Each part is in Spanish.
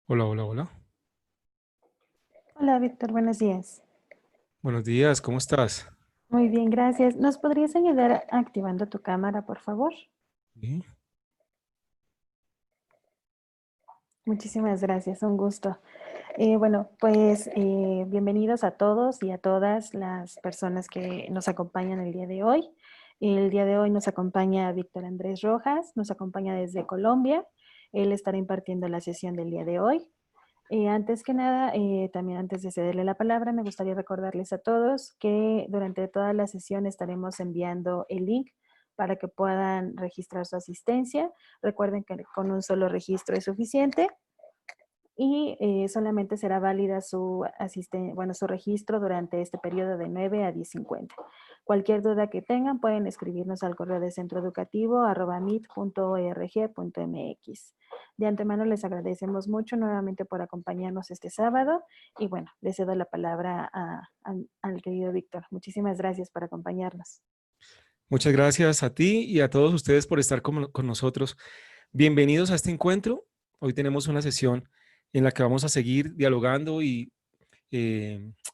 Hola, hola, hola. Hola Víctor, buenos días. Buenos días, ¿cómo estás? Muy bien, gracias. ¿Nos podrías ayudar activando tu cámara, por favor? Sí. Muchísimas gracias, un gusto. Bienvenidos a todos y a todas las personas que nos acompañan el día de hoy. El día de hoy nos acompaña Víctor Andrés Rojas, nos acompaña desde Colombia. Él estará impartiendo la sesión del día de hoy. Antes que nada, también antes de cederle la palabra, me gustaría recordarles a todos que durante toda la sesión estaremos enviando el link para que puedan registrar su asistencia. Recuerden que con un solo registro es suficiente y solamente será válida su registro durante este periodo de 9 a 10:50. Cualquier duda que tengan pueden escribirnos al correo de centroeducativo@mit.org.mx. De antemano les agradecemos mucho nuevamente por acompañarnos este sábado y bueno, les cedo la palabra al querido Víctor. Muchísimas gracias por acompañarnos. Muchas gracias a ti y a todos ustedes por estar con nosotros. Bienvenidos a este encuentro. Hoy tenemos una sesión en la que vamos a seguir dialogando y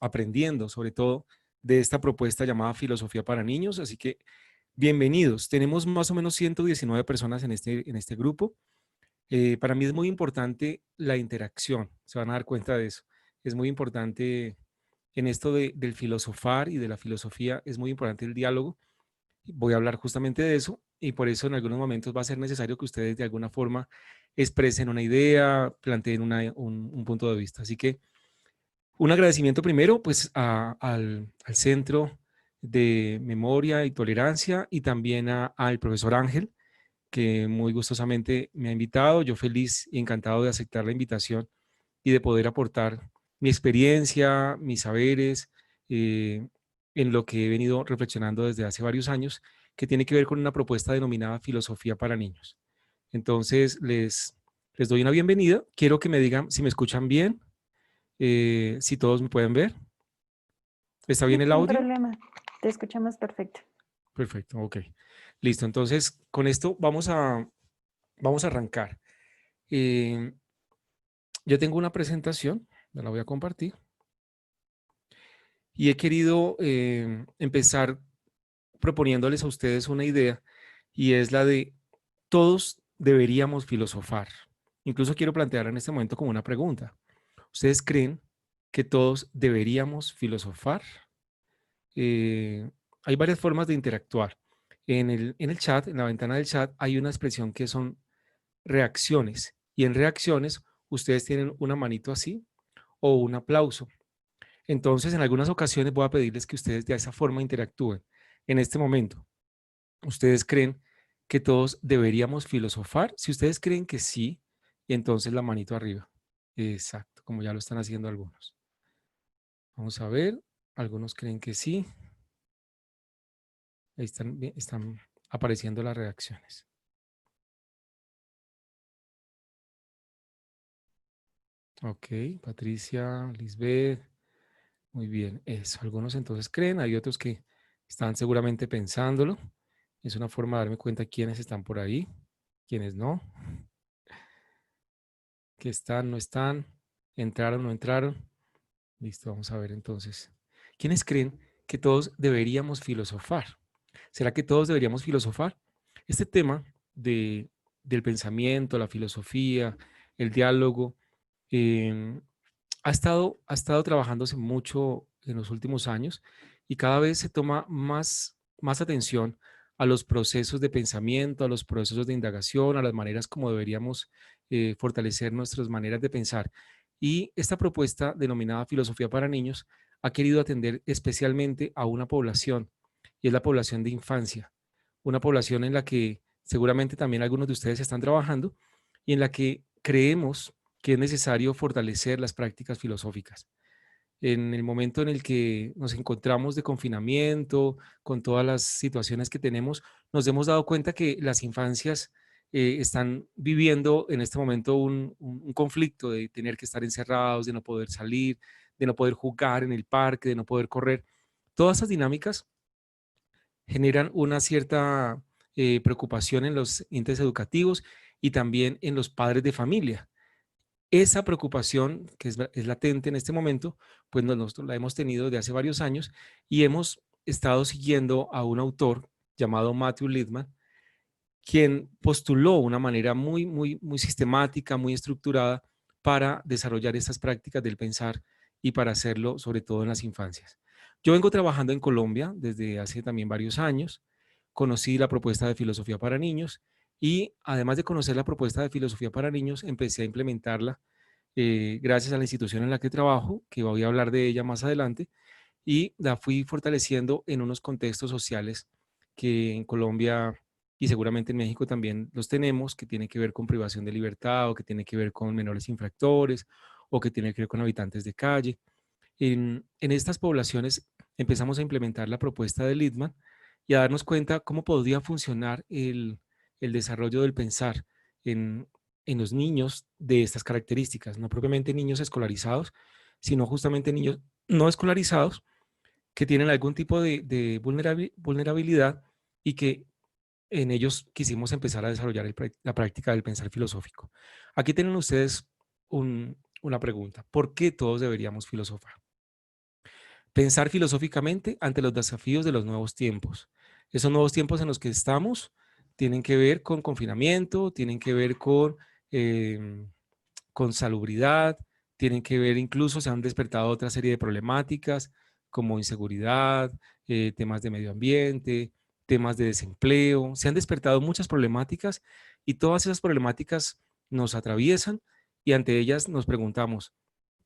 aprendiendo, sobre todo, de esta propuesta llamada Filosofía para Niños. Así que bienvenidos. Tenemos más o menos 119 personas en este grupo. Para mí es muy importante la interacción. Se van a dar cuenta de eso. Es muy importante en esto del filosofar y de la filosofía, es muy importante el diálogo. Voy a hablar justamente de eso y por eso en algunos momentos va a ser necesario que ustedes de alguna forma expresen una idea, planteen un punto de vista. Así que un agradecimiento primero pues al Centro de Memoria y Tolerancia y también al profesor Ángel, que muy gustosamente me ha invitado. Yo feliz y encantado de aceptar la invitación y de poder aportar mi experiencia, mis saberes, en lo que he venido reflexionando desde hace varios años, que tiene que ver con una propuesta denominada Filosofía para Niños. Entonces, les doy una bienvenida. Quiero que me digan si me escuchan bien, si todos me pueden ver. ¿Está bien Sí, el sin audio? problema. Te escuchamos perfecto. Perfecto, ok. Listo, entonces con esto vamos a arrancar. Eh, yo tengo una presentación, me la voy a compartir, y he querido empezar proponiéndoles a ustedes una idea y es la de todos deberíamos filosofar. Incluso quiero plantear en este momento como una pregunta. ¿Ustedes creen que todos deberíamos filosofar? Eh, hay varias formas de interactuar. En el chat, en la ventana del chat, hay una expresión que son reacciones. Y en reacciones, ustedes tienen una manito así o un aplauso. Entonces, en algunas ocasiones voy a pedirles que ustedes de esa forma interactúen. En este momento, ¿ustedes creen que todos deberíamos filosofar? Si ustedes creen que sí, entonces la manito arriba. Exacto, como ya lo están haciendo algunos. Vamos a ver, algunos creen que sí. Ahí están apareciendo las reacciones. Ok, Patricia, Lisbeth, muy bien, eso. Algunos entonces creen, hay otros que están seguramente pensándolo. Es una forma de darme cuenta quiénes están por ahí, quiénes no, que están, no están, entraron, no entraron. Listo, vamos a ver entonces. ¿Quiénes creen que todos deberíamos filosofar? ¿Será que todos deberíamos filosofar? Este tema del pensamiento, la filosofía, el diálogo, eh, ha estado trabajándose mucho en los últimos años y cada vez se toma más atención a los procesos de pensamiento, a los procesos de indagación, a las maneras como deberíamos fortalecer nuestras maneras de pensar. Y esta propuesta denominada Filosofía para Niños ha querido atender especialmente a una población, y es la población de infancia, una población en la que seguramente también algunos de ustedes están trabajando y en la que creemos que es necesario fortalecer las prácticas filosóficas. En el momento en el que nos encontramos de confinamiento, con todas las situaciones que tenemos, nos hemos dado cuenta que las infancias están viviendo en este momento un conflicto de tener que estar encerrados, de no poder salir, de no poder jugar en el parque, de no poder correr. Todas esas dinámicas generan una cierta preocupación en los entes educativos y también en los padres de familia. esa preocupación que es latente en este momento, pues nosotros la hemos tenido desde hace varios años y hemos estado siguiendo a un autor llamado Matthew Lipman, quien postuló una manera muy sistemática, muy estructurada para desarrollar estas prácticas del pensar y para hacerlo sobre todo en las infancias. Yo vengo trabajando en Colombia desde hace también varios años, conocí la propuesta de filosofía para niños y además de conocer la propuesta de filosofía para niños, empecé a implementarla gracias a la institución en la que trabajo, que voy a hablar de ella más adelante, y la fui fortaleciendo en unos contextos sociales que en Colombia y seguramente en México también los tenemos, que tiene que ver con privación de libertad o que tiene que ver con menores infractores o que tiene que ver con habitantes de calle. En estas poblaciones empezamos a implementar la propuesta de Littman y a darnos cuenta cómo podría funcionar el desarrollo del pensar en, en los niños de estas características, no propiamente niños escolarizados, sino justamente niños no escolarizados que tienen algún tipo de vulnerabilidad y que en ellos quisimos empezar a desarrollar la práctica del pensar filosófico. Aquí tienen ustedes una pregunta. ¿Por qué todos deberíamos filosofar? Pensar filosóficamente ante los desafíos de los nuevos tiempos. Esos nuevos tiempos en los que estamos tienen que ver con confinamiento, tienen que ver em, con salubridad, tienen que ver incluso, se han despertado otra serie de problemáticas como inseguridad, temas de medio ambiente, temas de desempleo, se han despertado muchas problemáticas y todas esas problemáticas nos atraviesan y ante ellas nos preguntamos,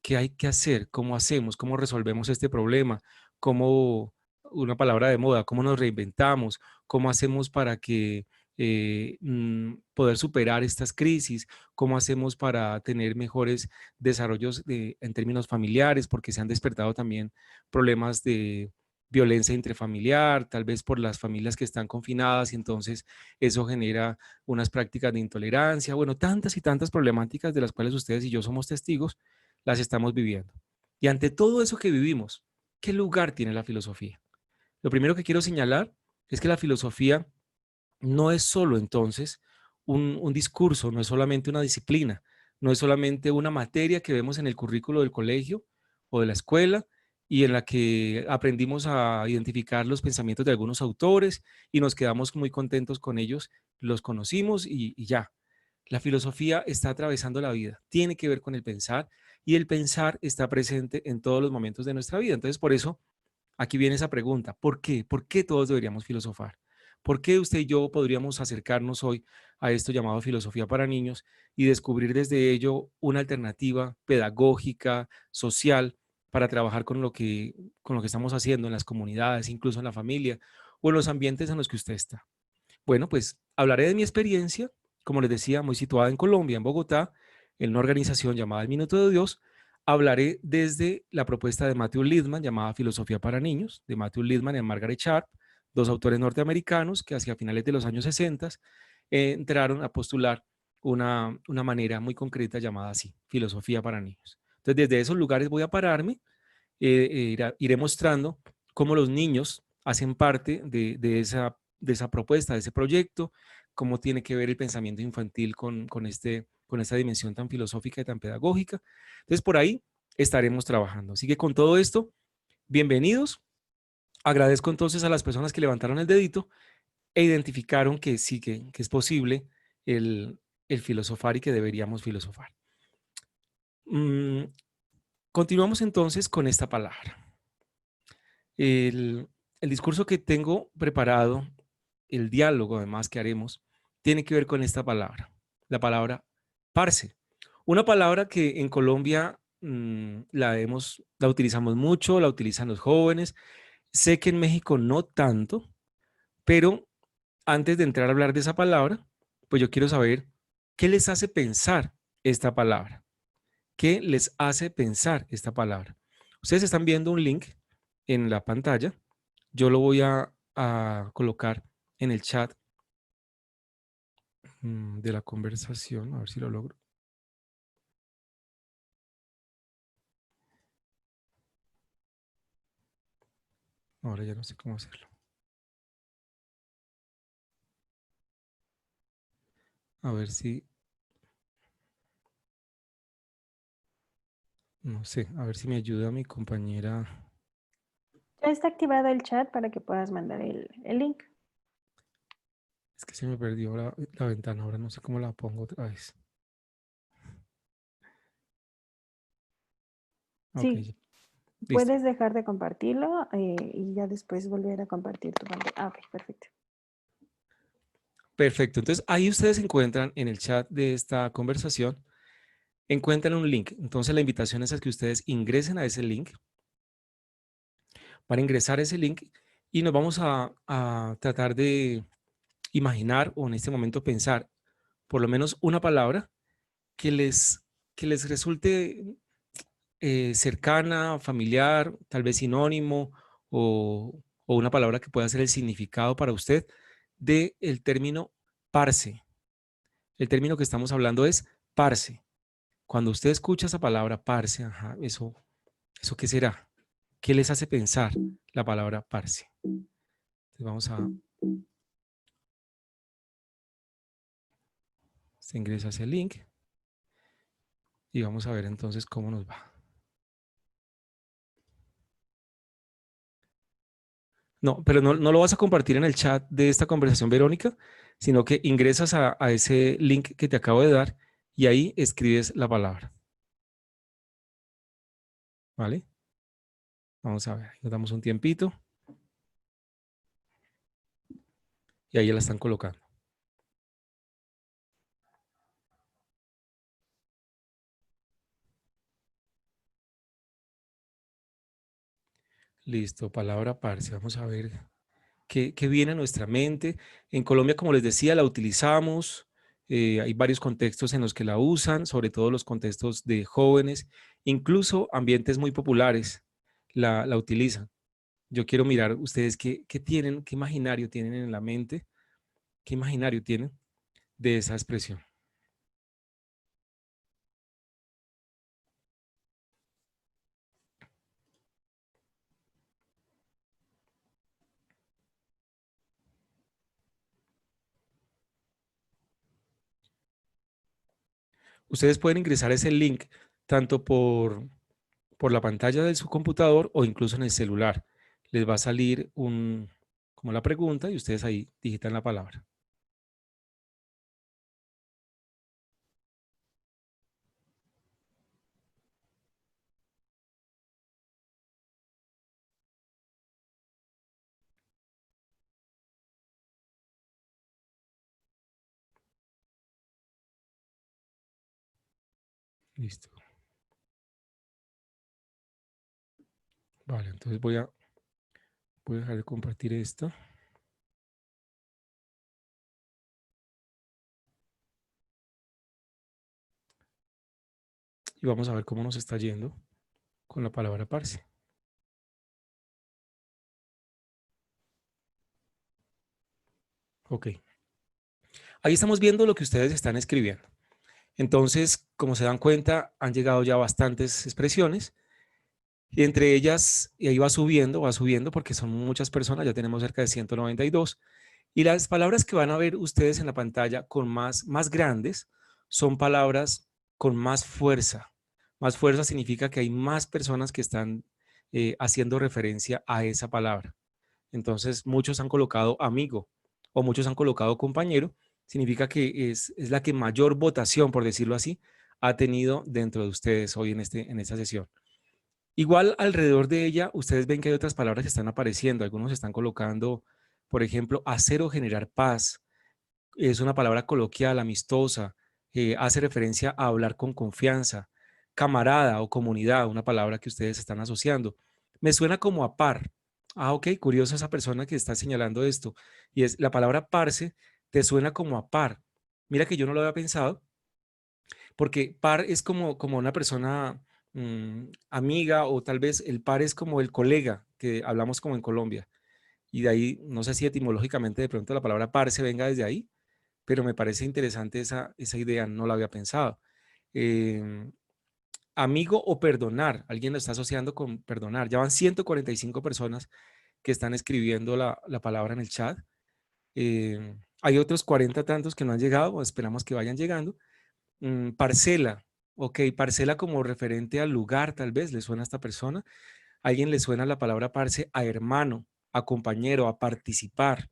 ¿qué hay que hacer? ¿Cómo hacemos? ¿Cómo resolvemos este problema? ¿Cómo, una palabra de moda, cómo nos reinventamos? ¿Cómo hacemos para que poder superar estas crisis? ¿Cómo hacemos para tener mejores desarrollos en términos familiares? Porque se han despertado también problemas de violencia intrafamiliar, tal vez por las familias que están confinadas y entonces eso genera unas prácticas de intolerancia, bueno, tantas y tantas problemáticas de las cuales ustedes y yo somos testigos las estamos viviendo. Y ante todo eso que vivimos, ¿qué lugar tiene la filosofía? Lo primero que quiero señalar es que la filosofía no es solo entonces un discurso, no es solamente una disciplina, no es solamente una materia que vemos en el currículo del colegio o de la escuela y en la que aprendimos a identificar los pensamientos de algunos autores y nos quedamos muy contentos con ellos, los conocimos y ya. La filosofía está atravesando la vida, tiene que ver con el pensar y el pensar está presente en todos los momentos de nuestra vida. Entonces, por eso, aquí viene esa pregunta, ¿por qué? ¿Por qué todos deberíamos filosofar? ¿Por qué usted y yo podríamos acercarnos hoy a esto llamado filosofía para niños y descubrir desde ello una alternativa pedagógica, social, para trabajar con lo que estamos haciendo en las comunidades, incluso en la familia o en los ambientes en los que usted está? Bueno, pues hablaré de mi experiencia, como les decía, muy situada en Colombia, en Bogotá, en una organización llamada El Minuto de Dios. Hablaré desde la propuesta de Matthew Lipman, llamada Filosofía para Niños, de Matthew Lipman y Margaret Sharp, dos autores norteamericanos que hacia finales de los años 60 entraron a postular una manera muy concreta llamada así, Filosofía para Niños. Entonces, desde esos lugares voy a pararme, iré mostrando cómo los niños hacen parte de esa propuesta, de ese proyecto, cómo tiene que ver el pensamiento infantil con esta dimensión tan filosófica y tan pedagógica. Entonces, por ahí estaremos trabajando. Así que con todo esto, bienvenidos. Agradezco entonces a las personas que levantaron el dedito e identificaron que sí, que es posible el filosofar y que deberíamos filosofar. Mm, Continuamos entonces con esta palabra. El, el discurso que tengo preparado, el diálogo además que haremos, tiene que ver con esta palabra, la palabra parce. Una palabra que en Colombia la utilizamos mucho, la utilizan los jóvenes. Sé que en México no tanto, pero antes de entrar a hablar de esa palabra, pues yo quiero saber qué les hace pensar esta palabra. ¿Qué les hace pensar esta palabra? Ustedes están viendo un link en la pantalla. Yo lo voy a colocar en el chat de la conversación, a ver si lo logro. Ahora ya no sé cómo hacerlo. A ver si No sé, a ver si me ayuda mi compañera. Ya está activado el chat para que puedas mandar el link. Es que se me perdió la ventana, ahora no sé cómo la pongo otra vez. Ok, Sí, listo. puedes dejar de compartirlo y ya después volver a compartir tu pantalla. Ah, ok, perfecto. Perfecto, entonces ahí ustedes encuentran en el chat de esta conversación, encuentran un link. Entonces la invitación es a que ustedes ingresen a ese link. Para ingresar a ese link y nos vamos a tratar de imaginar o en este momento pensar por lo menos una palabra que que les resulte cercana, familiar, tal vez sinónimo o una palabra que pueda ser el significado para usted del término parce. El término que estamos hablando es parce. Cuando usted escucha esa palabra parce, ajá, ¿eso qué será? ¿Qué les hace pensar la palabra parce? Entonces vamos se ingresa a ese link y vamos a ver entonces cómo nos va. No, pero no lo vas a compartir en el chat de esta conversación, Verónica, sino que ingresas a ese link que te acabo de dar y ahí escribes la palabra. ¿Vale? Vamos a ver, nos damos un tiempito y ahí ya la están colocando. Listo, palabra parce. Vamos a ver qué viene a nuestra mente. En Colombia, como les decía, la utilizamos. Hay varios contextos en los que la usan, sobre todo los contextos de jóvenes, incluso ambientes muy populares la utilizan. Yo quiero mirar ustedes qué tienen, qué imaginario tienen en la mente, qué imaginario tienen de esa expresión. Ustedes pueden ingresar ese link tanto por la pantalla de su computador o incluso en el celular. Les va a salir como la pregunta y ustedes ahí digitan la palabra. Listo. Vale, entonces voy a dejar de compartir esto y vamos a ver cómo nos está yendo con la palabra parce. Ok. Ahí estamos viendo lo que ustedes están escribiendo. Entonces, como se dan cuenta, han llegado ya bastantes expresiones y entre ellas, y ahí va subiendo porque son muchas personas, ya tenemos cerca de 192. Y las palabras que van a ver ustedes en la pantalla con más grandes son palabras con más fuerza. Más fuerza significa que hay más personas que están haciendo referencia a esa palabra. Entonces, muchos han colocado amigo o muchos han colocado compañero. Significa que es la que mayor votación, por decirlo así, ha tenido dentro de ustedes hoy en esta sesión. Igual alrededor de ella, ustedes ven que hay otras palabras que están apareciendo. Algunos están colocando, por ejemplo, hacer o generar paz. Es una palabra coloquial, amistosa. Hace referencia a hablar con confianza. Camarada o comunidad, una palabra que ustedes están asociando. Me suena como a par. Ah, ok, curiosa esa persona que está señalando esto. Y es la palabra parce, te suena como a par. Mira que yo no lo había pensado, porque par es como una persona amiga o tal vez el par es como el colega que hablamos como en Colombia. Y de ahí, no sé si etimológicamente de pronto la palabra par se venga desde ahí, pero me parece interesante esa idea, no la había pensado. Em, amigo o perdonar, alguien lo está asociando con perdonar. Ya van 145 personas que están escribiendo la palabra en el chat. Hay otros 40 tantos que no han llegado, esperamos que vayan llegando. Parcela. Ok, parcela como referente al lugar, tal vez, ¿le suena a esta persona? ¿A alguien le suena la palabra parce a hermano, a compañero, a participar?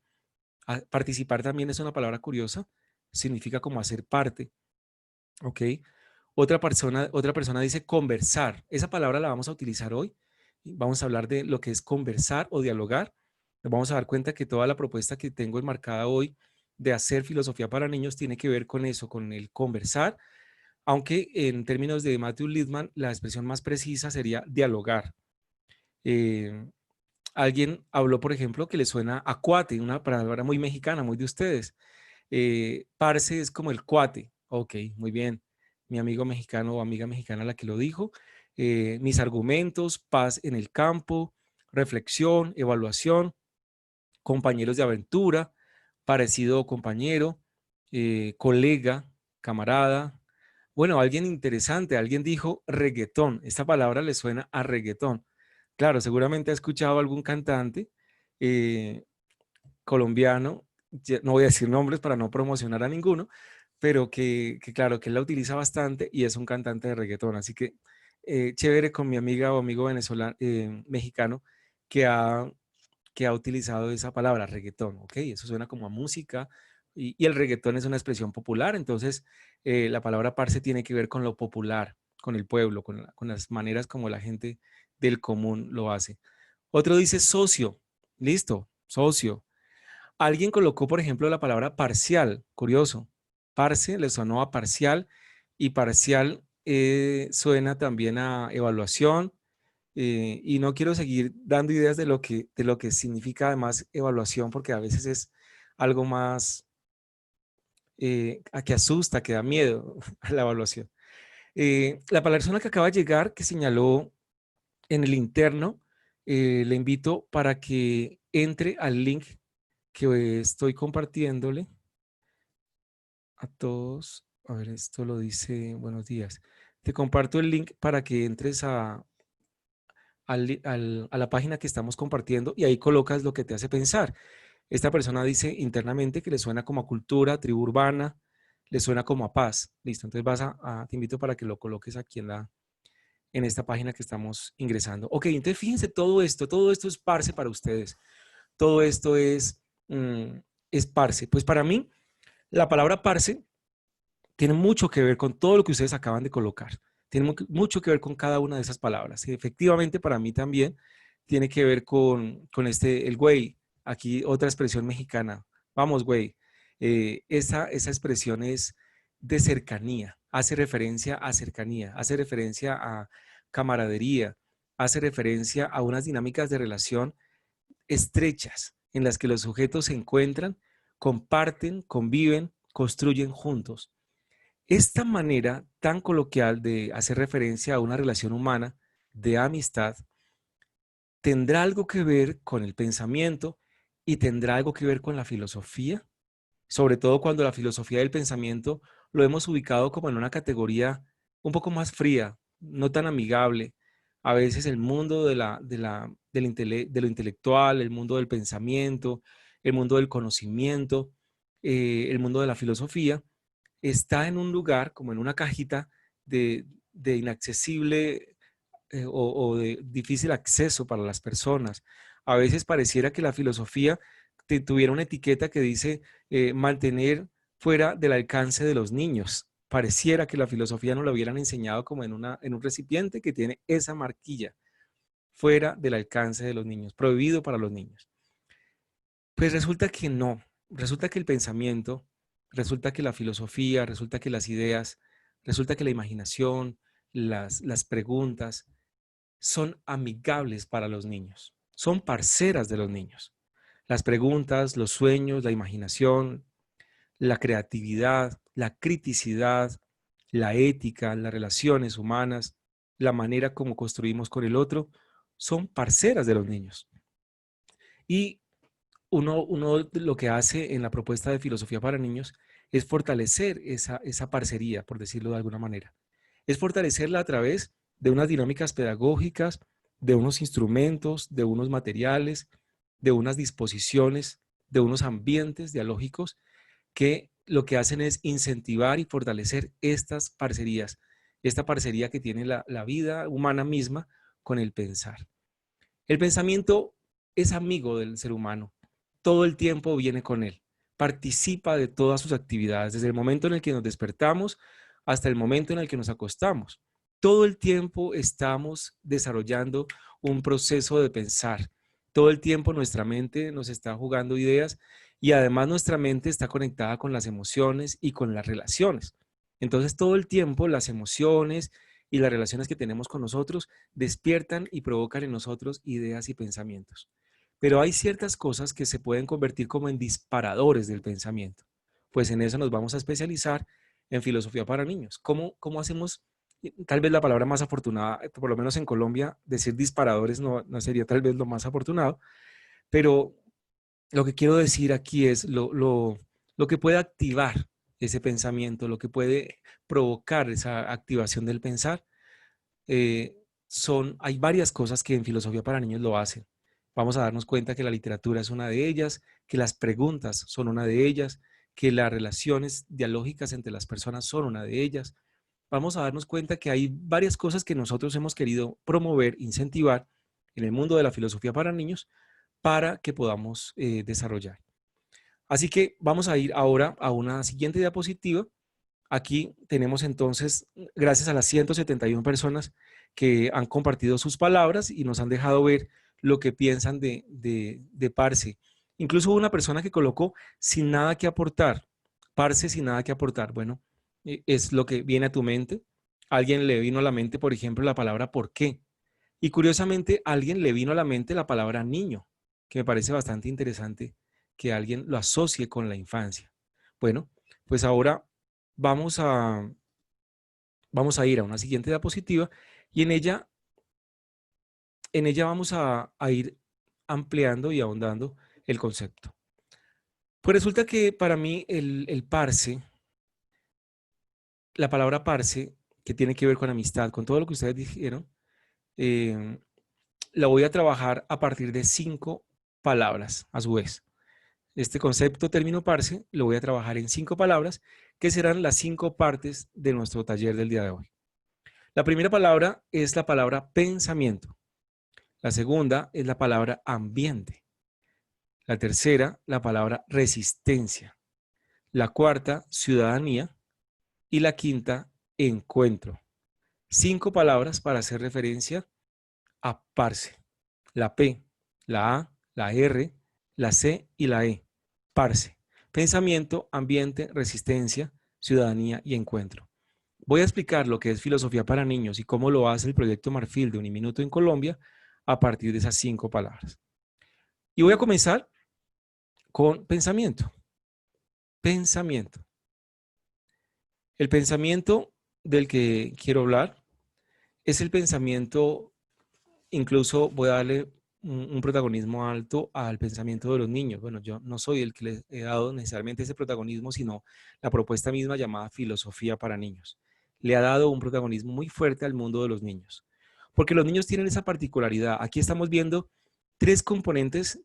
Participar también es una palabra curiosa, significa como hacer parte, ¿ok? Otra persona dice conversar. Esa palabra la vamos a utilizar hoy. Vamos a hablar de lo que es conversar o dialogar. Nos vamos a dar cuenta que toda la propuesta que tengo enmarcada hoy de hacer filosofía para niños tiene que ver con eso, con el conversar, aunque en términos de Matthew Littman, la expresión más precisa sería dialogar. Eh, Alguien habló, por ejemplo, que le suena a cuate, una palabra muy mexicana, muy de ustedes. Parce es como el cuate. Ok, muy bien. Mi amigo mexicano o amiga mexicana la que lo dijo. Mis argumentos, paz en el campo, reflexión, evaluación, compañeros de aventura, parecido compañero, colega, camarada. Bueno, alguien interesante, alguien dijo reggaetón. Esta palabra le suena a reggaetón. Claro, seguramente ha escuchado algún cantante eh, colombiano, no voy a decir nombres para no promocionar a ninguno, pero que claro, que él la utiliza bastante y es un cantante de reggaetón. Así que chévere con mi amiga o amigo venezolano, mexicano, que ha, que ha utilizado esa palabra, reggaetón, ¿ok? Eso suena como a música y el reggaetón es una expresión popular, entonces la palabra parce tiene que ver con lo popular, con el pueblo, con las maneras como la gente del común lo hace. Otro dice socio, listo, socio. Alguien colocó, por ejemplo, la palabra parcial, curioso. Parce le sonó a parcial y parcial suena también a evaluación. Y no quiero seguir dando ideas de lo que significa además evaluación, porque a veces es algo más a que asusta, que da miedo a la evaluación. La persona que acaba de llegar, que señaló en el interno, le invito para que entre al link que estoy compartiéndole a todos. A ver, esto lo dice, buenos días. Te comparto el link para que entres a la página que estamos compartiendo y ahí colocas lo que te hace pensar. Esta persona dice internamente que le suena como a cultura, tribu urbana, le suena como a paz. Listo, entonces te invito para que lo coloques aquí en esta página que estamos ingresando. Ok, entonces fíjense todo esto es parce para ustedes. Todo esto es parce. Pues para mí, la palabra parce tiene mucho que ver con todo lo que ustedes acaban de colocar. Tiene mucho que ver con cada una de esas palabras. Y efectivamente, para mí también tiene que ver con el güey. Aquí otra expresión mexicana. Vamos, güey. Esa expresión es de cercanía. Hace referencia a cercanía. Hace referencia a camaradería. Hace referencia a unas dinámicas de relación estrechas en las que los sujetos se encuentran, comparten, conviven, construyen juntos. Esta manera tan coloquial de hacer referencia a una relación humana de amistad tendrá algo que ver con el pensamiento y tendrá algo que ver con la filosofía, sobre todo cuando la filosofía del pensamiento lo hemos ubicado como en una categoría un poco más fría, no tan amigable. A veces el mundo de lo intelectual, el mundo del pensamiento, el mundo del conocimiento, el mundo de la filosofía, está en un lugar, como en una cajita de inaccesible o de difícil acceso para las personas. A veces pareciera que la filosofía tuviera una etiqueta que dice mantener fuera del alcance de los niños. Pareciera que la filosofía nos la hubieran enseñado como en un recipiente que tiene esa marquilla, fuera del alcance de los niños, prohibido para los niños. Pues resulta que no, resulta que el pensamiento, resulta que la filosofía, resulta que las ideas, resulta que la imaginación, las preguntas son amigables para los niños, son parceras de los niños. Las preguntas, los sueños, la imaginación, la creatividad, la criticidad, la ética, las relaciones humanas, la manera como construimos con el otro, son parceras de los niños. Y uno lo que hace en la propuesta de filosofía para niños es fortalecer esa parcería, por decirlo de alguna manera. Es fortalecerla a través de unas dinámicas pedagógicas, de unos instrumentos, de unos materiales, de unas disposiciones, de unos ambientes dialógicos que lo que hacen es incentivar y fortalecer estas parcerías esta parcería que tiene la vida humana misma con el pensar. El pensamiento es amigo del ser humano, todo el tiempo viene con él, participa de todas sus actividades, desde el momento en el que nos despertamos hasta el momento en el que nos acostamos. Todo el tiempo estamos desarrollando un proceso de pensar. Todo el tiempo nuestra mente nos está jugando ideas y además nuestra mente está conectada con las emociones y con las relaciones. Entonces todo el tiempo las emociones y las relaciones que tenemos con nosotros despiertan y provocan en nosotros ideas y pensamientos. Pero hay ciertas cosas que se pueden convertir como en disparadores del pensamiento. Pues en eso nos vamos a especializar en filosofía para niños. ¿Cómo hacemos? Tal vez la palabra más afortunada, por lo menos en Colombia, decir disparadores no sería tal vez lo más afortunado, pero lo que quiero decir aquí es lo que puede activar ese pensamiento, lo que puede provocar esa activación del pensar. Hay varias cosas que en filosofía para niños lo hacen. Vamos a darnos cuenta que la literatura es una de ellas, que las preguntas son una de ellas, que las relaciones dialógicas entre las personas son una de ellas. Vamos a darnos cuenta que hay varias cosas que nosotros hemos querido promover, incentivar en el mundo de la filosofía para niños para que podamos desarrollar. Así que vamos a ir ahora a una siguiente diapositiva. Aquí tenemos entonces, gracias a las 171 personas que han compartido sus palabras y nos han dejado ver lo que piensan de Parse. Incluso hubo una persona que colocó sin nada que aportar, Parse sin nada que aportar. Bueno, es lo que viene a tu mente. A alguien le vino a la mente, por ejemplo, la palabra ¿por qué? Y curiosamente, a alguien le vino a la mente la palabra niño, que me parece bastante interesante que alguien lo asocie con la infancia. Bueno, pues ahora vamos a, vamos a ir a una siguiente diapositiva y en ella vamos a ir ampliando y ahondando el concepto. Pues resulta que para mí el parse, la palabra parse, que tiene que ver con amistad, con todo lo que ustedes dijeron, eh, la voy a trabajar a partir de 5 palabras a su vez. Este concepto término parse lo voy a trabajar en 5 palabras que serán las 5 partes de nuestro taller del día de hoy. La primera palabra es la palabra pensamiento. La segunda es la palabra ambiente. La tercera, la palabra resistencia. La cuarta, ciudadanía. Y la quinta, encuentro. 5 palabras para hacer referencia a parse. La P, la A, la R, la C y la E. Parse. Pensamiento, ambiente, resistencia, ciudadanía y encuentro. Voy a explicar lo que es filosofía para niños y cómo lo hace el proyecto Marfil de Uniminuto en Colombia a partir de esas 5 palabras. Y voy a comenzar con pensamiento. Pensamiento. El pensamiento del que quiero hablar es el pensamiento, incluso voy a darle un protagonismo alto al pensamiento de los niños. Bueno, yo no soy el que les he dado necesariamente ese protagonismo, sino la propuesta misma llamada filosofía para niños. Le ha dado un protagonismo muy fuerte al mundo de los niños, porque los niños tienen esa particularidad. Aquí estamos viendo 3 componentes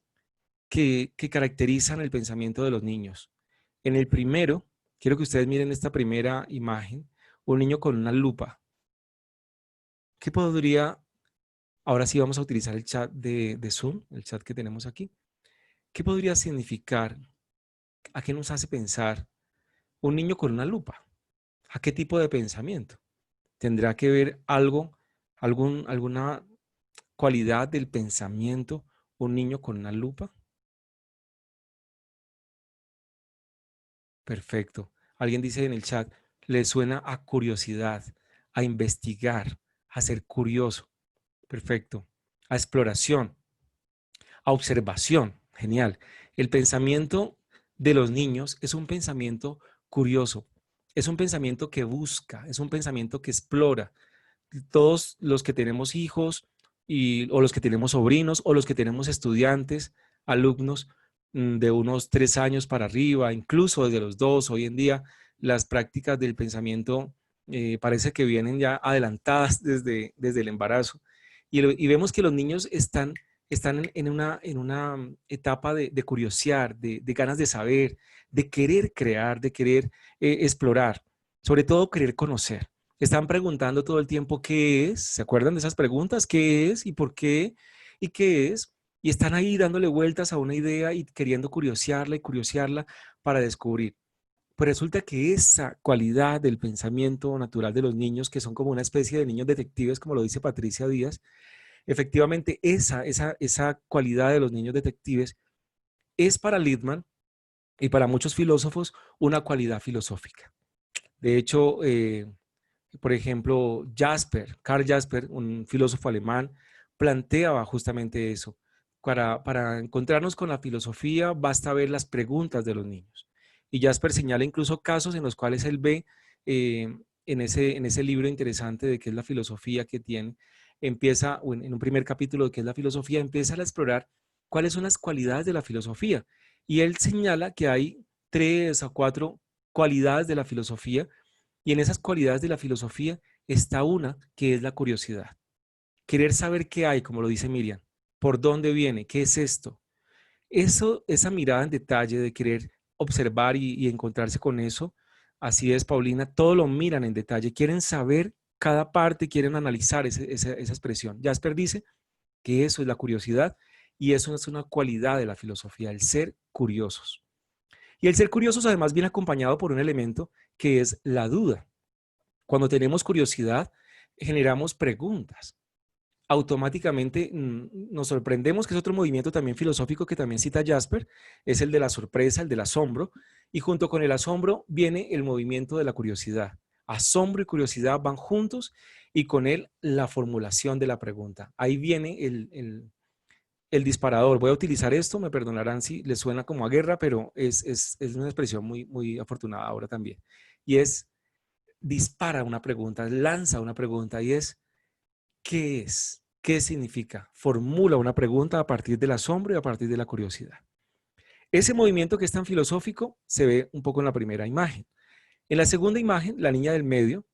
que caracterizan el pensamiento de los niños. En el primero, quiero que ustedes miren esta primera imagen, un niño con una lupa. ¿Qué podría, ahora sí vamos a utilizar el chat de Zoom, el chat que tenemos aquí? ¿Qué podría significar, a qué nos hace pensar un niño con una lupa? ¿A qué tipo de pensamiento? ¿Tendrá que ver algo, alguna cualidad del pensamiento un niño con una lupa? Perfecto. Alguien dice en el chat, le suena a curiosidad, a investigar, a ser curioso. Perfecto. A exploración, a observación. Genial. El pensamiento de los niños es un pensamiento curioso, es un pensamiento que busca, es un pensamiento que explora. Todos los que tenemos hijos o los que tenemos sobrinos o los que tenemos estudiantes, alumnos de unos 3 años para arriba, incluso desde los 2, hoy en día las prácticas del pensamiento parece que vienen ya adelantadas desde el embarazo. Y vemos que los niños están en una etapa de curiosear, de ganas de saber, de querer crear, de querer explorar, sobre todo querer conocer. Están preguntando todo el tiempo qué es. ¿Se acuerdan de esas preguntas? ¿Qué es? ¿Y por qué? ¿Y qué es? Y están ahí dándole vueltas a una idea y queriendo curiosearla y curiosearla para descubrir. Pues resulta que esa cualidad del pensamiento natural de los niños, que son como una especie de niños detectives, como lo dice Patricia Díaz, efectivamente esa cualidad de los niños detectives es para Littman y para muchos filósofos una cualidad filosófica. De hecho, por ejemplo, Karl Jasper, un filósofo alemán, planteaba justamente eso. Para encontrarnos con la filosofía basta ver las preguntas de los niños. Y Jasper señala incluso casos en los cuales él ve en ese libro interesante de qué es la filosofía que tiene, empieza, o en un primer capítulo de qué es la filosofía, empieza a explorar cuáles son las cualidades de la filosofía. Y él señala que hay 3 o 4 cualidades de la filosofía y en esas cualidades de la filosofía está una que es la curiosidad. Querer saber qué hay, como lo dice Miriam, por dónde viene, qué es esto. Esa mirada en detalle de querer observar y encontrarse con eso, así es, Paulina, todo lo miran en detalle, quieren saber cada parte, quieren analizar esa expresión. Jasper dice que eso es la curiosidad y eso es una cualidad de la filosofía, el ser curiosos. Y el ser curiosos además viene acompañado por un elemento que es la duda. Cuando tenemos curiosidad, generamos preguntas. Automáticamente nos sorprendemos, que es otro movimiento también filosófico que también cita Jasper, es el de la sorpresa, el del asombro, y junto con el asombro viene el movimiento de la curiosidad. Asombro y curiosidad van juntos y con él la formulación de la pregunta. Ahí viene el disparador. Voy a utilizar esto, me perdonarán si les suena como a guerra, pero es una expresión muy, muy afortunada ahora también. Y es dispara una pregunta, lanza una pregunta y es, ¿qué es? ¿Qué significa? Formula una pregunta a partir del asombro y a partir de la curiosidad. Ese movimiento que es tan filosófico se ve un poco en la primera imagen. En la segunda imagen, la niña del medio,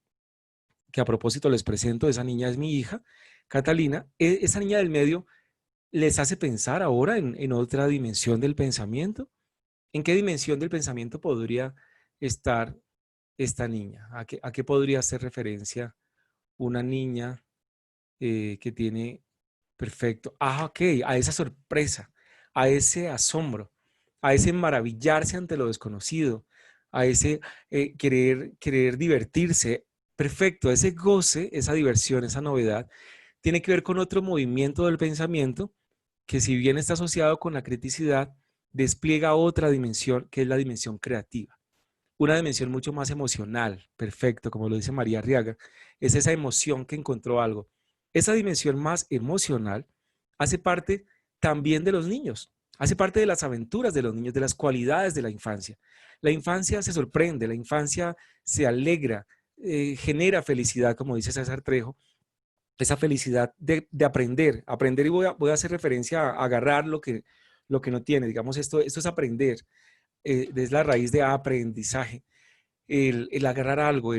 que a propósito les presento, esa niña es mi hija, Catalina, esa niña del medio les hace pensar ahora en otra dimensión del pensamiento. ¿En qué dimensión del pensamiento podría estar esta niña? A qué podría hacer referencia una niña que tiene perfecto? Ah, ok, a esa sorpresa, a ese asombro, a ese maravillarse ante lo desconocido, a ese querer divertirse. Perfecto, ese goce, esa diversión, esa novedad, tiene que ver con otro movimiento del pensamiento que si bien está asociado con la criticidad, despliega otra dimensión que es la dimensión creativa. Una dimensión mucho más emocional, perfecto, como lo dice María Arriaga, es esa emoción que encontró algo. Esa dimensión más emocional hace parte también de los niños, hace parte de las aventuras de los niños, de las cualidades de la infancia. La infancia se sorprende, la infancia se alegra, genera felicidad, como dice César Trejo, esa felicidad de aprender y voy a hacer referencia a agarrar lo que no tiene, digamos, esto es aprender, es la raíz de aprendizaje el agarrar algo,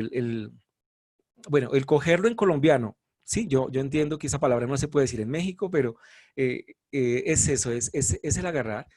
bueno, el cogerlo en colombiano. Sí, yo entiendo que esa palabra no se puede decir en México, pero es eso, es el agarrar,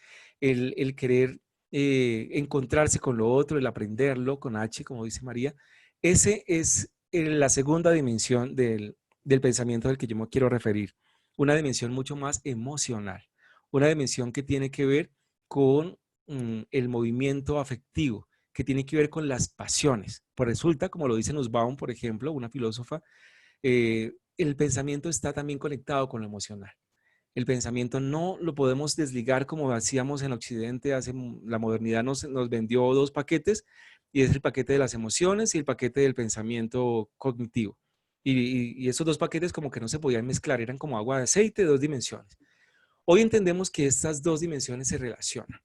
el querer encontrarse con lo otro, el aprenderlo con H, como dice María. Ese es la segunda dimensión del pensamiento del que yo me quiero referir. Una dimensión mucho más emocional, una dimensión que tiene que ver con el movimiento afectivo, que tiene que ver con las pasiones. Pues resulta, como lo dice Nussbaum, por ejemplo, una filósofa, el pensamiento está también conectado con lo emocional. El pensamiento no lo podemos desligar como hacíamos en Occidente, la modernidad nos vendió 2 paquetes, y es el paquete de las emociones y el paquete del pensamiento cognitivo. Y esos 2 paquetes como que no se podían mezclar, eran como agua de aceite, 2 dimensiones. Hoy entendemos que estas 2 dimensiones se relacionan,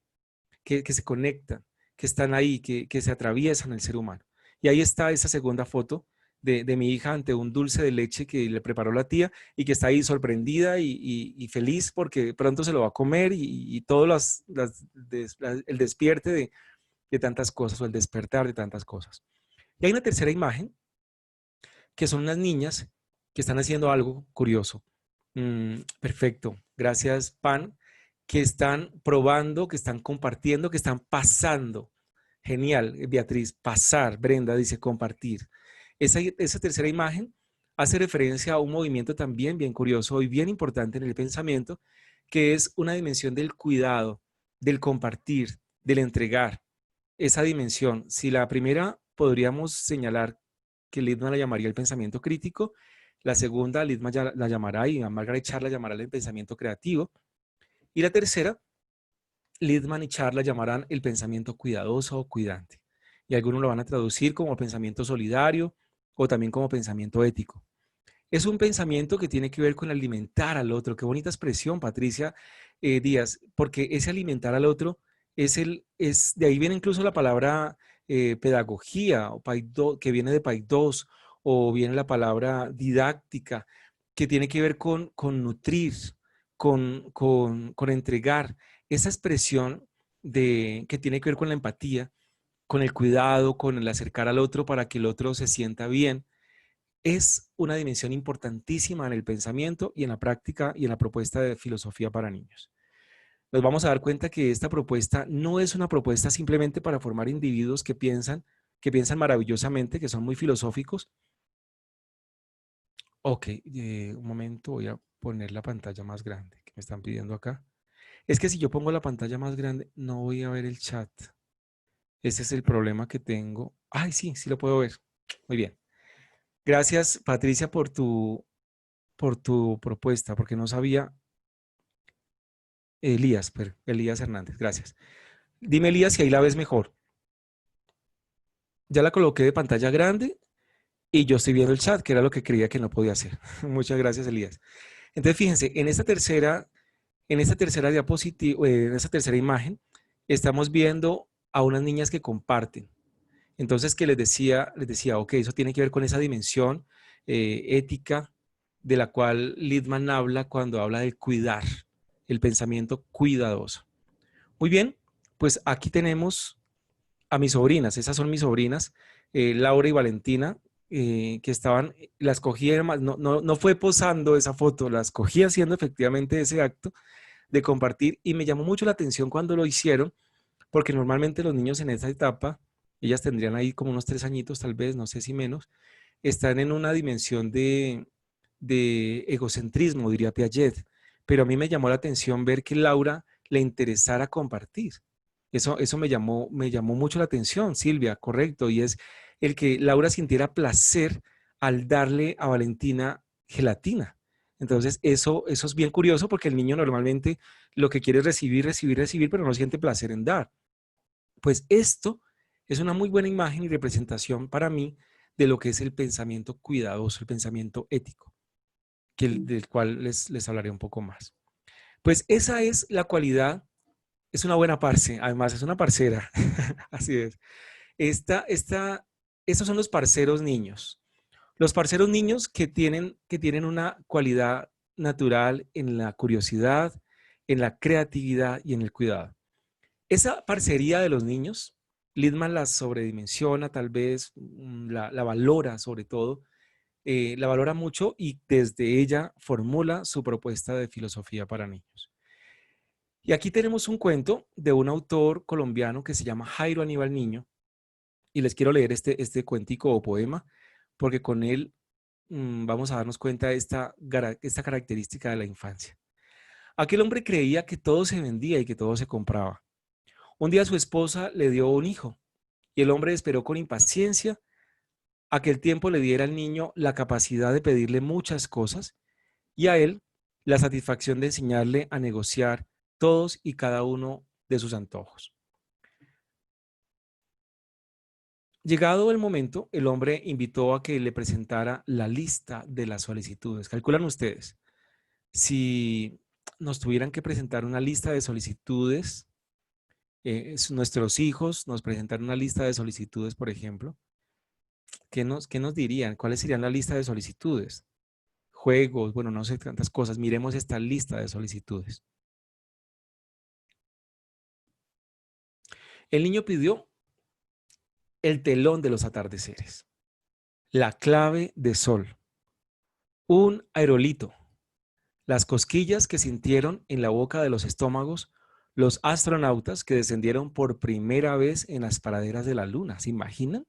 que se conectan, que están ahí, que se atraviesan el ser humano. Y ahí está esa segunda foto de mi hija ante un dulce de leche que le preparó la tía y que está ahí sorprendida y feliz porque pronto se lo va a comer y todo el despierte de tantas cosas o el despertar de tantas cosas. Y hay una tercera imagen que son unas niñas que están haciendo algo curioso. Perfecto. Gracias, Pan. Que están probando, que están compartiendo, que están pasando. Genial, Beatriz. Pasar. Brenda dice compartir. Esa tercera imagen hace referencia a un movimiento también bien curioso y bien importante en el pensamiento, que es una dimensión del cuidado, del compartir, del entregar. Esa dimensión, si la primera podríamos señalar que Littman la llamaría el pensamiento crítico, la segunda Littman ya la llamará y a Margaret Chan la llamará el pensamiento creativo, y la tercera Littman y Chan la llamarán el pensamiento cuidadoso o cuidante. Y algunos lo van a traducir como pensamiento solidario o también como pensamiento ético. Es un pensamiento que tiene que ver con alimentar al otro. Qué bonita expresión, Patricia Díaz, porque ese alimentar al otro de ahí viene incluso la palabra pedagogía, o que viene de paidos, o viene la palabra didáctica, que tiene que ver con nutrir, con entregar. Esa expresión que tiene que ver con la empatía, con el cuidado, con el acercar al otro para que el otro se sienta bien es una dimensión importantísima en el pensamiento y en la práctica y en la propuesta de filosofía para niños. Nos vamos a dar cuenta que esta propuesta no es una propuesta simplemente para formar individuos que piensan maravillosamente, que son muy filosóficos. Ok, un momento, voy a poner la pantalla más grande que me están pidiendo acá. Es que si yo pongo la pantalla más grande, no voy a ver el chat. Ese es el problema que tengo. Ay, sí, sí lo puedo ver. Muy bien. Gracias, Patricia, por tu propuesta, porque no sabía. Elías Hernández, gracias. Dime, Elías, si ahí la ves mejor. Ya la coloqué de pantalla grande y yo estoy viendo el chat, que era lo que creía que no podía hacer. Muchas gracias, Elías. Entonces, fíjense, en esta tercera diapositiva, en esta tercera imagen, estamos viendo a unas niñas que comparten. Entonces, que les decía, ok, eso tiene que ver con esa dimensión ética de la cual Littman habla cuando habla de cuidar, el pensamiento cuidadoso. Muy bien, pues aquí tenemos a mis sobrinas, esas son mis sobrinas, Laura y Valentina, que las cogí, no fue posando esa foto, las cogí haciendo efectivamente ese acto de compartir y me llamó mucho la atención cuando lo hicieron, porque normalmente los niños en esa etapa, ellas tendrían ahí como unos 3 añitos tal vez, no sé si menos, están en una dimensión de egocentrismo, diría Piaget, pero a mí me llamó la atención ver que Laura le interesara compartir. Eso me llamó mucho la atención, Silvia, correcto, y es el que Laura sintiera placer al darle a Valentina gelatina. Entonces, eso es bien curioso porque el niño normalmente lo que quiere es recibir, recibir, recibir, pero no siente placer en dar. Pues esto es una muy buena imagen y representación para mí de lo que es el pensamiento cuidadoso, el pensamiento ético, del cual les hablaré un poco más. Pues esa es la cualidad, es una buena parce, además es una parcera, así es. Estos son los parceros niños. Los parceros niños que tienen una cualidad natural en la curiosidad, en la creatividad y en el cuidado. Esa parcería de los niños, Littman la sobredimensiona, tal vez la valora sobre todo, la valora mucho y desde ella formula su propuesta de filosofía para niños. Y aquí tenemos un cuento de un autor colombiano que se llama Jairo Aníbal Niño y les quiero leer este cuentico o poema porque con él vamos a darnos cuenta de esta característica de la infancia. Aquel hombre creía que todo se vendía y que todo se compraba. Un día su esposa le dio un hijo y el hombre esperó con impaciencia a que el tiempo le diera al niño la capacidad de pedirle muchas cosas y a él la satisfacción de enseñarle a negociar todos y cada uno de sus antojos. Llegado el momento, el hombre invitó a que le presentara la lista de las solicitudes. Calculan ustedes, si nos tuvieran que presentar una lista de solicitudes, nuestros hijos nos presentan una lista de solicitudes, por ejemplo, qué nos dirían? ¿Cuáles serían la lista de solicitudes? Juegos, bueno, no sé tantas cosas. Miremos esta lista de solicitudes. El niño pidió el telón de los atardeceres, la clave de sol, un aerolito, las cosquillas que sintieron en la boca de los estómagos los astronautas que descendieron por primera vez en las praderas de la luna. ¿Se imaginan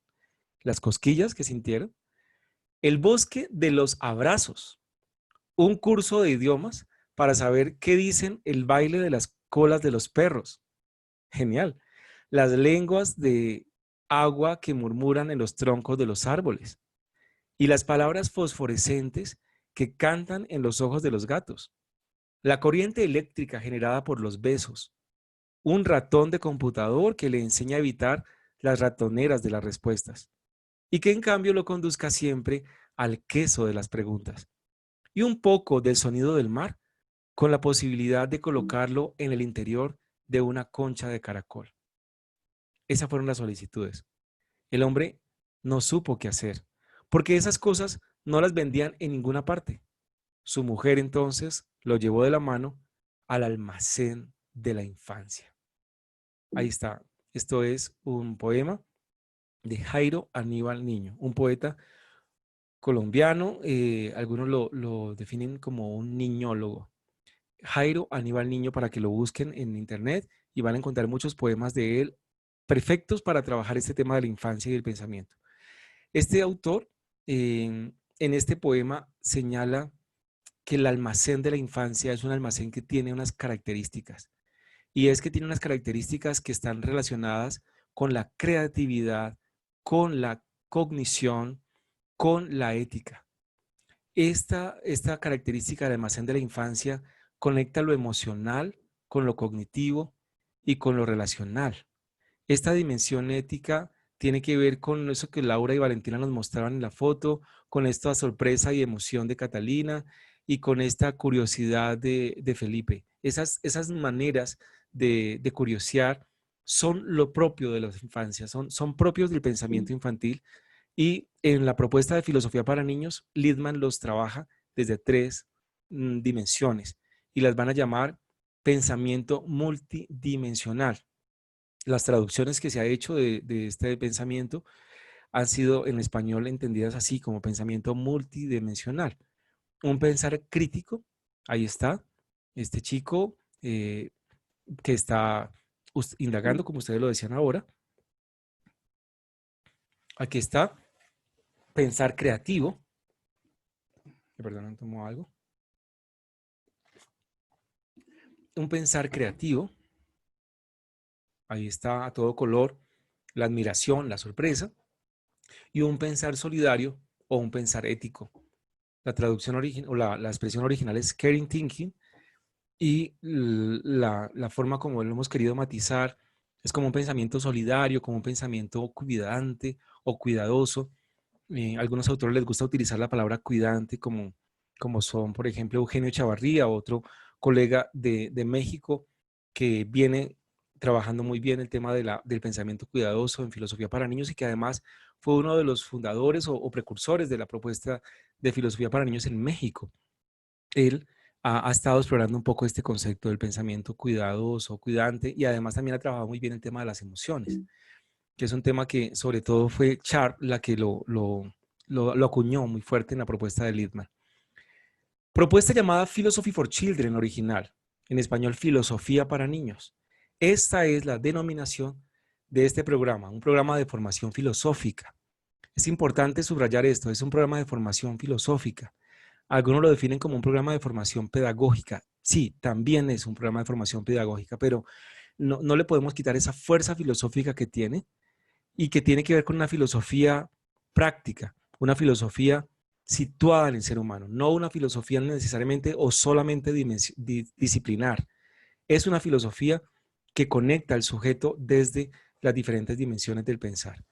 las cosquillas que sintieron? El bosque de los abrazos, un curso de idiomas para saber qué dicen el baile de las colas de los perros. Genial. Las lenguas de agua que murmuran en los troncos de los árboles y las palabras fosforescentes que cantan en los ojos de los gatos. La corriente eléctrica generada por los besos. Un ratón de computador que le enseña a evitar las ratoneras de las respuestas y que en cambio lo conduzca siempre al queso de las preguntas. Y un poco del sonido del mar con la posibilidad de colocarlo en el interior de una concha de caracol. Esas fueron las solicitudes. El hombre no supo qué hacer, porque esas cosas no las vendían en ninguna parte. Su mujer entonces lo llevó de la mano al almacén de la infancia. Ahí está. Esto es un poema de Jairo Aníbal Niño, un poeta colombiano. Algunos lo definen como un niñólogo. Jairo Aníbal Niño, para que lo busquen en internet y van a encontrar muchos poemas de él perfectos para trabajar este tema de la infancia y del pensamiento. Este autor en este poema señala que el almacén de la infancia es un almacén que tiene unas características, y es que tiene unas características que están relacionadas con la creatividad, con la cognición, con la ética. Esta característica del almacén de la infancia conecta lo emocional con lo cognitivo y con lo relacional. Esta dimensión ética tiene que ver con eso que Laura y Valentina nos mostraban en la foto, con esta sorpresa y emoción de Catalina y con esta curiosidad de Felipe. Esas maneras de curiosear son lo propio de las infancias, son propios del pensamiento infantil, y en la propuesta de filosofía para niños, Littman los trabaja desde tres dimensiones y las van a llamar pensamiento multidimensional. Las traducciones que se ha hecho de este pensamiento han sido en español entendidas así como pensamiento multidimensional. Un pensar crítico, ahí está, este chico que está indagando, como ustedes lo decían ahora. Aquí está, pensar creativo. Perdón, tomo algo. Un pensar creativo, ahí está a todo color, la admiración, la sorpresa, y un pensar solidario o un pensar ético. La traducción o la expresión original es caring thinking, y la forma como lo hemos querido matizar es como un pensamiento solidario, como un pensamiento cuidante o cuidadoso. A algunos autores les gusta utilizar la palabra cuidante como son, por ejemplo, Eugenio Chavarría, otro colega de México que viene trabajando muy bien el tema del pensamiento cuidadoso en filosofía para niños, y que además fue uno de los fundadores o precursores de la propuesta de filosofía para niños en México. Él ha estado explorando un poco este concepto del pensamiento cuidadoso, cuidante, y además también ha trabajado muy bien el tema de las emociones, que es un tema que sobre todo fue Sharp la que lo acuñó muy fuerte en la propuesta de Littman. Propuesta llamada Philosophy for Children original, en español Filosofía para Niños. Esta es la denominación de este programa, un programa de formación filosófica. Es importante subrayar esto, es un programa de formación filosófica. Algunos lo definen como un programa de formación pedagógica. Sí, también es un programa de formación pedagógica, pero no le podemos quitar esa fuerza filosófica que tiene, y que tiene que ver con una filosofía práctica, una filosofía situada en el ser humano, no una filosofía necesariamente o solamente disciplinar. Es una filosofía que conecta al sujeto desde las diferentes dimensiones del pensar.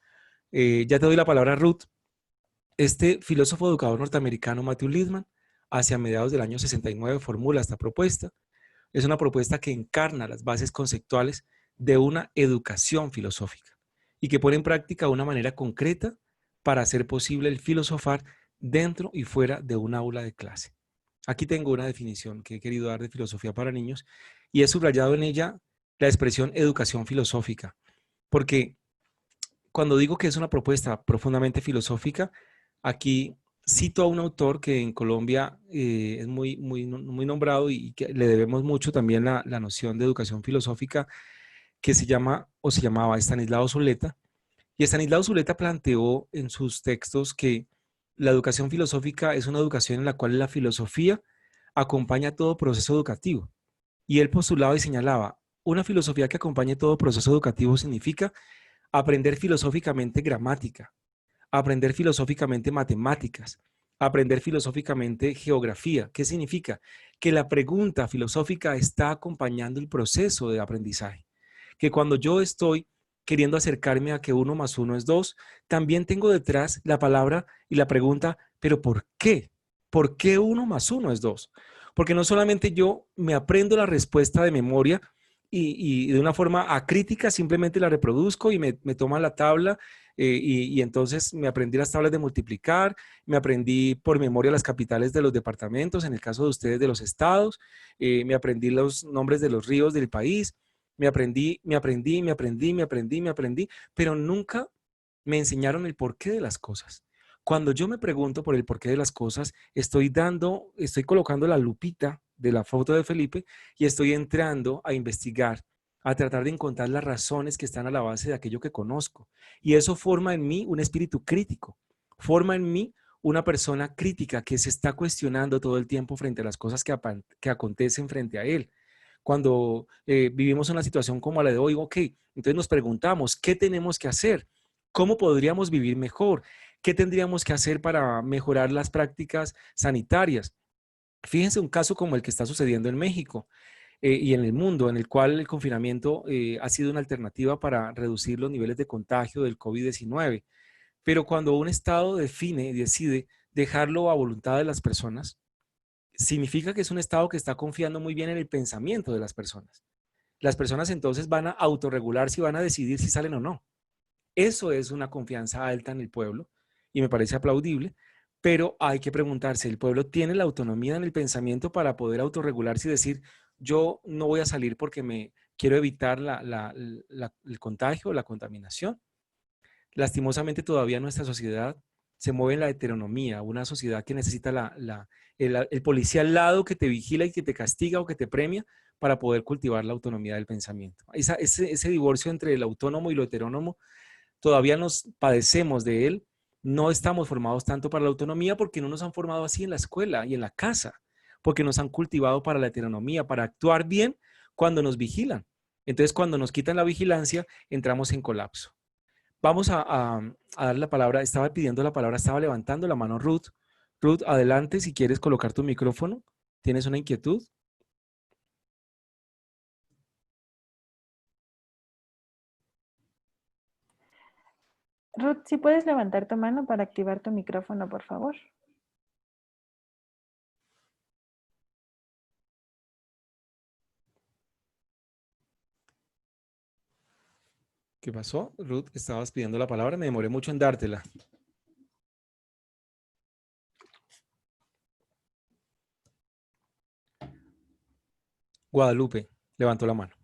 Ya te doy la palabra, Ruth. Este filósofo educador norteamericano, Matthew Littman, hacia mediados del año 69 formula esta propuesta. Es una propuesta que encarna las bases conceptuales de una educación filosófica y que pone en práctica una manera concreta para hacer posible el filosofar dentro y fuera de un aula de clase. Aquí tengo una definición que he querido dar de filosofía para niños y he subrayado en ella la expresión educación filosófica, porque cuando digo que es una propuesta profundamente filosófica, aquí cito a un autor que en Colombia es muy nombrado y que le debemos mucho también la noción de educación filosófica, que se llama o se llamaba Estanislao Zuleta. Y Estanislao Zuleta planteó en sus textos que La educación filosófica es una educación en la cual la filosofía acompaña todo proceso educativo. Y él postulaba y señalaba, una filosofía que acompañe todo proceso educativo significa aprender filosóficamente gramática, aprender filosóficamente matemáticas, aprender filosóficamente geografía. ¿Qué significa? Que la pregunta filosófica está acompañando el proceso de aprendizaje. Que cuando yo estoy queriendo acercarme a que uno más uno es dos, también tengo detrás la palabra y la pregunta, ¿pero por qué? ¿Por qué uno más uno es dos? Porque no solamente yo me aprendo la respuesta de memoria y de una forma acrítica simplemente la reproduzco y me toma la tabla y entonces me aprendí las tablas de multiplicar, me aprendí por memoria las capitales de los departamentos, en el caso de ustedes de los estados, me aprendí los nombres de los ríos del país, me aprendí, pero nunca me enseñaron el porqué de las cosas. Cuando yo me pregunto por el porqué de las cosas, estoy colocando la lupita de la foto de Felipe y estoy entrando a investigar, a tratar de encontrar las razones que están a la base de aquello que conozco. Y eso forma en mí un espíritu crítico, forma en mí una persona crítica que se está cuestionando todo el tiempo frente a las cosas que acontecen frente a él. Cuando vivimos una situación como la de hoy, ok, entonces nos preguntamos, ¿qué tenemos que hacer? ¿Cómo podríamos vivir mejor? ¿Qué tendríamos que hacer para mejorar las prácticas sanitarias? Fíjense un caso como el que está sucediendo en México y en el mundo, en el cual el confinamiento ha sido una alternativa para reducir los niveles de contagio del COVID-19. Pero cuando un Estado define y decide dejarlo a voluntad de las personas, significa que es un Estado que está confiando muy bien en el pensamiento de las personas. Las personas entonces van a autorregularse y van a decidir si salen o no. Eso es una confianza alta en el pueblo y me parece aplaudible, pero hay que preguntarse, ¿el pueblo tiene la autonomía en el pensamiento para poder autorregularse y decir, yo no voy a salir porque me quiero evitar el contagio o la contaminación? Lastimosamente todavía nuestra sociedad se mueve en la heteronomía, una sociedad que necesita el policía al lado que te vigila y que te castiga o que te premia para poder cultivar la autonomía del pensamiento. Ese divorcio entre el autónomo y lo heterónomo, todavía nos padecemos de él, no estamos formados tanto para la autonomía porque no nos han formado así en la escuela y en la casa, porque nos han cultivado para la heteronomía, para actuar bien cuando nos vigilan. Entonces, cuando nos quitan la vigilancia, entramos en colapso. Vamos a dar la palabra. Estaba pidiendo la palabra, estaba levantando la mano Ruth. Ruth, adelante si quieres colocar tu micrófono. ¿Tienes una inquietud? Ruth, si puedes levantar tu mano para activar tu micrófono, por favor. ¿Qué pasó? Ruth, estabas pidiendo la palabra, me demoré mucho en dártela. Guadalupe, levantó la mano.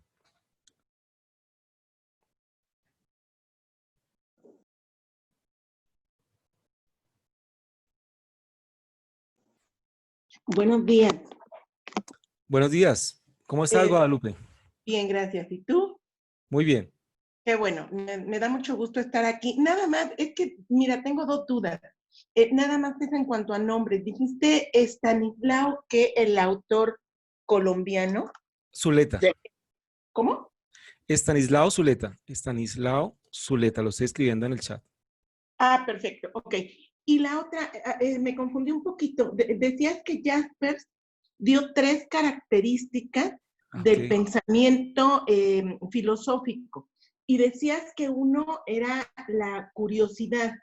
Buenos días. Buenos días. ¿Cómo estás, Guadalupe? Bien, gracias. ¿Y tú? Muy bien. Qué bueno, me da mucho gusto estar aquí. Nada más, es que, mira, tengo dos dudas. Nada más es en cuanto a nombres. Dijiste Estanislao, que el autor colombiano. Zuleta. ¿Cómo? Estanislao Zuleta. Estanislao Zuleta, lo estoy escribiendo en el chat. Ah, perfecto, ok. Y la otra, me confundí un poquito. Decías que Jaspers dio tres características del pensamiento filosófico. Y decías que uno era la curiosidad.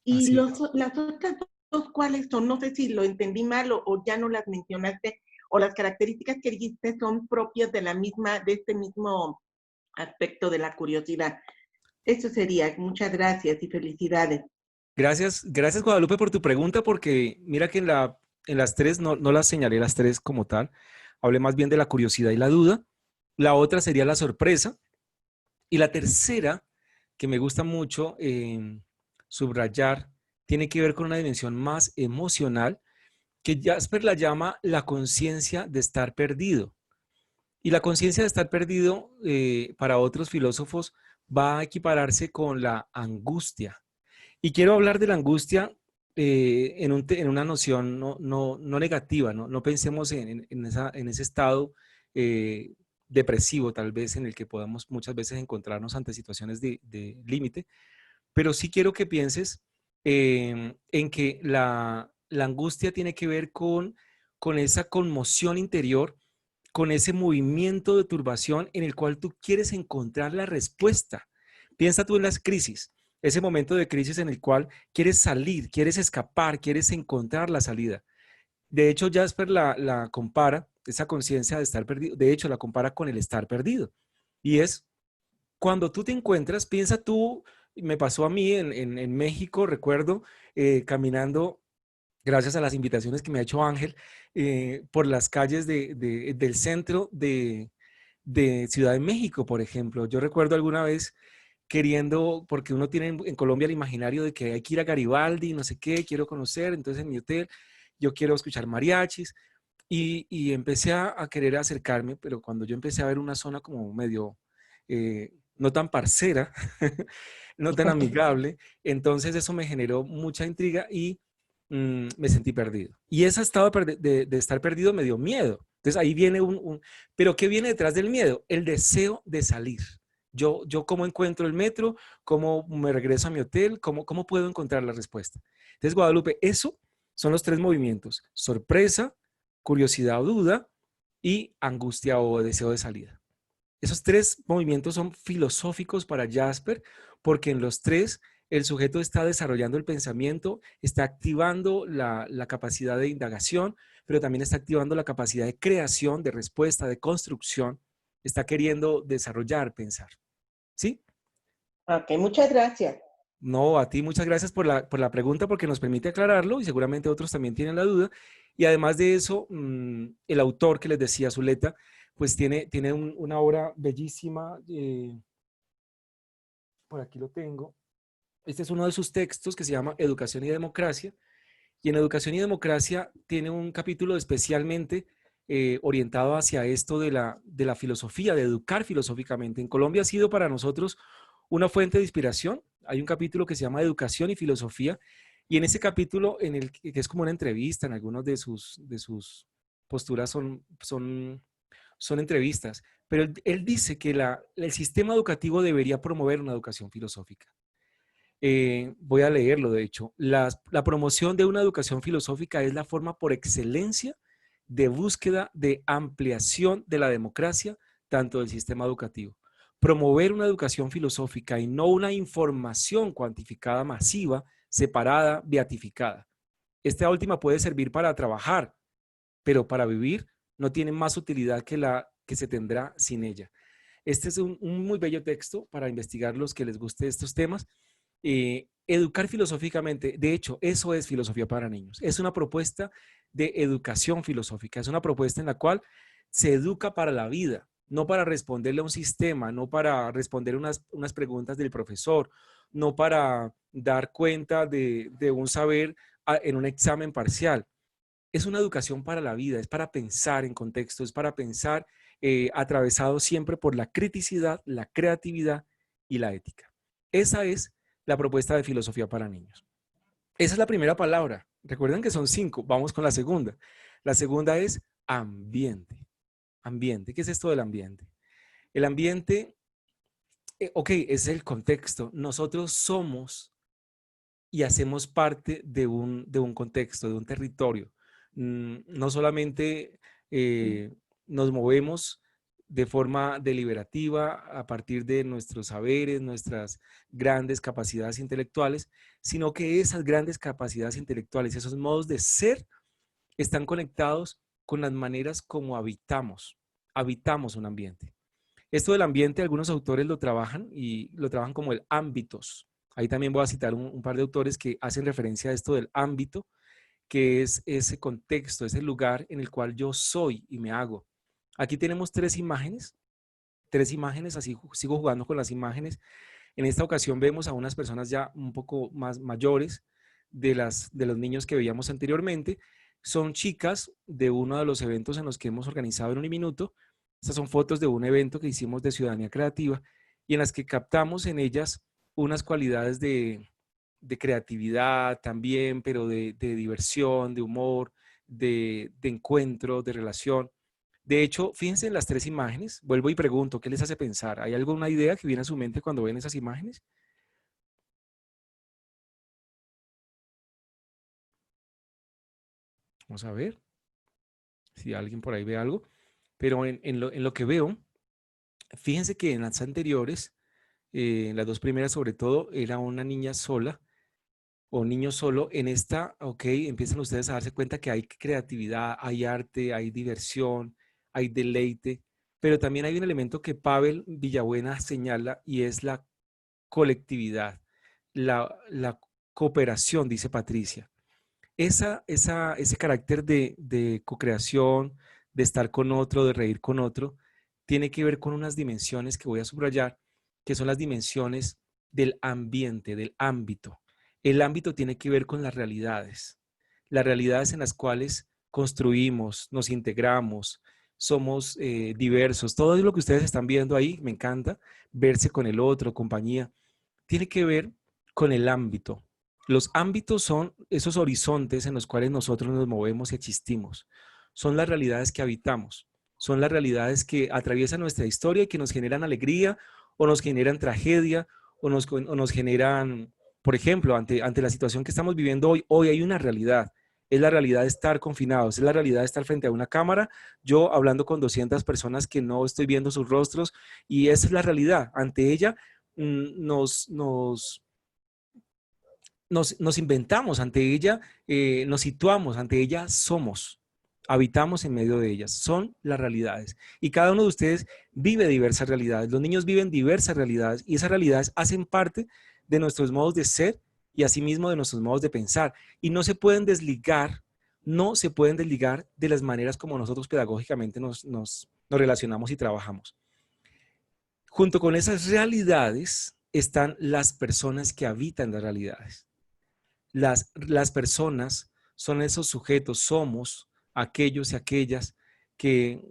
Y las otras dos, ¿cuáles son? No sé si lo entendí mal o ya no las mencionaste, o las características que dijiste son propias de este mismo aspecto de la curiosidad. Eso sería. Muchas gracias y felicidades. Gracias, gracias Guadalupe por tu pregunta, porque mira que en las tres no las señalé las tres como tal. Hablé más bien de la curiosidad y la duda. La otra sería la sorpresa. Y la tercera, que me gusta mucho subrayar, tiene que ver con una dimensión más emocional, que Jasper la llama la conciencia de estar perdido. Y la conciencia de estar perdido, para otros filósofos, va a equipararse con la angustia. Y quiero hablar de la angustia en una noción no negativa, no pensemos en ese estado eh, depresivo tal vez en el que podamos muchas veces encontrarnos ante situaciones de límite, pero sí quiero que pienses en que la angustia tiene que ver con esa conmoción interior, con ese movimiento de turbación en el cual tú quieres encontrar la respuesta. Piensa tú en las crisis, ese momento de crisis en el cual quieres salir, quieres escapar, quieres encontrar la salida. De hecho, Jasper la compara, esa conciencia de estar perdido, de hecho la compara con el estar perdido. Y es cuando tú te encuentras, piensa tú, me pasó a mí en México, recuerdo, caminando, gracias a las invitaciones que me ha hecho Ángel, por las calles del centro de Ciudad de México, por ejemplo. Yo recuerdo alguna vez queriendo, porque uno tiene en Colombia el imaginario de que hay que ir a Garibaldi, no sé qué, quiero conocer, entonces en mi hotel yo quiero escuchar mariachis y empecé a querer acercarme, pero cuando yo empecé a ver una zona como medio, no tan parcera, no tan amigable, entonces eso me generó mucha intriga y me sentí perdido. Y ese estado de estar perdido me dio miedo. Entonces ahí viene pero ¿qué viene detrás del miedo? El deseo de salir. Yo cómo encuentro el metro, cómo me regreso a mi hotel, cómo puedo encontrar la respuesta. Entonces, Guadalupe, eso son los tres movimientos: sorpresa, curiosidad o duda y angustia o deseo de salida. Esos tres movimientos son filosóficos para Jasper porque en los tres el sujeto está desarrollando el pensamiento, está activando la capacidad de indagación, pero también está activando la capacidad de creación, de respuesta, de construcción. Está queriendo desarrollar, pensar. ¿Sí? Ok, muchas gracias. No, a ti muchas gracias por la pregunta porque nos permite aclararlo y seguramente otros también tienen la duda. Y además de eso, el autor que les decía, Zuleta, pues tiene una obra bellísima. Por aquí lo tengo. Este es uno de sus textos que se llama Educación y Democracia. Y en Educación y Democracia tiene un capítulo especialmente orientado hacia esto de la filosofía, de educar filosóficamente. En Colombia ha sido para nosotros una fuente de inspiración. Hay un capítulo que se llama Educación y Filosofía, y en ese capítulo, que es como una entrevista, en algunas de sus posturas son entrevistas, pero él dice que el sistema educativo debería promover una educación filosófica. Voy a leerlo, de hecho. La promoción de una educación filosófica es la forma por excelencia de búsqueda de ampliación de la democracia, tanto del sistema educativo. Promover una educación filosófica y no una información cuantificada masiva, separada, beatificada. Esta última puede servir para trabajar, pero para vivir no tiene más utilidad que la que se tendrá sin ella. Este es un muy bello texto para investigar los que les guste estos temas. Educar filosóficamente, de hecho, eso es filosofía para niños. Es una propuesta de educación filosófica, es una propuesta en la cual se educa para la vida, no para responderle a un sistema, no para responder unas preguntas del profesor, no para dar cuenta de un saber en un examen parcial. Es una educación para la vida, es para pensar en contexto, es para pensar atravesado siempre por la criticidad, la creatividad y la ética. Esa es la propuesta de filosofía para niños. Esa es la primera palabra. Recuerden que son 5. Vamos con la segunda. La segunda es ambiente. Ambiente. ¿Qué es esto del ambiente? El ambiente, ok, es el contexto. Nosotros somos y hacemos parte de un contexto, de un territorio. No solamente nos movemos de forma deliberativa a partir de nuestros saberes, nuestras grandes capacidades intelectuales, sino que esas grandes capacidades intelectuales, esos modos de ser, están conectados con las maneras como habitamos un ambiente. Esto del ambiente, algunos autores lo trabajan y lo trabajan como el ámbitos. Ahí también voy a citar un par de autores que hacen referencia a esto del ámbito, que es ese contexto, ese lugar en el cual yo soy y me hago. Aquí tenemos tres imágenes, así sigo jugando con las imágenes. En esta ocasión vemos a unas personas ya un poco más mayores de los niños que veíamos anteriormente. Son chicas de uno de los eventos en los que hemos organizado en Uniminuto. Estas son fotos de un evento que hicimos de ciudadanía creativa y en las que captamos en ellas unas cualidades de creatividad también, pero de diversión, de humor, de encuentro, de relación. De hecho, fíjense en las tres imágenes. Vuelvo y pregunto, ¿qué les hace pensar? ¿Hay alguna idea que viene a su mente cuando ven esas imágenes? Vamos a ver si alguien por ahí ve algo. Pero en lo que veo, fíjense que en las anteriores, en las dos primeras sobre todo, era una niña sola o niño solo. En esta, ok, empiezan ustedes a darse cuenta que hay creatividad, hay arte, hay diversión, hay deleite, pero también hay un elemento que Pavel Villabuena señala y es la colectividad, la cooperación, dice Patricia. Ese carácter de co-creación, de estar con otro, de reír con otro, tiene que ver con unas dimensiones que voy a subrayar, que son las dimensiones del ambiente, del ámbito. El ámbito tiene que ver con las realidades en las cuales construimos, nos integramos, somos diversos. Todo lo que ustedes están viendo ahí, me encanta, verse con el otro, compañía, tiene que ver con el ámbito. Los ámbitos son esos horizontes en los cuales nosotros nos movemos y existimos. Son las realidades que habitamos. Son las realidades que atraviesan nuestra historia y que nos generan alegría o nos generan tragedia o nos generan, por ejemplo, ante la situación que estamos viviendo hoy hay una realidad. Es la realidad de estar confinados, es la realidad de estar frente a una cámara, yo hablando con 200 personas que no estoy viendo sus rostros y esa es la realidad. Ante ella nos inventamos, ante ella nos situamos, ante ella somos, habitamos en medio de ellas, son las realidades. Y cada uno de ustedes vive diversas realidades, los niños viven diversas realidades y esas realidades hacen parte de nuestros modos de ser y asimismo de nuestros modos de pensar. Y no se pueden desligar, no se pueden desligar de las maneras como nosotros pedagógicamente nos relacionamos y trabajamos. Junto con esas realidades están las personas que habitan las realidades. Las personas son esos sujetos, somos aquellos y aquellas que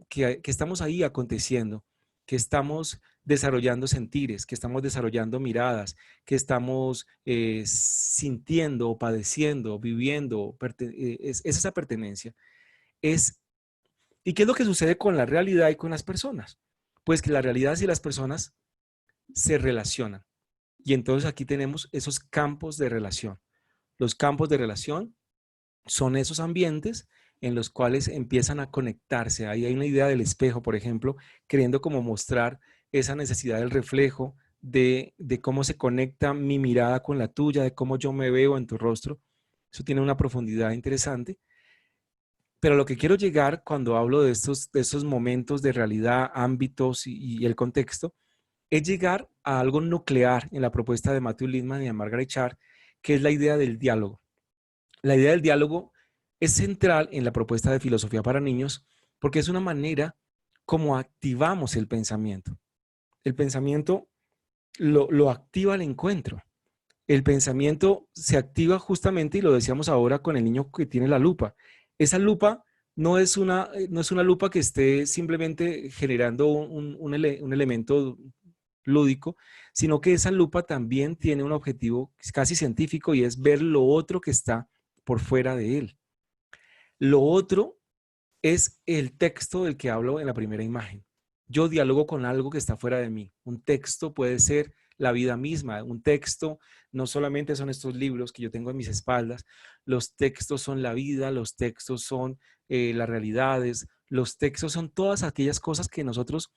estamos ahí aconteciendo, que estamos desarrollando sentires, que estamos desarrollando miradas, que estamos sintiendo o padeciendo, viviendo, es esa pertenencia. ¿Y qué es lo que sucede con la realidad y con las personas? Pues que la realidad y las personas se relacionan. Y entonces aquí tenemos esos campos de relación. Los campos de relación son esos ambientes en los cuales empiezan a conectarse. Ahí hay una idea del espejo, por ejemplo, queriendo como mostrar esa necesidad del reflejo, de cómo se conecta mi mirada con la tuya, de cómo yo me veo en tu rostro. Eso tiene una profundidad interesante. Pero lo que quiero llegar cuando hablo de estos momentos de realidad, ámbitos y el contexto, es llegar a algo nuclear en la propuesta de Matthew Lindman y de Margaret Chan, que es la idea del diálogo. La idea del diálogo es central en la propuesta de filosofía para niños porque es una manera como activamos el pensamiento. El pensamiento lo activa el encuentro. El pensamiento se activa justamente, y lo decíamos ahora con el niño que tiene la lupa. Esa lupa no es una lupa que esté simplemente generando un elemento lúdico, sino que esa lupa también tiene un objetivo casi científico y es ver lo otro que está por fuera de él. Lo otro es el texto del que hablo en la primera imagen. Yo dialogo con algo que está fuera de mí. Un texto puede ser la vida misma. Un texto no solamente son estos libros que yo tengo en mis espaldas. Los textos son la vida, los textos son las realidades, los textos son todas aquellas cosas que nosotros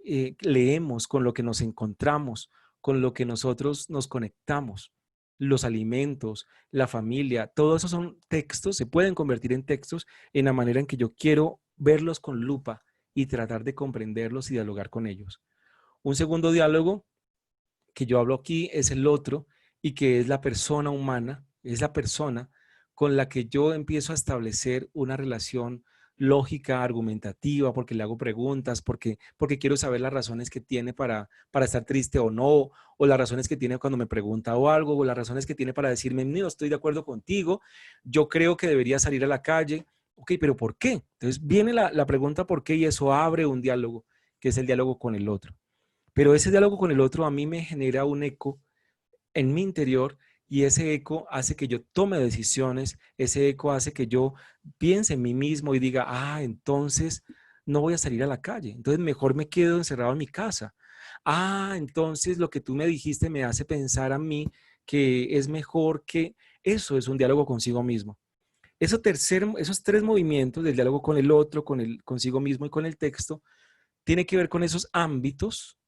leemos, con lo que nos encontramos, con lo que nosotros nos conectamos. Los alimentos, la familia, todos esos son textos, se pueden convertir en textos en la manera en que yo quiero verlos con lupa y tratar de comprenderlos y dialogar con ellos. Un segundo diálogo que yo hablo aquí es el otro y que es la persona humana, es la persona con la que yo empiezo a establecer una relación lógica, argumentativa, porque le hago preguntas, porque quiero saber las razones que tiene para estar triste o no, o las razones que tiene cuando me pregunta o algo, o las razones que tiene para decirme, no, estoy de acuerdo contigo, yo creo que debería salir a la calle. Ok, pero ¿por qué? Entonces viene la pregunta ¿por qué? Y eso abre un diálogo, que es el diálogo con el otro. Pero ese diálogo con el otro a mí me genera un eco en mi interior y ese eco hace que yo tome decisiones, ese eco hace que yo piense en mí mismo y diga, ah, entonces no voy a salir a la calle, entonces mejor me quedo encerrado en mi casa. Ah, entonces lo que tú me dijiste me hace pensar a mí que es mejor que eso es un diálogo consigo mismo. Esos tres movimientos del diálogo con el otro, consigo mismo y con el texto, tiene que ver con esos ámbitos,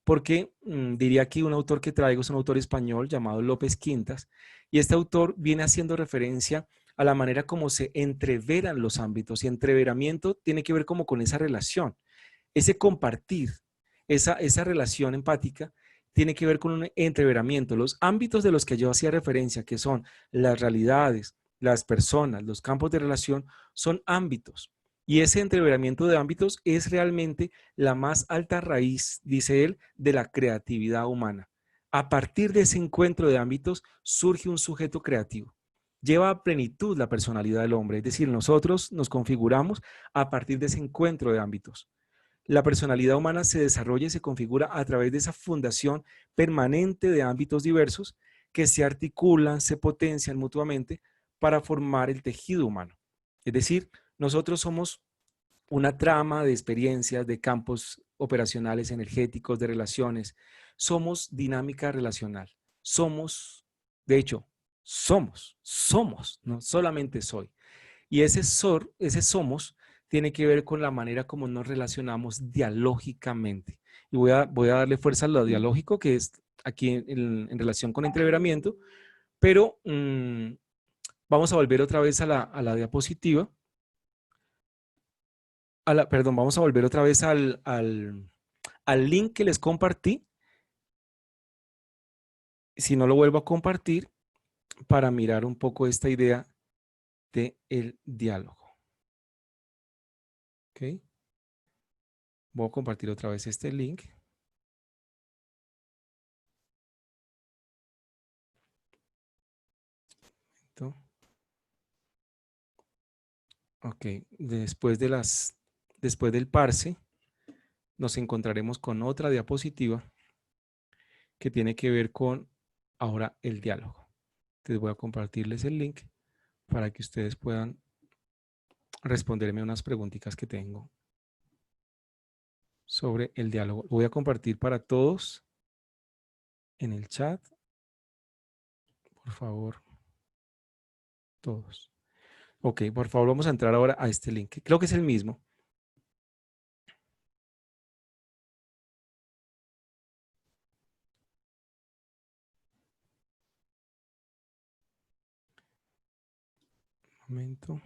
porque diría aquí un autor que traigo es un autor español llamado López Quintas, y este autor viene haciendo referencia a la manera como se entreveran los ámbitos, y entreveramiento tiene que ver como con esa relación, ese compartir, esa relación empática, tiene que ver con un entreveramiento. Los ámbitos de los que yo hacía referencia, que son las realidades, las personas, los campos de relación, son ámbitos. Y ese entreveramiento de ámbitos es realmente la más alta raíz, dice él, de la creatividad humana. A partir de ese encuentro de ámbitos surge un sujeto creativo. Lleva a plenitud la personalidad del hombre, es decir, nosotros nos configuramos a partir de ese encuentro de ámbitos. La personalidad humana se desarrolla y se configura a través de esa fundación permanente de ámbitos diversos que se articulan, se potencian mutuamente para formar el tejido humano. Es decir, nosotros somos una trama de experiencias, de campos operacionales, energéticos, de relaciones. Somos dinámica relacional. Somos, de hecho, somos, no solamente soy. Y ese somos tiene que ver con la manera como nos relacionamos dialógicamente. Y voy a darle fuerza a lo dialógico, que es aquí en relación con entreveramiento, pero vamos a volver otra vez a la diapositiva. Perdón, vamos a volver otra vez al link que les compartí. Si no lo vuelvo a compartir, para mirar un poco esta idea del diálogo. ¿Ok? Voy a compartir otra vez este link. Ok, después del parse, nos encontraremos con otra diapositiva que tiene que ver con ahora el diálogo. Entonces voy a compartirles el link para que ustedes puedan responderme unas preguntitas que tengo sobre el diálogo. Lo voy a compartir para todos en el chat. Por favor, todos. Ok, por favor, vamos a entrar ahora a este link. Creo que es el mismo. Un momento.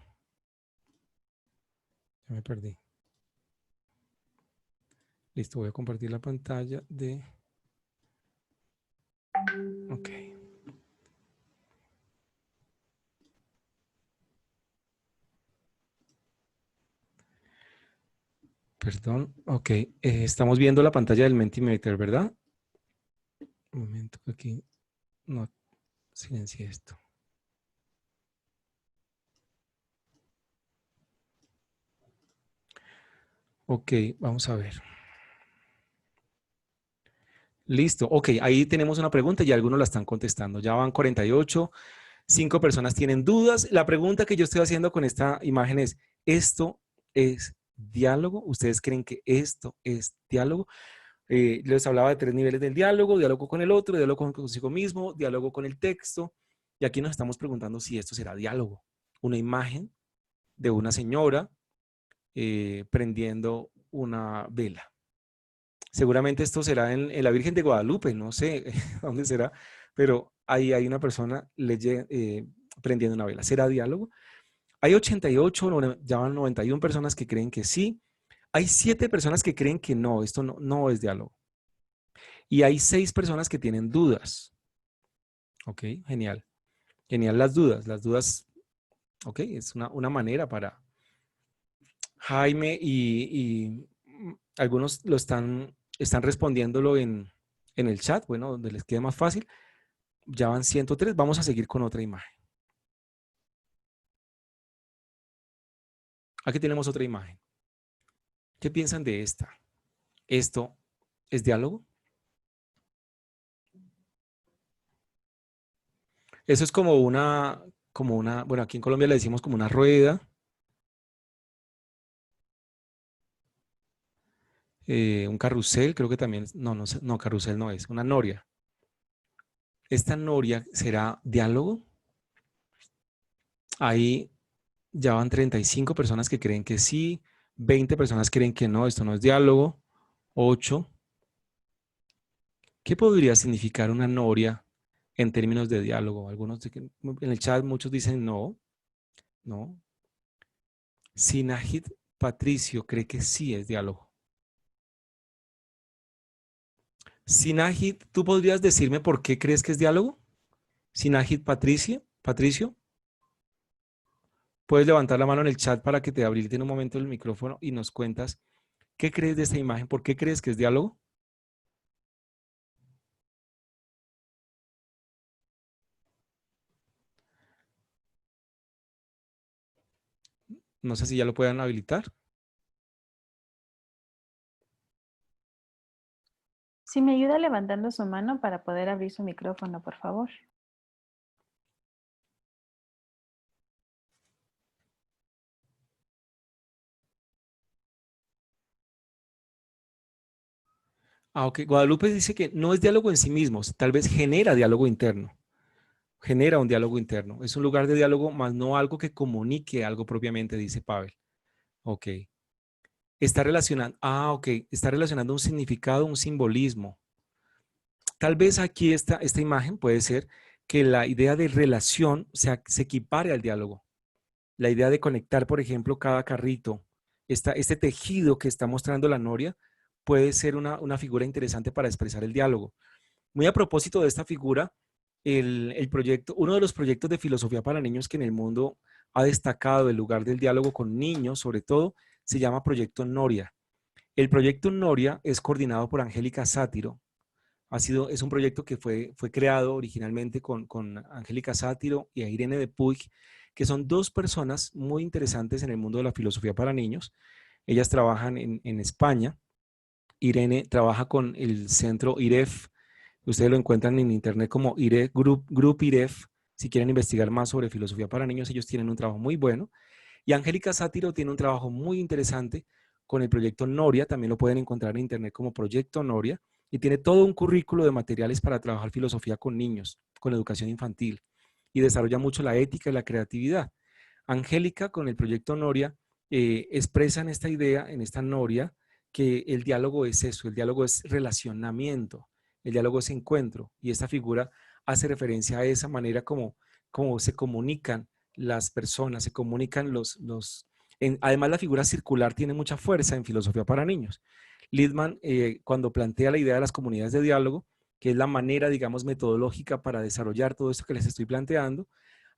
Ya me perdí. Listo, voy a compartir la pantalla de... Ok. Perdón, ok. Estamos viendo la pantalla del Mentimeter, ¿verdad? Un momento, aquí no silencié esto. Ok, vamos a ver. Listo, ok, ahí tenemos una pregunta y algunos la están contestando. Ya van 48, 5 personas tienen dudas. La pregunta que yo estoy haciendo con esta imagen es, ¿esto es diálogo? ¿Ustedes creen que esto es diálogo? Les hablaba de 3 niveles del diálogo: diálogo con el otro, diálogo consigo mismo, diálogo con el texto. Y aquí nos estamos preguntando si esto será diálogo. Una imagen de una señora prendiendo una vela. Seguramente esto será en la Virgen de Guadalupe, no sé dónde será, pero ahí hay una persona prendiendo una vela. ¿Será diálogo? Hay 88, ya van 91 personas que creen que sí. Hay 7 personas que creen que no, esto no es diálogo. Y hay 6 personas que tienen dudas. Ok, genial. Genial las dudas. Las dudas, ok, es una manera para Jaime y algunos están respondiéndolo en el chat, bueno, donde les quede más fácil. Ya van 103, vamos a seguir con otra imagen. Aquí tenemos otra imagen. ¿Qué piensan de esta? ¿Esto es diálogo? Eso es bueno, aquí en Colombia le decimos como una rueda. Un carrusel, creo que también, no, no, no, carrusel no es, una noria. ¿Esta noria será diálogo? Ahí ya van 35 personas que creen que sí, 20 personas creen que no, esto no es diálogo, 8. ¿Qué podría significar una noria en términos de diálogo? En el chat muchos dicen no, no. Sinajid Patricio cree que sí es diálogo. Sinajid, ¿tú podrías decirme por qué crees que es diálogo? Sinajid Patricio, puedes levantar la mano en el chat para que te habilite en un momento el micrófono y nos cuentas qué crees de esta imagen, por qué crees que es diálogo. No sé si ya lo puedan habilitar. Si me ayuda levantando su mano para poder abrir su micrófono, por favor. Ah, ok. Guadalupe dice que no es diálogo en sí mismo, tal vez genera diálogo interno. Genera un diálogo interno. Es un lugar de diálogo, más no algo que comunique algo propiamente, dice Pavel. Ok. Está relacionando un significado, un simbolismo. Tal vez aquí esta imagen puede ser que la idea de relación se equipare al diálogo. La idea de conectar, por ejemplo, cada carrito, este tejido que está mostrando la noria, puede ser una figura interesante para expresar el diálogo. Muy a propósito de esta figura, uno de los proyectos de filosofía para niños que en el mundo ha destacado el lugar del diálogo con niños, sobre todo, se llama Proyecto Noria. El Proyecto Noria es coordinado por Angélica Sátiro. Es un proyecto que fue creado originalmente con Angélica Sátiro y a Irene de Puig, que son dos personas muy interesantes en el mundo de la filosofía para niños. Ellas trabajan en España. Irene trabaja con el centro IREF. Ustedes lo encuentran en internet como Group IREF. Si quieren investigar más sobre filosofía para niños, ellos tienen un trabajo muy bueno. Y Angélica Sátiro tiene un trabajo muy interesante con el proyecto Noria. También lo pueden encontrar en internet como Proyecto Noria. Y tiene todo un currículo de materiales para trabajar filosofía con niños, con educación infantil. Y desarrolla mucho la ética y la creatividad. Angélica, con el proyecto Noria, expresa en esta idea, en esta Noria, que el diálogo es eso, el diálogo es relacionamiento, el diálogo es encuentro. Y esta figura hace referencia a esa manera como se comunican las personas, se comunican además, la figura circular tiene mucha fuerza en filosofía para niños. Littman, cuando plantea la idea de las comunidades de diálogo, que es la manera, digamos, metodológica para desarrollar todo esto que les estoy planteando,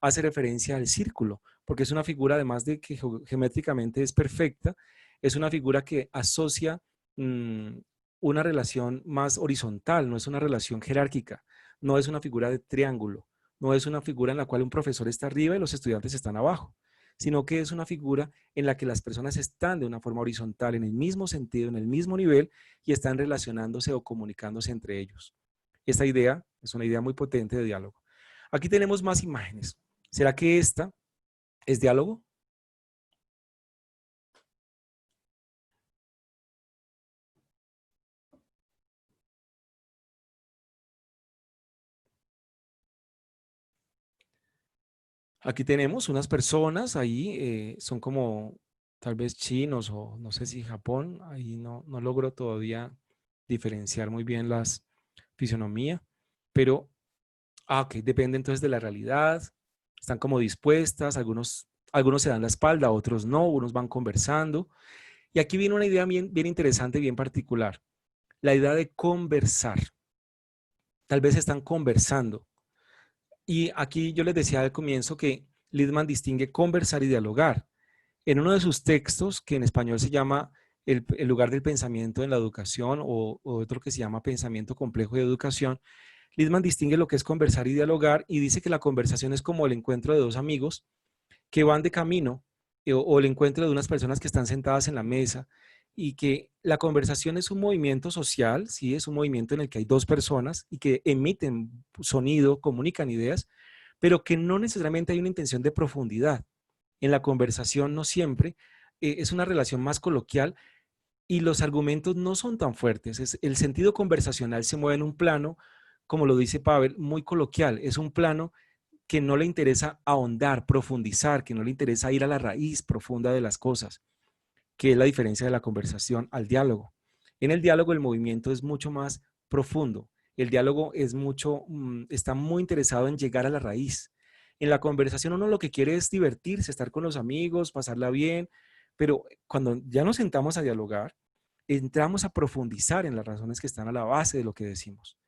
hace referencia al círculo, porque es una figura, además de que geométricamente es perfecta, es una figura que asocia una relación más horizontal, no es una relación jerárquica, no es una figura de triángulo, no es una figura en la cual un profesor está arriba y los estudiantes están abajo, sino que es una figura en la que las personas están de una forma horizontal, en el mismo sentido, en el mismo nivel, y están relacionándose o comunicándose entre ellos. Esta idea es una idea muy potente de diálogo. Aquí tenemos más imágenes. ¿Será que esta es diálogo? Aquí tenemos unas personas ahí, son como tal vez chinos o no sé si Japón, ahí no logro todavía diferenciar muy bien las fisonomía, pero, ok, depende entonces de la realidad, están como dispuestas, algunos se dan la espalda, otros no, unos van conversando, y aquí viene una idea bien interesante, bien particular, la idea de conversar, tal vez están conversando. Y aquí yo les decía al comienzo que Littman distingue conversar y dialogar. En uno de sus textos, que en español se llama El lugar del pensamiento en la educación o otro que se llama Pensamiento complejo de educación, Littman distingue lo que es conversar y dialogar y dice que la conversación es como el encuentro de dos amigos que van de camino o el encuentro de unas personas que están sentadas en la mesa y que la conversación es un movimiento social, sí, es un movimiento en el que hay dos personas y que emiten sonido, comunican ideas, pero que no necesariamente hay una intención de profundidad. En la conversación no siempre, es una relación más coloquial y los argumentos no son tan fuertes. El sentido conversacional se mueve en un plano, como lo dice Pavel, muy coloquial. Es un plano que no le interesa ahondar, profundizar, que no le interesa ir a la raíz profunda de las cosas, que es la diferencia de la conversación al diálogo. En el diálogo el movimiento es mucho más profundo. El diálogo es está muy interesado en llegar a la raíz. En la conversación uno lo que quiere es divertirse, estar con los amigos, pasarla bien, pero cuando ya nos sentamos a dialogar, entramos a profundizar en las razones que están a la base de lo que decimos.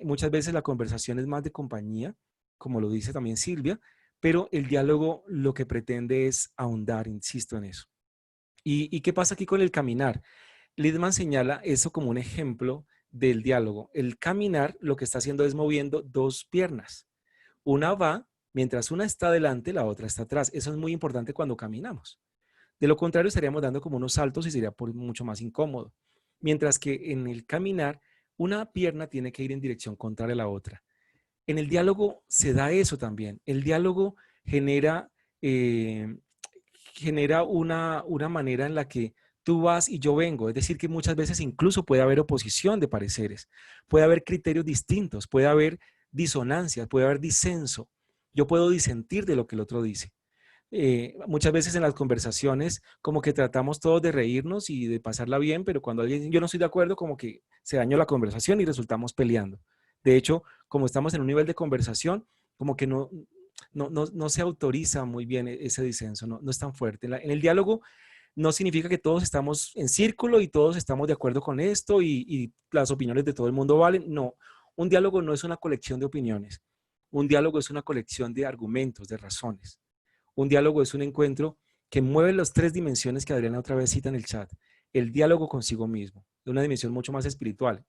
Muchas veces la conversación es más de compañía, como lo dice también Silvia, pero el diálogo lo que pretende es ahondar, insisto en eso. ¿Y qué pasa aquí con el caminar? Littman señala eso como un ejemplo del diálogo. El caminar lo que está haciendo es moviendo dos piernas. Una va, mientras una está adelante, la otra está atrás. Eso es muy importante cuando caminamos. De lo contrario, estaríamos dando como unos saltos y sería mucho más incómodo. Mientras que en el caminar, una pierna tiene que ir en dirección contraria a la otra. En el diálogo se da eso también. El diálogo genera, eh, genera una manera en la que tú vas y yo vengo. Es decir, que muchas veces incluso puede haber oposición de pareceres, puede haber criterios distintos, puede haber disonancias, puede haber disenso. Yo puedo disentir de lo que el otro dice. Muchas veces en las conversaciones como que tratamos todos de reírnos y de pasarla bien, pero cuando alguien dice yo no estoy de acuerdo, como que se dañó la conversación y resultamos peleando. De hecho, como estamos en un nivel de conversación, como que no se autoriza muy bien ese disenso, no es tan fuerte. En el diálogo no significa que todos estamos en círculo y todos estamos de acuerdo con esto y las opiniones de todo el mundo valen. No, un diálogo no es una colección de opiniones. Un diálogo es una colección de argumentos, de razones. Un diálogo es un encuentro que mueve las tres dimensiones que Adriana otra vez cita en el chat. El diálogo consigo mismo, de una dimensión mucho más espiritual,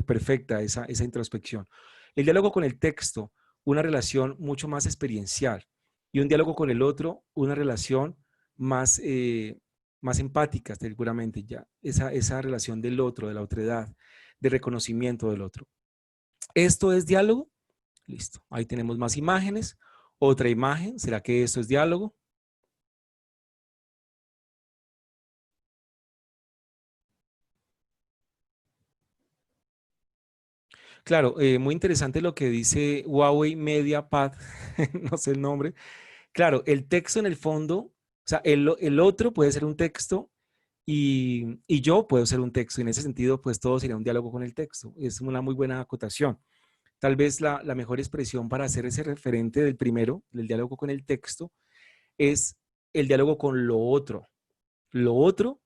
perfecta esa introspección. El diálogo con el texto, una relación mucho más experiencial. Y un diálogo con el otro, una relación más, más empática, seguramente ya. Esa relación del otro, de la otredad, de reconocimiento del otro. ¿Esto es diálogo? Listo. Ahí tenemos más imágenes. Otra imagen. ¿Será que esto es diálogo? Claro, muy interesante lo que dice Huawei MediaPad, no sé el nombre. Claro, el texto en el fondo, o sea, el otro puede ser un texto y yo puedo ser un texto. Y en ese sentido, pues todo sería un diálogo con el texto. Es una muy buena acotación. Tal vez la mejor expresión para hacer ese referente del primero, del diálogo con el texto, es el diálogo con lo otro. Lo otro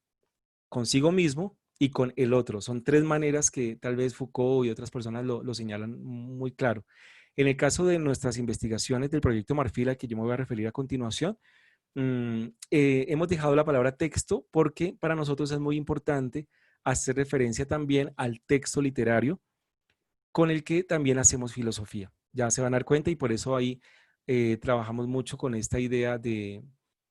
consigo mismo y con el otro. Son tres maneras que tal vez Foucault y otras personas lo señalan muy claro. En el caso de nuestras investigaciones del proyecto Marfil, al que yo me voy a referir a continuación, hemos dejado la palabra texto porque para nosotros es muy importante hacer referencia también al texto literario con el que también hacemos filosofía. Ya se van a dar cuenta y por eso ahí trabajamos mucho con esta idea de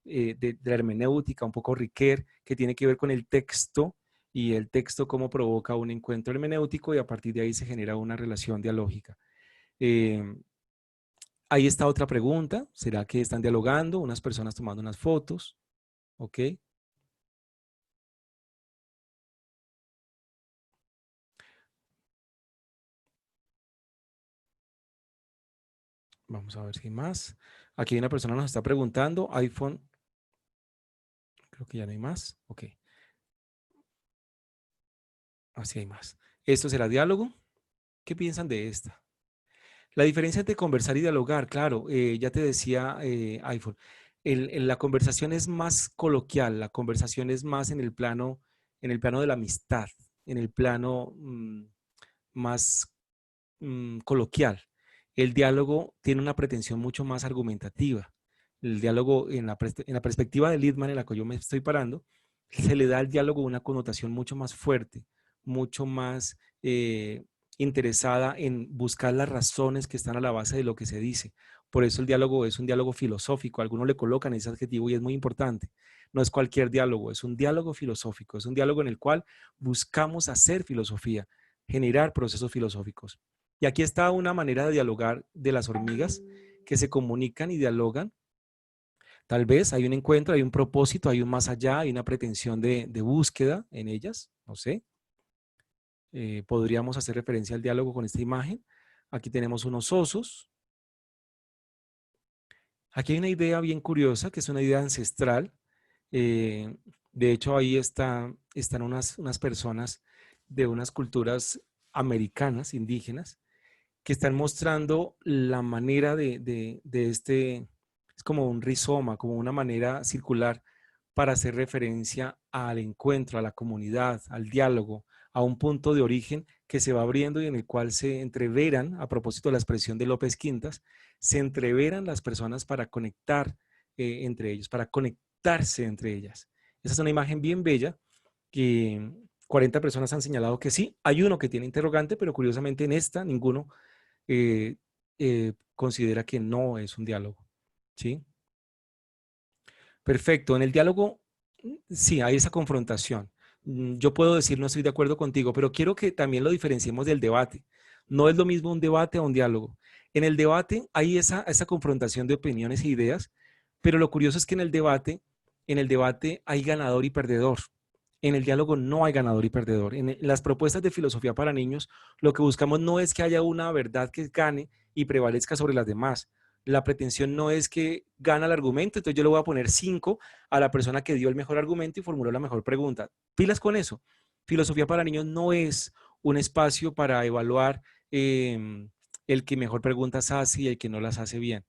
la hermenéutica, un poco Riquet, que tiene que ver con el texto y el texto cómo provoca un encuentro hermenéutico y a partir de ahí se genera una relación dialógica. Eh, Ahí está otra pregunta. ¿Será que están dialogando? Unas personas tomando unas fotos. ¿Ok? Vamos a ver si hay más. Aquí una persona nos está preguntando. iPhone. Creo que ya no hay más. Ok. Así hay más. ¿Esto será diálogo? ¿Qué piensan de esta? La diferencia entre conversar y dialogar, claro, ya te decía iPhone, la conversación es más coloquial, la conversación es más en el plano de la amistad, en el plano más coloquial. El diálogo tiene una pretensión mucho más argumentativa. El diálogo, en la perspectiva de Littman, en la que yo me estoy parando, se le da al diálogo una connotación mucho más fuerte, mucho más interesada en buscar las razones que están a la base de lo que se dice. Por eso el diálogo es un diálogo filosófico. Algunos le colocan ese adjetivo y es muy importante. No es cualquier diálogo, es un diálogo filosófico, es un diálogo en el cual buscamos hacer filosofía, generar procesos filosóficos. Y aquí está una manera de dialogar de las hormigas que se comunican y dialogan. Tal vez hay un encuentro, hay un propósito, hay un más allá, hay una pretensión de búsqueda en ellas, no sé. Podríamos hacer referencia al diálogo con esta imagen. Aquí tenemos unos osos. Aquí hay una idea bien curiosa, que es una idea ancestral. Eh, de hecho, ahí están unas personas de unas culturas americanas, indígenas, que están mostrando la manera de este, es como un rizoma, como una manera circular para hacer referencia al encuentro, a la comunidad, al diálogo, a un punto de origen que se va abriendo y en el cual se entreveran, a propósito de la expresión de López Quintas, se entreveran las personas para conectar entre ellos, para conectarse entre ellas. Esa es una imagen bien bella que 40 personas han señalado que sí. Hay uno que tiene interrogante, pero curiosamente en esta ninguno considera que no es un diálogo. ¿Sí? Perfecto. En el diálogo, sí, hay esa confrontación. Yo puedo decir no estoy de acuerdo contigo, pero quiero que también lo diferenciemos del debate. No es lo mismo un debate a un diálogo. En el debate hay esa confrontación de opiniones e ideas, pero lo curioso es que en el debate hay ganador y perdedor. En el diálogo no hay ganador y perdedor. En las propuestas de filosofía para niños, lo que buscamos no es que haya una verdad que gane y prevalezca sobre las demás. La pretensión no es que gana el argumento, entonces yo le voy a poner 5 a la persona que dio el mejor argumento y formuló la mejor pregunta. Pilas con eso. Filosofía para niños no es un espacio para evaluar el que mejor preguntas hace y el que no las hace bien.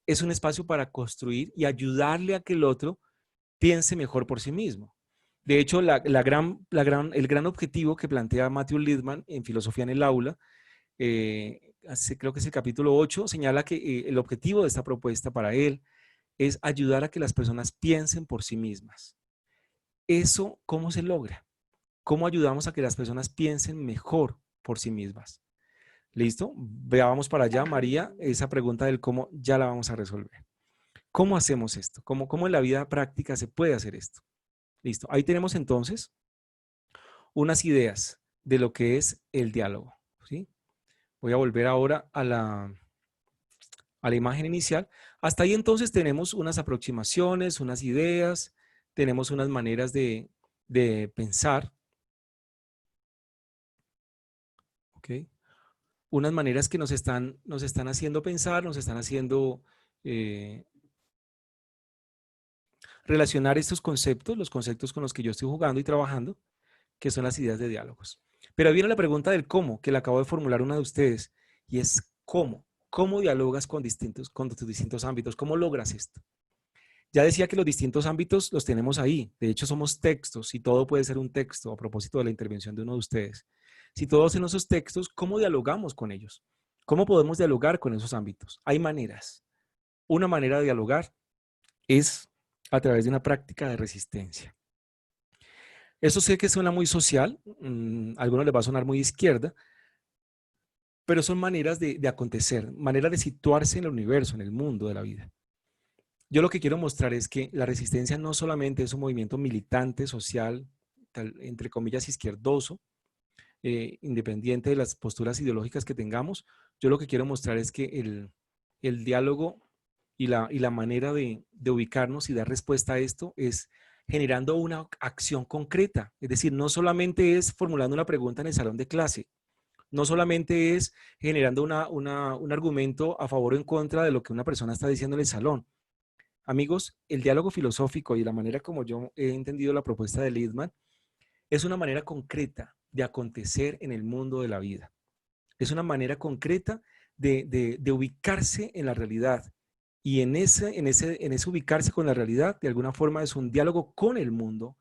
Es un espacio para construir y ayudarle a que el otro piense mejor por sí mismo. De hecho, el gran objetivo que plantea Matthew Lipman en Filosofía en el Aula, creo que es el capítulo 8, señala que el objetivo de esta propuesta para él es ayudar a que las personas piensen por sí mismas. ¿Eso cómo se logra? ¿Cómo ayudamos a que las personas piensen mejor por sí mismas? ¿Listo? Veamos para allá, María, esa pregunta del cómo ya la vamos a resolver. ¿Cómo hacemos esto? ¿Cómo en la vida práctica se puede hacer esto? Listo. Ahí tenemos entonces unas ideas de lo que es el diálogo. ¿Sí? Voy a volver ahora a la imagen inicial. Hasta ahí entonces tenemos unas aproximaciones, unas ideas, tenemos unas maneras de pensar. ¿Ok? Unas maneras que nos están haciendo pensar, nos están haciendo relacionar estos conceptos, los conceptos con los que yo estoy jugando y trabajando, que son las ideas de diálogos. Pero ahí viene la pregunta del cómo, que la acabo de formular una de ustedes, y es cómo. ¿Cómo dialogas con tus distintos ámbitos? ¿Cómo logras esto? Ya decía que los distintos ámbitos los tenemos ahí. De hecho, somos textos y todo puede ser un texto a propósito de la intervención de uno de ustedes. Si todos en esos textos, ¿cómo dialogamos con ellos? ¿Cómo podemos dialogar con esos ámbitos? Hay maneras. Una manera de dialogar es a través de una práctica de resistencia. Eso sé que suena muy social, a algunos les va a sonar muy izquierda, pero son maneras de acontecer, maneras de situarse en el universo, en el mundo de la vida. Yo lo que quiero mostrar es que la resistencia no solamente es un movimiento militante, social, entre comillas izquierdoso, independiente de las posturas ideológicas que tengamos. Yo lo que quiero mostrar es que el diálogo y la manera de ubicarnos y dar respuesta a esto es generando una acción concreta. Es decir, no solamente es formulando una pregunta en el salón de clase, no solamente es generando un argumento a favor o en contra de lo que una persona está diciendo en el salón. Amigos, el diálogo filosófico y la manera como yo he entendido la propuesta de Lippmann es una manera concreta de acontecer en el mundo de la vida. Es una manera concreta de ubicarse en la realidad. Y en ese ubicarse con la realidad, de alguna forma es un diálogo con el mundo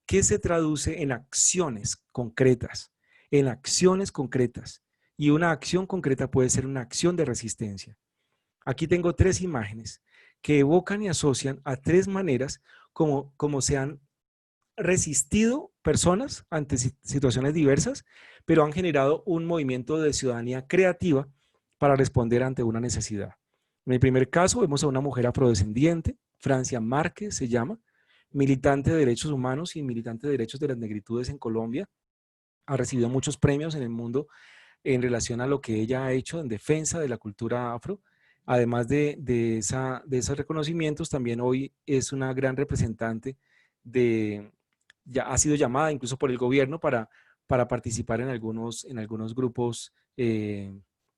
que se traduce en acciones concretas, en acciones concretas. Y una acción concreta puede ser una acción de resistencia. Aquí tengo 3 imágenes que evocan y asocian a 3 maneras como se han resistido personas ante situaciones diversas, pero han generado un movimiento de ciudadanía creativa para responder ante una necesidad. En el primer caso vemos a una mujer afrodescendiente, Francia Márquez se llama, militante de derechos humanos y militante de derechos de las negritudes en Colombia. Ha recibido muchos premios en el mundo en relación a lo que ella ha hecho en defensa de la cultura afro. Además de esos reconocimientos, también hoy es una gran representante ya ha sido llamada incluso por el gobierno para participar en algunos grupos y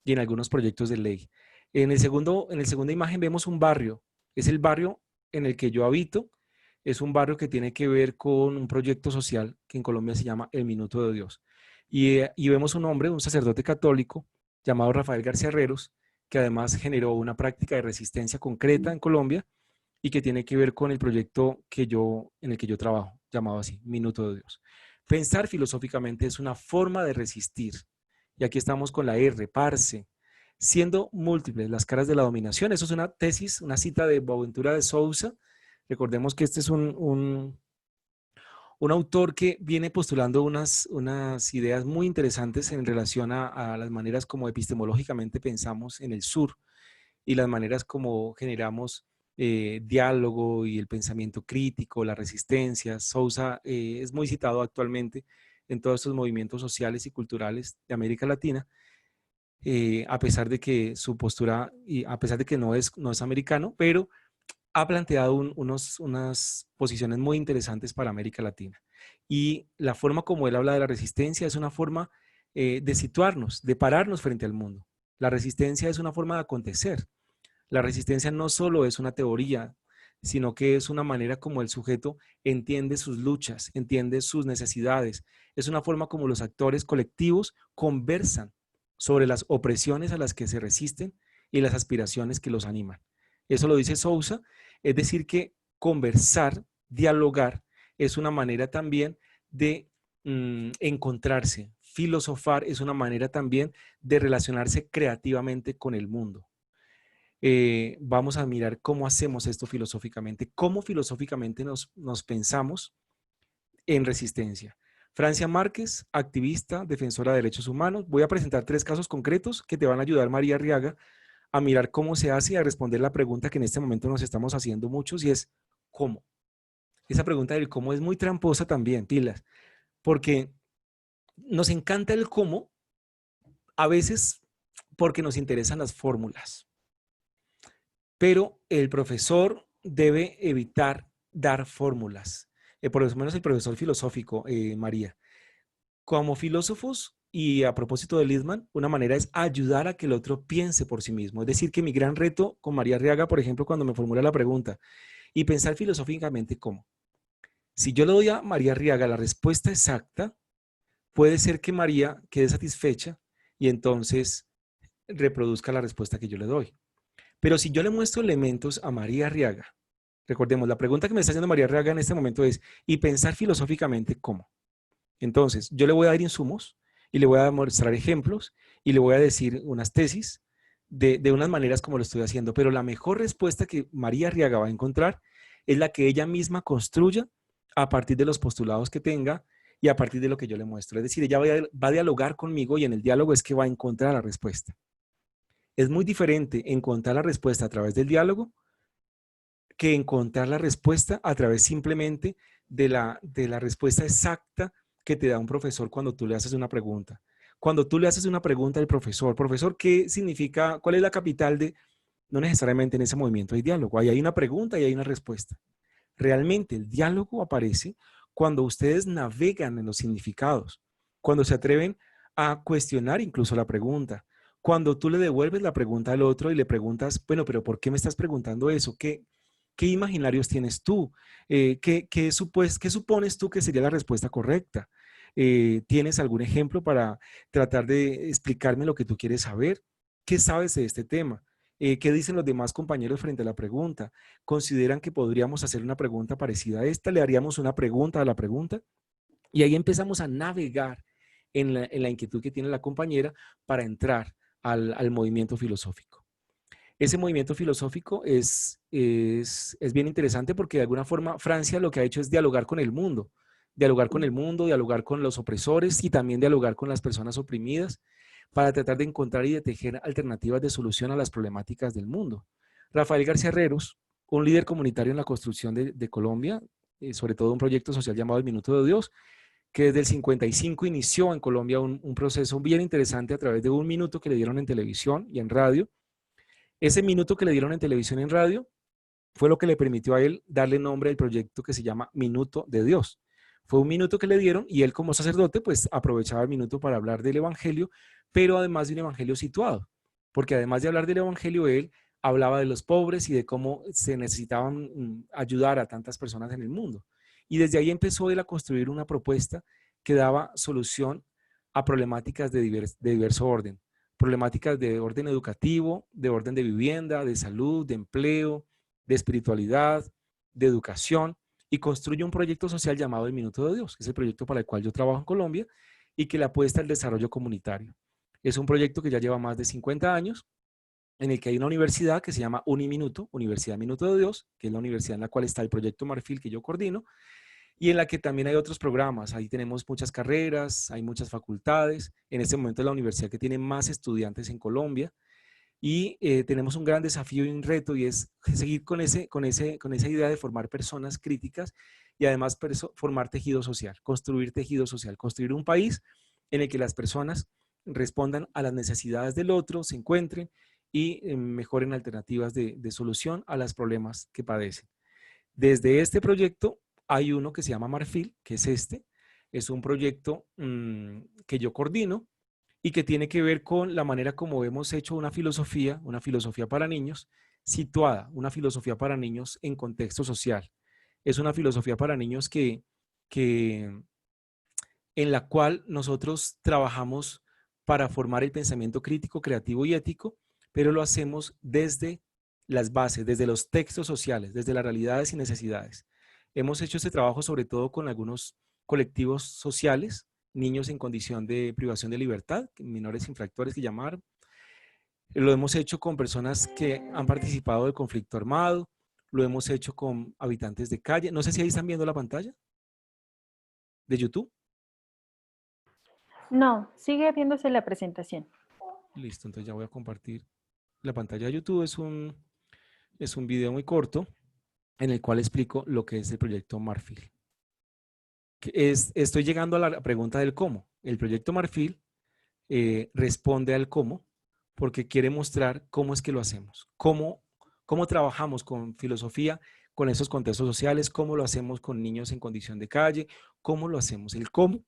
en algunos proyectos de ley. En la segunda imagen vemos un barrio, es el barrio en el que yo habito, es un barrio que tiene que ver con un proyecto social que en Colombia se llama El Minuto de Dios. Y vemos un hombre, un sacerdote católico llamado Rafael García Herreros, que además generó una práctica de resistencia concreta en Colombia y que tiene que ver con el proyecto en el que yo trabajo, llamado así, Minuto de Dios. Pensar filosóficamente es una forma de resistir. Y aquí estamos con la R, parce, siendo múltiples las caras de la dominación. Eso es una tesis, una cita de Boaventura de Sousa. Recordemos que este es un autor que viene postulando unas ideas muy interesantes en relación a las maneras como epistemológicamente pensamos en el sur y las maneras como generamos diálogo y el pensamiento crítico, la resistencia. Sousa es muy citado actualmente en todos estos movimientos sociales y culturales de América Latina, a pesar de que su postura, y a pesar de que no es americano, pero ha planteado unas posiciones muy interesantes para América Latina. Y la forma como él habla de la resistencia es una forma de situarnos, de pararnos frente al mundo. La resistencia es una forma de acontecer. La resistencia no solo es una teoría, sino que es una manera como el sujeto entiende sus luchas, entiende sus necesidades. Es una forma como los actores colectivos conversan sobre las opresiones a las que se resisten y las aspiraciones que los animan. Eso lo dice Sousa, es decir que conversar, dialogar, es una manera también de encontrarse. Filosofar es una manera también de relacionarse creativamente con el mundo. Vamos a mirar cómo hacemos esto filosóficamente, cómo filosóficamente nos pensamos en resistencia. Francia Márquez, activista, defensora de derechos humanos. Voy a presentar 3 casos concretos que te van a ayudar, María Arriaga, a mirar cómo se hace y a responder la pregunta que en este momento nos estamos haciendo muchos y es ¿cómo? Esa pregunta del cómo es muy tramposa también, pilas, porque nos encanta el cómo, a veces porque nos interesan las fórmulas. Pero el profesor debe evitar dar fórmulas. Por lo menos el profesor filosófico, María. Como filósofos, y a propósito de Littman, una manera es ayudar a que el otro piense por sí mismo. Es decir, que mi gran reto con María Arriaga, por ejemplo, cuando me formula la pregunta, y pensar filosóficamente cómo. Si yo le doy a María Arriaga la respuesta exacta, puede ser que María quede satisfecha y entonces reproduzca la respuesta que yo le doy. Pero si yo le muestro elementos a María Arriaga, recordemos, la pregunta que me está haciendo María Arriaga en este momento es, ¿y pensar filosóficamente cómo? Entonces, yo le voy a dar insumos y le voy a mostrar ejemplos y le voy a decir unas tesis de unas maneras como lo estoy haciendo, pero la mejor respuesta que María Arriaga va a encontrar es la que ella misma construya a partir de los postulados que tenga y a partir de lo que yo le muestro. Es decir, ella va a dialogar conmigo y en el diálogo es que va a encontrar la respuesta. Es muy diferente encontrar la respuesta a través del diálogo que encontrar la respuesta a través simplemente de la respuesta exacta que te da un profesor cuando tú le haces una pregunta. Cuando tú le haces una pregunta al profesor, ¿qué significa? ¿Cuál es la capital de? No necesariamente en ese movimiento hay diálogo. Ahí hay una pregunta y hay una respuesta. Realmente el diálogo aparece cuando ustedes navegan en los significados, cuando se atreven a cuestionar incluso la pregunta, cuando tú le devuelves la pregunta al otro y le preguntas, bueno, pero ¿por qué me estás preguntando eso? ¿Qué imaginarios tienes tú? ¿Qué supones tú que sería la respuesta correcta? ¿Tienes algún ejemplo para tratar de explicarme lo que tú quieres saber? ¿Qué sabes de este tema? ¿Qué dicen los demás compañeros frente a la pregunta? ¿Consideran que podríamos hacer una pregunta parecida a esta? ¿Le haríamos una pregunta a la pregunta? Y ahí empezamos a navegar en la inquietud que tiene la compañera para entrar al movimiento filosófico. Ese movimiento filosófico es bien interesante porque de alguna forma Francia lo que ha hecho es dialogar con el mundo, dialogar con los opresores y también dialogar con las personas oprimidas para tratar de encontrar y de tejer alternativas de solución a las problemáticas del mundo. Rafael García Herreros, un líder comunitario en la construcción de Colombia, sobre todo un proyecto social llamado El Minuto de Dios, que desde el 55 inició en Colombia un proceso bien interesante a través de un minuto que le dieron en televisión y en radio, Ese minuto que le dieron en televisión y en radio fue lo que le permitió a él darle nombre al proyecto que se llama Minuto de Dios. Fue un minuto que le dieron y él como sacerdote pues aprovechaba el minuto para hablar del evangelio, pero además de un evangelio situado, porque además de hablar del evangelio, él hablaba de los pobres y de cómo se necesitaban ayudar a tantas personas en el mundo. Y desde ahí empezó él a construir una propuesta que daba solución a problemáticas de diverso orden, problemáticas de orden educativo, de orden de vivienda, de salud, de empleo, de espiritualidad, de educación, y construye un proyecto social llamado El Minuto de Dios, que es el proyecto para el cual yo trabajo en Colombia y que le apuesta al desarrollo comunitario. Es un proyecto que ya lleva más de 50 años, en el que hay una universidad que se llama Uniminuto, Universidad Minuto de Dios, que es la universidad en la cual está el proyecto Marfil que yo coordino, y en la que también hay otros programas. Ahí tenemos muchas carreras, hay muchas facultades. En este momento es la universidad que tiene más estudiantes en Colombia. Y tenemos un gran desafío y un reto, y es seguir con esa idea de formar personas críticas y además formar tejido social, construir un país en el que las personas respondan a las necesidades del otro, se encuentren y mejoren alternativas de solución a los problemas que padecen. Desde este proyecto hay uno que se llama Marfil, que es este. Es un proyecto que yo coordino y que tiene que ver con la manera como hemos hecho una filosofía para niños situada, una filosofía para niños en contexto social. Es una filosofía para niños que en la cual nosotros trabajamos para formar el pensamiento crítico, creativo y ético, pero lo hacemos desde las bases, desde los textos sociales, desde las realidades y necesidades. Hemos hecho este trabajo sobre todo con algunos colectivos sociales, niños en condición de privación de libertad, menores infractores que llamaron. Lo hemos hecho con personas que han participado del conflicto armado, lo hemos hecho con habitantes de calle. No sé si ahí están viendo la pantalla de YouTube. No, sigue viéndose la presentación. Listo, entonces ya voy a compartir la pantalla de YouTube. Es un video muy corto en el cual explico lo que es el proyecto Marfil. Estoy llegando a la pregunta del cómo. El proyecto Marfil responde al cómo porque quiere mostrar cómo es que lo hacemos, cómo trabajamos con filosofía, con esos contextos sociales, cómo lo hacemos con niños en condición de calle, cómo lo hacemos. El cómo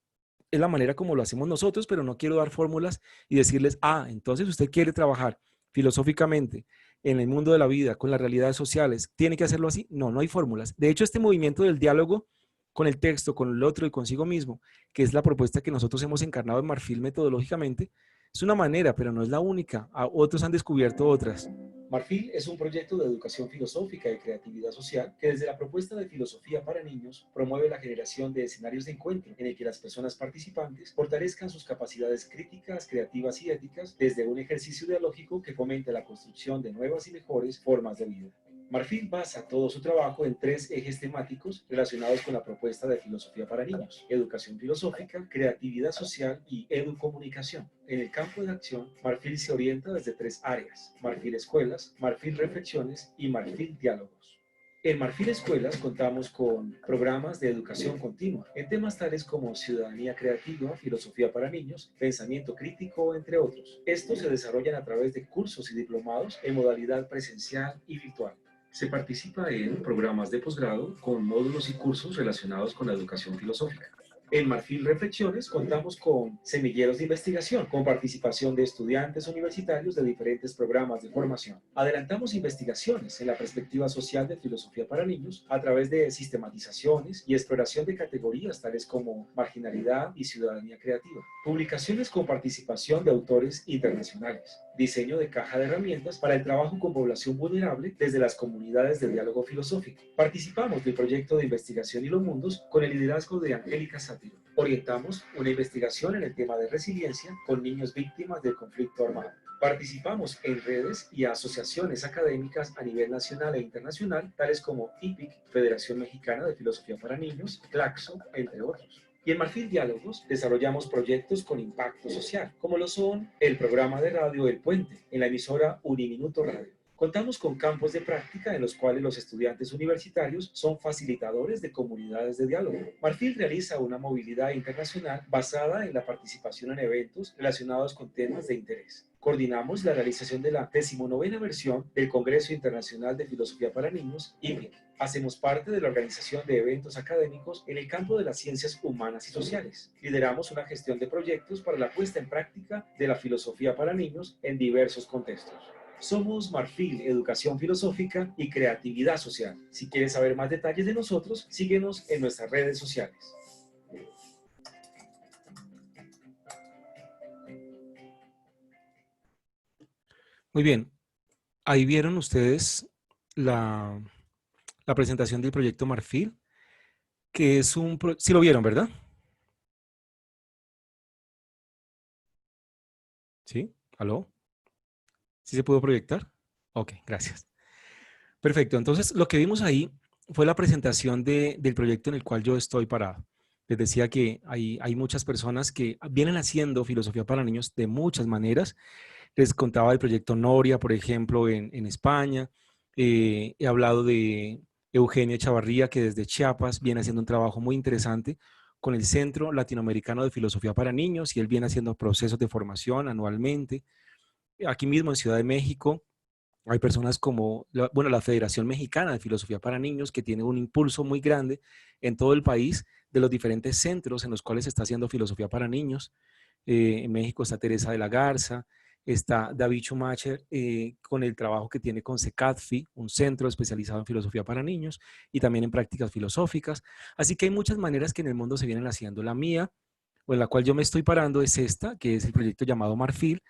es la manera como lo hacemos nosotros, pero no quiero dar fórmulas y decirles, entonces usted quiere trabajar filosóficamente en el mundo de la vida, con las realidades sociales, tiene que hacerlo así. No, no hay fórmulas. De hecho, este movimiento del diálogo con el texto, con el otro y consigo mismo, que es la propuesta que nosotros hemos encarnado en Marfil metodológicamente, es una manera, pero no es la única. Otros han descubierto otras. Marfil es un proyecto de educación filosófica y creatividad social que desde la propuesta de filosofía para niños promueve la generación de escenarios de encuentro en el que las personas participantes fortalezcan sus capacidades críticas, creativas y éticas desde un ejercicio dialógico que fomente la construcción de nuevas y mejores formas de vida. Marfil basa todo su trabajo en 3 ejes temáticos relacionados con la propuesta de filosofía para niños: educación filosófica, creatividad social y educomunicación. En el campo de acción, Marfil se orienta desde 3 áreas: Marfil Escuelas, Marfil Reflexiones y Marfil Diálogos. En Marfil Escuelas contamos con programas de educación continua en temas tales como ciudadanía creativa, filosofía para niños, pensamiento crítico, entre otros. Estos se desarrollan a través de cursos y diplomados en modalidad presencial y virtual. Se participa en programas de posgrado con módulos y cursos relacionados con la educación filosófica. En Marfil Reflexiones contamos con semilleros de investigación, con participación de estudiantes universitarios de diferentes programas de formación. Adelantamos investigaciones en la perspectiva social de filosofía para niños a través de sistematizaciones y exploración de categorías tales como marginalidad y ciudadanía creativa. Publicaciones con participación de autores internacionales. Diseño de caja de herramientas para el trabajo con población vulnerable desde las comunidades de diálogo filosófico. Participamos del proyecto de investigación y los mundos con el liderazgo de Angélica Sátiro. Orientamos una investigación en el tema de resiliencia con niños víctimas del conflicto armado. Participamos en redes y asociaciones académicas a nivel nacional e internacional, tales como IPIC, Federación Mexicana de Filosofía para Niños, Claxo, entre otros. Y en Marfil Diálogos desarrollamos proyectos con impacto social, como lo son el programa de radio El Puente, en la emisora Uniminuto Radio. Contamos con campos de práctica en los cuales los estudiantes universitarios son facilitadores de comunidades de diálogo. Marfil realiza una movilidad internacional basada en la participación en eventos relacionados con temas de interés. Coordinamos la realización de la 19ª versión del Congreso Internacional de Filosofía para Niños, IFNIC. Hacemos parte de la organización de eventos académicos en el campo de las ciencias humanas y sociales. Lideramos una gestión de proyectos para la puesta en práctica de la filosofía para niños en diversos contextos. Somos Marfil, Educación Filosófica y Creatividad Social. Si quieres saber más detalles de nosotros, síguenos en nuestras redes sociales. Muy bien, ahí vieron ustedes la presentación del proyecto Marfil, que es un... Sí lo vieron, ¿verdad? ¿Sí? ¿Aló? ¿Sí se pudo proyectar? Ok, gracias. Perfecto, entonces lo que vimos ahí fue la presentación del proyecto en el cual yo estoy parado. Les decía que hay muchas personas que vienen haciendo filosofía para niños de muchas maneras. Les contaba del proyecto Noria, por ejemplo, en España. He hablado de Eugenio Chavarría, que desde Chiapas viene haciendo un trabajo muy interesante con el Centro Latinoamericano de Filosofía para Niños, y él viene haciendo procesos de formación anualmente. Aquí mismo en Ciudad de México hay personas como, la Federación Mexicana de Filosofía para Niños, que tiene un impulso muy grande en todo el país de los diferentes centros en los cuales se está haciendo filosofía para niños. En México está Teresa de la Garza, está David Schumacher con el trabajo que tiene con CECADFI, un centro especializado en filosofía para niños y también en prácticas filosóficas. Así que hay muchas maneras que en el mundo se vienen haciendo. La mía, o en la cual yo me estoy parando, es esta, que es el proyecto llamado Marfil.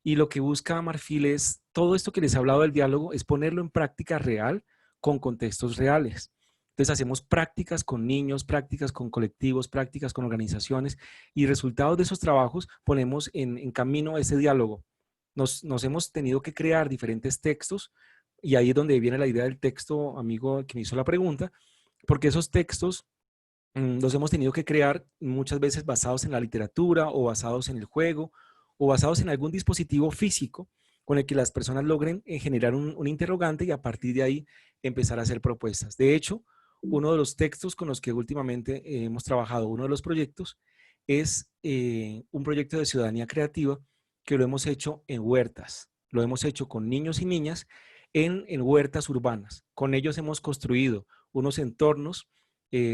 Y lo que busca Marfil es, todo esto que les he hablado del diálogo, es ponerlo en práctica real con contextos reales. Entonces hacemos prácticas con niños, prácticas con colectivos, prácticas con organizaciones, y resultados de esos trabajos ponemos en camino ese diálogo. Nos hemos tenido que crear diferentes textos, y ahí es donde viene la idea del texto, amigo que me hizo la pregunta, porque esos textos los hemos tenido que crear muchas veces basados en la literatura o basados en el juego o basados en algún dispositivo físico con el que las personas logren generar un interrogante y a partir de ahí empezar a hacer propuestas. De hecho, uno de los textos con los que últimamente hemos trabajado, uno de los proyectos, es un proyecto de ciudadanía creativa que lo hemos hecho en huertas. Lo hemos hecho con niños y niñas en huertas urbanas. Con ellos hemos construido unos entornos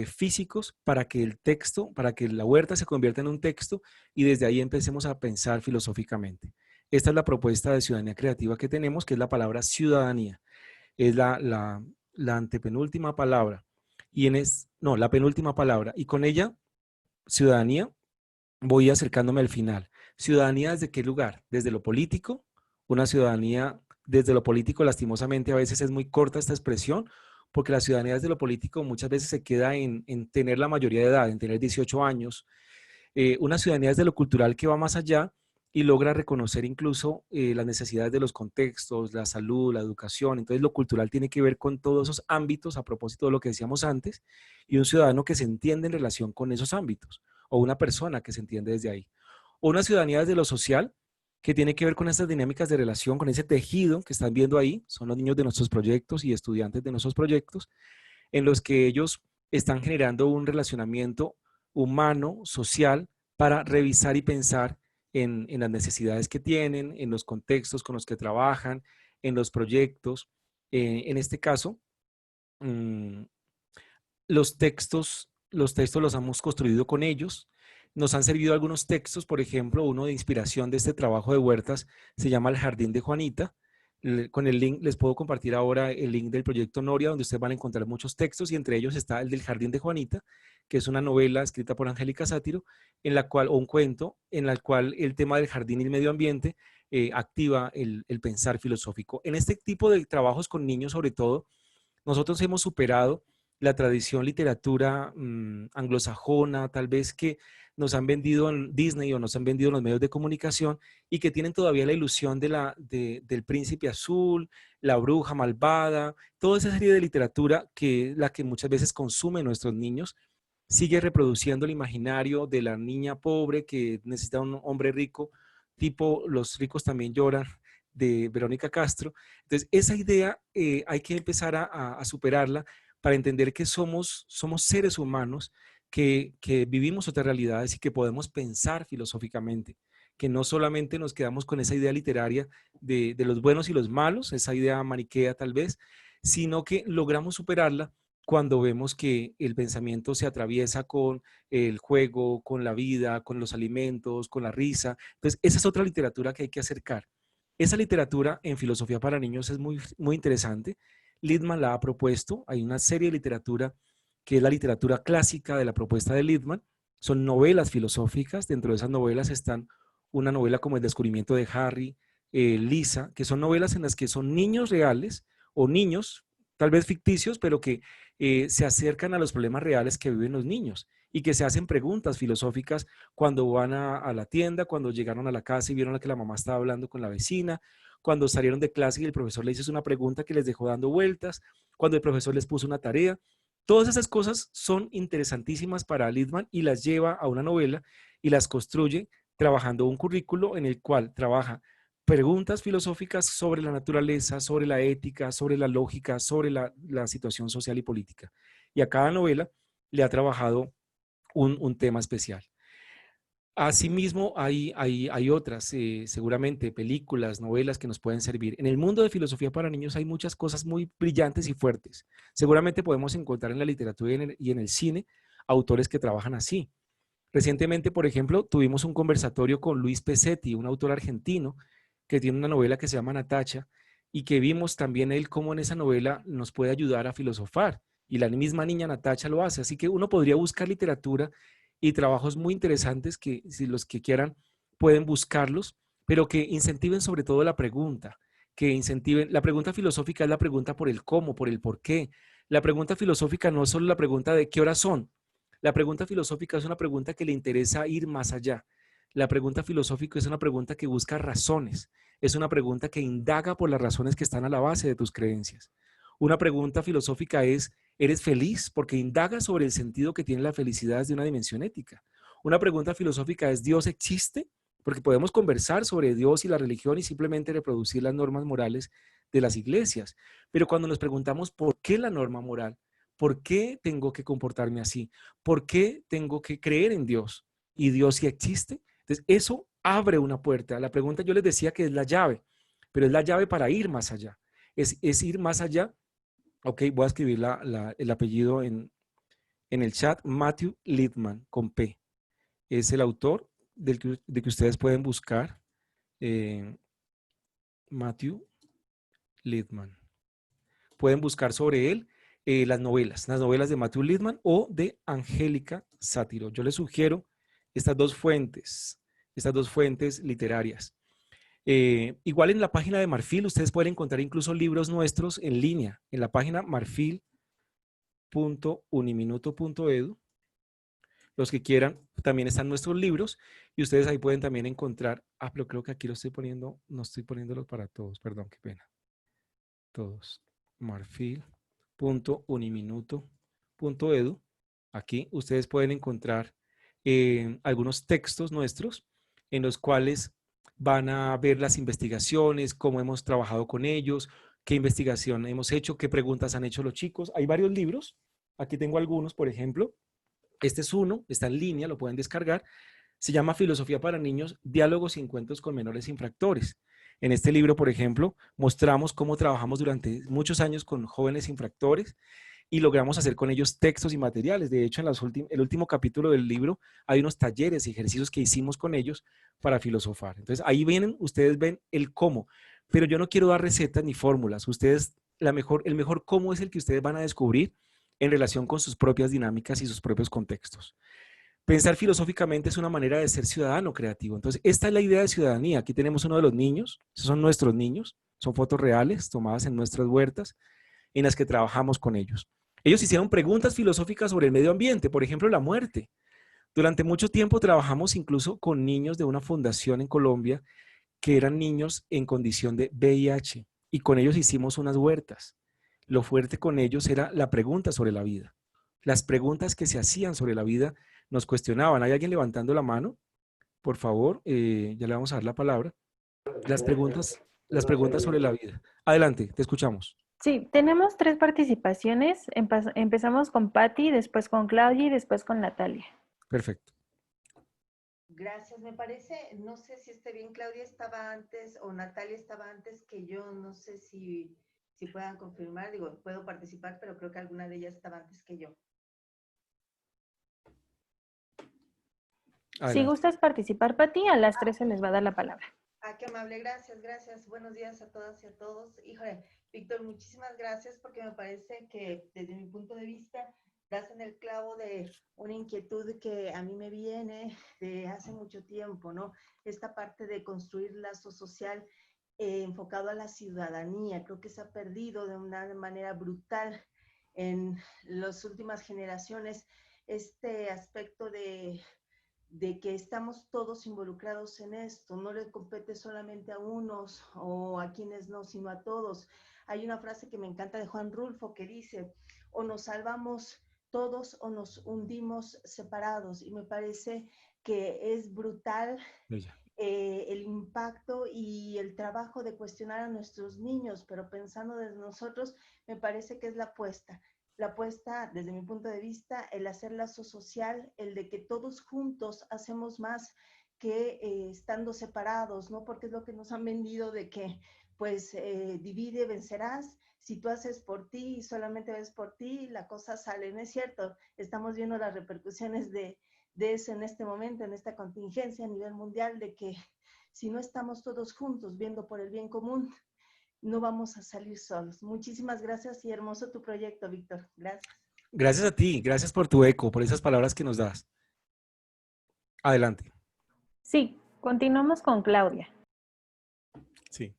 físicos para que el texto, para que la huerta se convierta en un texto y desde ahí empecemos a pensar filosóficamente. Esta es la propuesta de ciudadanía creativa que tenemos, que es la palabra ciudadanía. Es la antepenúltima palabra. No, la penúltima palabra. Y con ella, ciudadanía, voy acercándome al final. ¿Ciudadanía desde qué lugar? Desde lo político. Una ciudadanía desde lo político, lastimosamente, a veces es muy corta esta expresión, porque la ciudadanía desde lo político muchas veces se queda en tener la mayoría de edad, en tener 18 años. Una ciudadanía desde lo cultural que va más allá y logra reconocer incluso las necesidades de los contextos, la salud, la educación. Entonces lo cultural tiene que ver con todos esos ámbitos, a propósito de lo que decíamos antes, y un ciudadano que se entiende en relación con esos ámbitos, o una persona que se entiende desde ahí. O una ciudadanía desde lo social, que tiene que ver con estas dinámicas de relación, con ese tejido que están viendo ahí, son los niños de nuestros proyectos y estudiantes de nuestros proyectos, en los que ellos están generando un relacionamiento humano, social, para revisar y pensar en las necesidades que tienen, en los contextos con los que trabajan, en los proyectos. En este caso, mmm, los textos los hemos construido con ellos. Nos han servido algunos textos, por ejemplo, uno de inspiración de este trabajo de huertas se llama El Jardín de Juanita. Con el link, les puedo compartir ahora el link del proyecto Noria, donde ustedes van a encontrar muchos textos y entre ellos está el del Jardín de Juanita, que es una novela escrita por Angélica Sátiro, en la cual, o un cuento, en el cual el tema del jardín y el medio ambiente activa el pensar filosófico. En este tipo de trabajos con niños, sobre todo, nosotros hemos superado la tradición literatura anglosajona, tal vez que nos han vendido en Disney o nos han vendido en los medios de comunicación y que tienen todavía la ilusión del príncipe azul, la bruja malvada, toda esa serie de literatura que es la que muchas veces consumen nuestros niños, sigue reproduciendo el imaginario de la niña pobre que necesita un hombre rico, tipo Los ricos también lloran, de Verónica Castro. Entonces, esa idea hay que empezar a superarla para entender que somos seres humanos que vivimos otras realidades y que podemos pensar filosóficamente, que no solamente nos quedamos con esa idea literaria de los buenos y los malos, esa idea maniquea tal vez, sino que logramos superarla cuando vemos que el pensamiento se atraviesa con el juego, con la vida, con los alimentos, con la risa. Entonces, esa es otra literatura que hay que acercar. Esa literatura en filosofía para niños es muy, muy interesante. Littman la ha propuesto. Hay una serie de literatura que es la literatura clásica de la propuesta de Littman. Son novelas filosóficas. Dentro de esas novelas están una novela como El descubrimiento de Harry, Lisa, que son novelas en las que son niños reales o niños, tal vez ficticios, pero que se acercan a los problemas reales que viven los niños y que se hacen preguntas filosóficas cuando van a la tienda, cuando llegaron a la casa y vieron a que la mamá estaba hablando con la vecina, cuando salieron de clase y el profesor les hizo una pregunta que les dejó dando vueltas, cuando el profesor les puso una tarea. Todas esas cosas son interesantísimas para Littman y las lleva a una novela y las construye trabajando un currículo en el cual trabaja preguntas filosóficas sobre la naturaleza, sobre la ética, sobre la lógica, sobre la situación social y política. Y a cada novela le ha trabajado un tema especial. Asimismo, hay otras, seguramente películas, novelas que nos pueden servir. En el mundo de filosofía para niños hay muchas cosas muy brillantes y fuertes. Seguramente podemos encontrar en la literatura y en el cine autores que trabajan así. Recientemente, por ejemplo, tuvimos un conversatorio con Luis Pesetti, un autor argentino que tiene una novela que se llama Natacha y que vimos también él cómo en esa novela nos puede ayudar a filosofar. Y la misma niña Natacha lo hace. Así que uno podría buscar literatura y trabajos muy interesantes que si los que quieran pueden buscarlos, pero que incentiven sobre todo la pregunta, que incentiven, la pregunta filosófica es la pregunta por el cómo, por el por qué. La pregunta filosófica no es solo la pregunta de qué horas son. La pregunta filosófica es una pregunta que le interesa ir más allá. La pregunta filosófica es una pregunta que busca razones. Es una pregunta que indaga por las razones que están a la base de tus creencias. Una pregunta filosófica es, ¿eres feliz? Porque indaga sobre el sentido que tiene la felicidad desde una dimensión ética. Una pregunta filosófica es, ¿Dios existe? Porque podemos conversar sobre Dios y la religión y simplemente reproducir las normas morales de las iglesias. Pero cuando nos preguntamos por qué la norma moral, ¿por qué tengo que comportarme así? ¿Por qué tengo que creer en Dios? ¿Y Dios sí existe? Entonces, eso abre una puerta. La pregunta yo les decía que es la llave, pero es la llave para ir más allá. Es ir más allá. Ok, voy a escribir el apellido en el chat. Matthew Littman, con P. Es el autor de que ustedes pueden buscar. Matthew Littman. Pueden buscar sobre él las novelas de Matthew Littman o de Angélica Sátiro. Yo les sugiero estas dos fuentes literarias. Igual en la página de Marfil ustedes pueden encontrar incluso libros nuestros en línea, en la página marfil.uniminuto.edu. Los que quieran, también están nuestros libros y ustedes ahí pueden también encontrar, pero creo que aquí lo estoy poniendo, no estoy poniéndolo para todos, perdón, qué pena. Todos, marfil.uniminuto.edu. Aquí ustedes pueden encontrar algunos textos nuestros en los cuales van a ver las investigaciones, cómo hemos trabajado con ellos, qué investigación hemos hecho, qué preguntas han hecho los chicos. Hay varios libros. Aquí tengo algunos, por ejemplo. Este es uno, está en línea, lo pueden descargar. Se llama Filosofía para Niños, Diálogos y Encuentros con Menores Infractores. En este libro, por ejemplo, mostramos cómo trabajamos durante muchos años con jóvenes infractores y logramos hacer con ellos textos y materiales. De hecho, en el último capítulo del libro hay unos talleres y ejercicios que hicimos con ellos para filosofar. Entonces, ahí vienen, ustedes ven el cómo, pero yo no quiero dar recetas ni fórmulas. Ustedes, el mejor cómo es el que ustedes van a descubrir en relación con sus propias dinámicas y sus propios contextos. Pensar filosóficamente es una manera de ser ciudadano creativo. Entonces, esta es la idea de ciudadanía. Aquí tenemos uno de los niños, esos son nuestros niños, son fotos reales tomadas en nuestras huertas en las que trabajamos con ellos. Ellos hicieron preguntas filosóficas sobre el medio ambiente, por ejemplo, la muerte. Durante mucho tiempo trabajamos incluso con niños de una fundación en Colombia que eran niños en condición de VIH y con ellos hicimos unas huertas. Lo fuerte con ellos era la pregunta sobre la vida. Las preguntas que se hacían sobre la vida nos cuestionaban. ¿Hay alguien levantando la mano? Por favor, ya le vamos a dar la palabra. Las preguntas sobre la vida. Adelante, te escuchamos. Sí, tenemos 3 participaciones. Empezamos con Patti, después con Claudia y después con Natalia. Perfecto. Gracias, me parece, no sé si esté bien, Claudia estaba antes o Natalia estaba antes que yo, no sé si puedan confirmar, digo, puedo participar, pero creo que alguna de ellas estaba antes que yo. Si Adelante. gustas participar, Pati, a las 3 se les va a dar la palabra. Ah, qué amable, gracias, gracias. Buenos días a todas y a todos. Híjole, Víctor, muchísimas gracias porque me parece que desde mi punto de vista das en el clavo de una inquietud que a mí me viene de hace mucho tiempo, ¿no? Esta parte de construir lazo social enfocado a la ciudadanía. Creo que se ha perdido de una manera brutal en las últimas generaciones este aspecto de que estamos todos involucrados en esto, no le compete solamente a unos o a quienes no, sino a todos. Hay una frase que me encanta de Juan Rulfo que dice, o nos salvamos todos o nos hundimos separados, y me parece que es brutal Bella. el impacto y el trabajo de cuestionar a nuestros niños, pero pensando desde nosotros, me parece que es la apuesta desde mi punto de vista, el hacer lazo social, el de que todos juntos hacemos más que estando separados, ¿no? Porque es lo que nos han vendido de que, pues, divide, vencerás. Si tú haces por ti y solamente ves por ti, la cosa sale, ¿no es cierto? Estamos viendo las repercusiones de eso en este momento, en esta contingencia a nivel mundial, de que si no estamos todos juntos viendo por el bien común, no vamos a salir solos. Muchísimas gracias y hermoso tu proyecto, Víctor. Gracias. Gracias a ti, gracias por tu eco, por esas palabras que nos das. Adelante. Sí, continuamos con Claudia. Sí.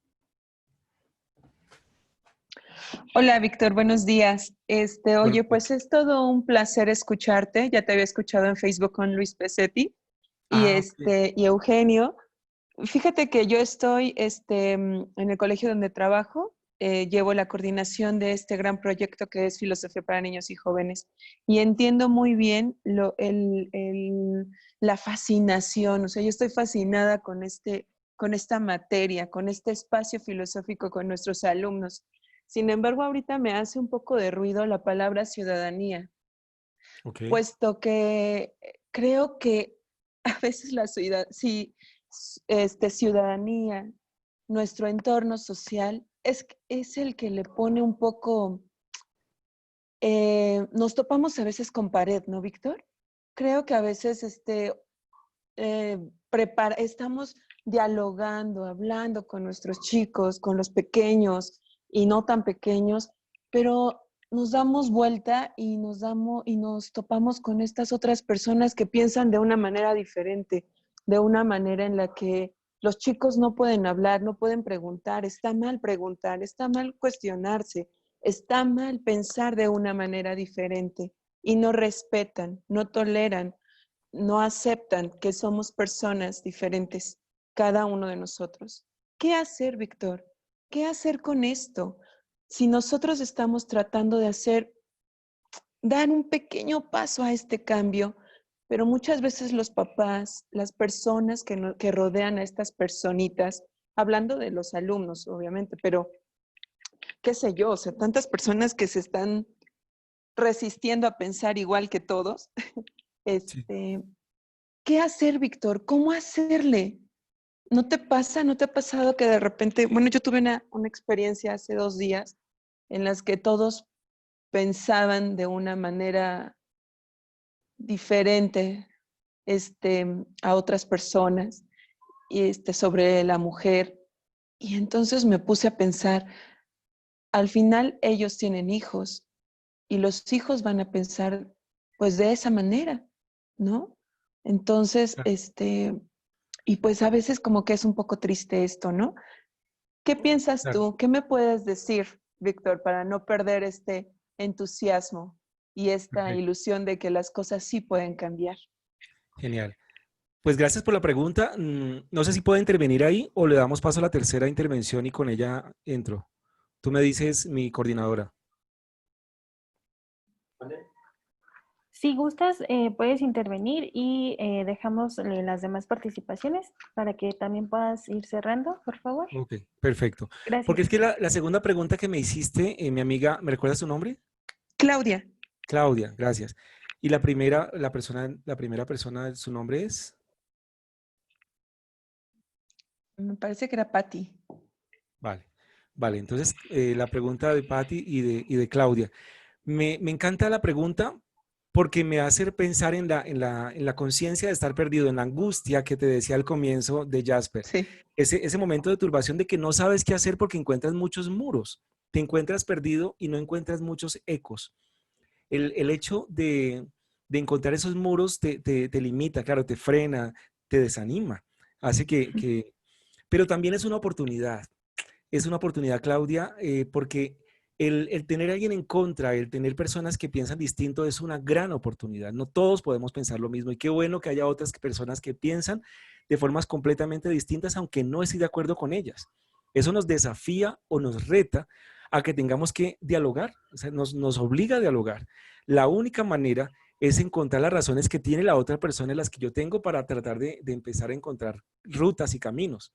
Hola, Víctor, buenos días. Oye, Bueno, pues es todo un placer escucharte. Ya te había escuchado en Facebook con Luis Pesetti y ok. y Eugenio. Fíjate que yo estoy en el colegio donde trabajo, llevo la coordinación de este gran proyecto que es Filosofía para Niños y Jóvenes y entiendo muy bien la fascinación. O sea, yo estoy fascinada con esta materia, con este espacio filosófico con nuestros alumnos. Sin embargo, ahorita me hace un poco de ruido la palabra ciudadanía, Ok. puesto que creo que a veces la ciudad, sí, ciudadanía, nuestro entorno social, es el que le pone un poco, nos topamos a veces con pared, ¿no, Víctor? Creo que a veces estamos dialogando, hablando con nuestros chicos, con los pequeños y no tan pequeños, pero nos damos vuelta y nos topamos con estas otras personas que piensan de una manera diferente, de una manera en la que los chicos no pueden hablar, no pueden preguntar, está mal cuestionarse, está mal pensar de una manera diferente y no respetan, no toleran, no aceptan que somos personas diferentes, cada uno de nosotros. ¿Qué hacer, Víctor? ¿Qué hacer con esto? Si nosotros estamos tratando de dar un pequeño paso a este cambio, pero muchas veces los papás, las personas que rodean a estas personitas, hablando de los alumnos, obviamente, pero qué sé yo, o sea, tantas personas que se están resistiendo a pensar igual que todos, Sí. ¿qué hacer, Víctor? ¿Cómo hacerle? ¿No te pasa? ¿No te ha pasado que de repente, bueno, yo tuve una experiencia hace 2 días en las que todos pensaban de una manera diferente a otras personas y sobre la mujer? Y entonces me puse a pensar, al final ellos tienen hijos y los hijos van a pensar pues de esa manera, ¿no? Entonces, Claro. y pues a veces como que es un poco triste esto, ¿no? ¿Qué piensas Claro. tú? ¿Qué me puedes decir, Víctor, para no perder este entusiasmo y esta Perfecto. ilusión de que las cosas sí pueden cambiar? Genial. Pues gracias por la pregunta. No sé si puedo intervenir ahí o le damos paso a la tercera intervención y con ella entro. Tú me dices, mi coordinadora. Si gustas, puedes intervenir y dejamos las demás participaciones para que también puedas ir cerrando, por favor. Ok, perfecto. Porque Gracias. es que la segunda pregunta que me hiciste, mi amiga, ¿me recuerdas su nombre? Claudia, Claudia, gracias. Y la primera persona, su nombre es. Me parece que era Patti. Vale, vale. Entonces, la pregunta de Patti y de Claudia. Me encanta la pregunta porque me hace pensar en la conciencia de estar perdido, en la angustia que te decía al comienzo de Jasper. Sí. Ese momento de turbación de que no sabes qué hacer porque encuentras muchos muros, te encuentras perdido y no encuentras muchos ecos. El hecho de encontrar esos muros te limita, claro, te frena, te desanima, hace pero también es una oportunidad, Claudia, porque el tener a alguien en contra, el tener personas que piensan distinto es una gran oportunidad. No todos podemos pensar lo mismo y qué bueno que haya otras personas que piensan de formas completamente distintas, aunque no esté de acuerdo con ellas. Eso nos desafía o nos reta a que tengamos que dialogar, o sea, nos obliga a dialogar. La única manera es encontrar las razones que tiene la otra persona y las que yo tengo para tratar de empezar a encontrar rutas y caminos.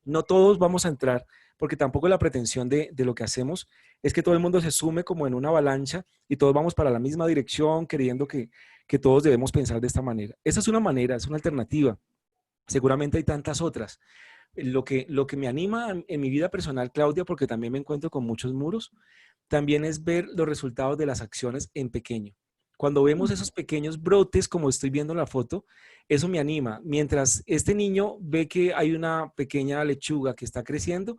No todos vamos a entrar, porque tampoco la pretensión de lo que hacemos es que todo el mundo se sume como en una avalancha y todos vamos para la misma dirección, creyendo que todos debemos pensar de esta manera. Esa es una manera, es una alternativa. Seguramente hay tantas otras. Lo que me anima en mi vida personal, Claudia, porque también me encuentro con muchos muros, también es ver los resultados de las acciones en pequeño. Cuando vemos esos pequeños brotes, como estoy viendo en la foto, eso me anima. Mientras este niño ve que hay una pequeña lechuga que está creciendo,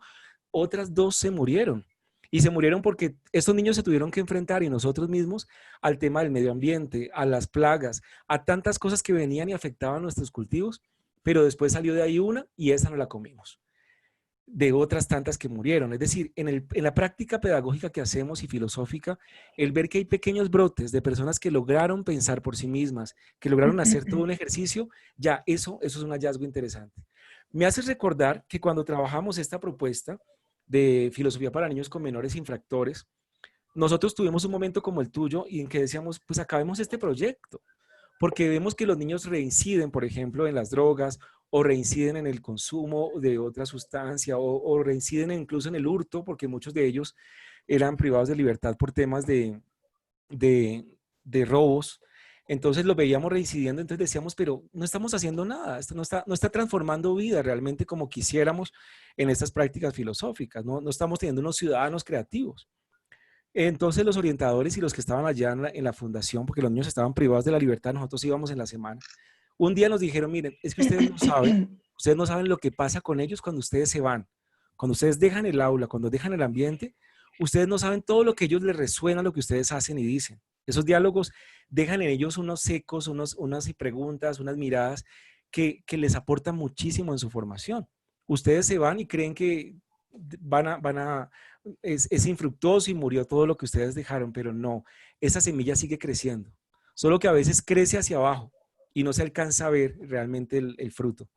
otras dos se murieron. Y se murieron porque estos niños se tuvieron que enfrentar y nosotros mismos al tema del medio ambiente, a las plagas, a tantas cosas que venían y afectaban nuestros cultivos, pero después salió de ahí una y esa no la comimos de otras tantas que murieron. Es decir, en la práctica pedagógica que hacemos y filosófica, el ver que hay pequeños brotes de personas que lograron pensar por sí mismas, que lograron hacer todo un ejercicio, ya eso es un hallazgo interesante. Me hace recordar que cuando trabajamos esta propuesta de filosofía para niños con menores infractores, nosotros tuvimos un momento como el tuyo y en que decíamos, pues acabemos este proyecto, porque vemos que los niños reinciden, por ejemplo, en las drogas o reinciden en el consumo de otra sustancia o reinciden incluso en el hurto, porque muchos de ellos eran privados de libertad por temas de robos. Entonces lo veíamos reincidiendo, entonces decíamos, pero no estamos haciendo nada, esto no está transformando vida realmente como quisiéramos en estas prácticas filosóficas, no estamos teniendo unos ciudadanos creativos. Entonces los orientadores y los que estaban allá en la fundación, porque los niños estaban privados de la libertad, nosotros íbamos en la semana, un día nos dijeron, miren, es que ustedes no saben lo que pasa con ellos cuando ustedes se van, cuando ustedes dejan el aula, cuando dejan el ambiente, ustedes no saben todo lo que a ellos les resuena, lo que ustedes hacen y dicen. Esos diálogos dejan en ellos unos ecos, unas preguntas, unas miradas que les aportan muchísimo en su formación. Ustedes se van y creen que es infructuoso y murió todo lo que ustedes dejaron, pero no, esa semilla sigue creciendo, solo que a veces crece hacia abajo y no se alcanza a ver realmente el fruto.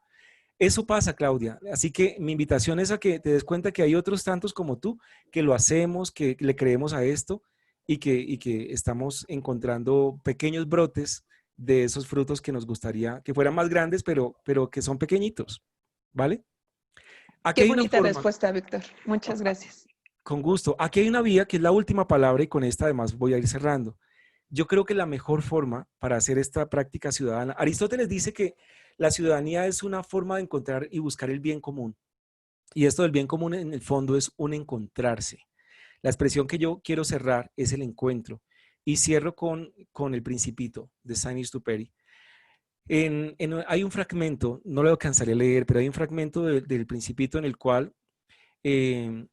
Eso pasa, Claudia. Así que mi invitación es a que te des cuenta que hay otros tantos como tú que lo hacemos, que le creemos a esto y que estamos encontrando pequeños brotes de esos frutos que nos gustaría que fueran más grandes, pero que son pequeñitos. ¿Vale? Aquí Qué hay una bonita forma. respuesta, Víctor. Muchas gracias. Con gusto. Aquí hay una vía que es la última palabra y con esta además voy a ir cerrando. Yo creo que la mejor forma para hacer esta práctica ciudadana, Aristóteles dice que la ciudadanía es una forma de encontrar y buscar el bien común. Y esto del bien común en el fondo es un encontrarse. La expresión que yo quiero cerrar es el encuentro. Y cierro con el Principito de Saint-Exupéry. Hay un fragmento, no lo alcanzaré a leer, pero hay un fragmento del Principito en el cual el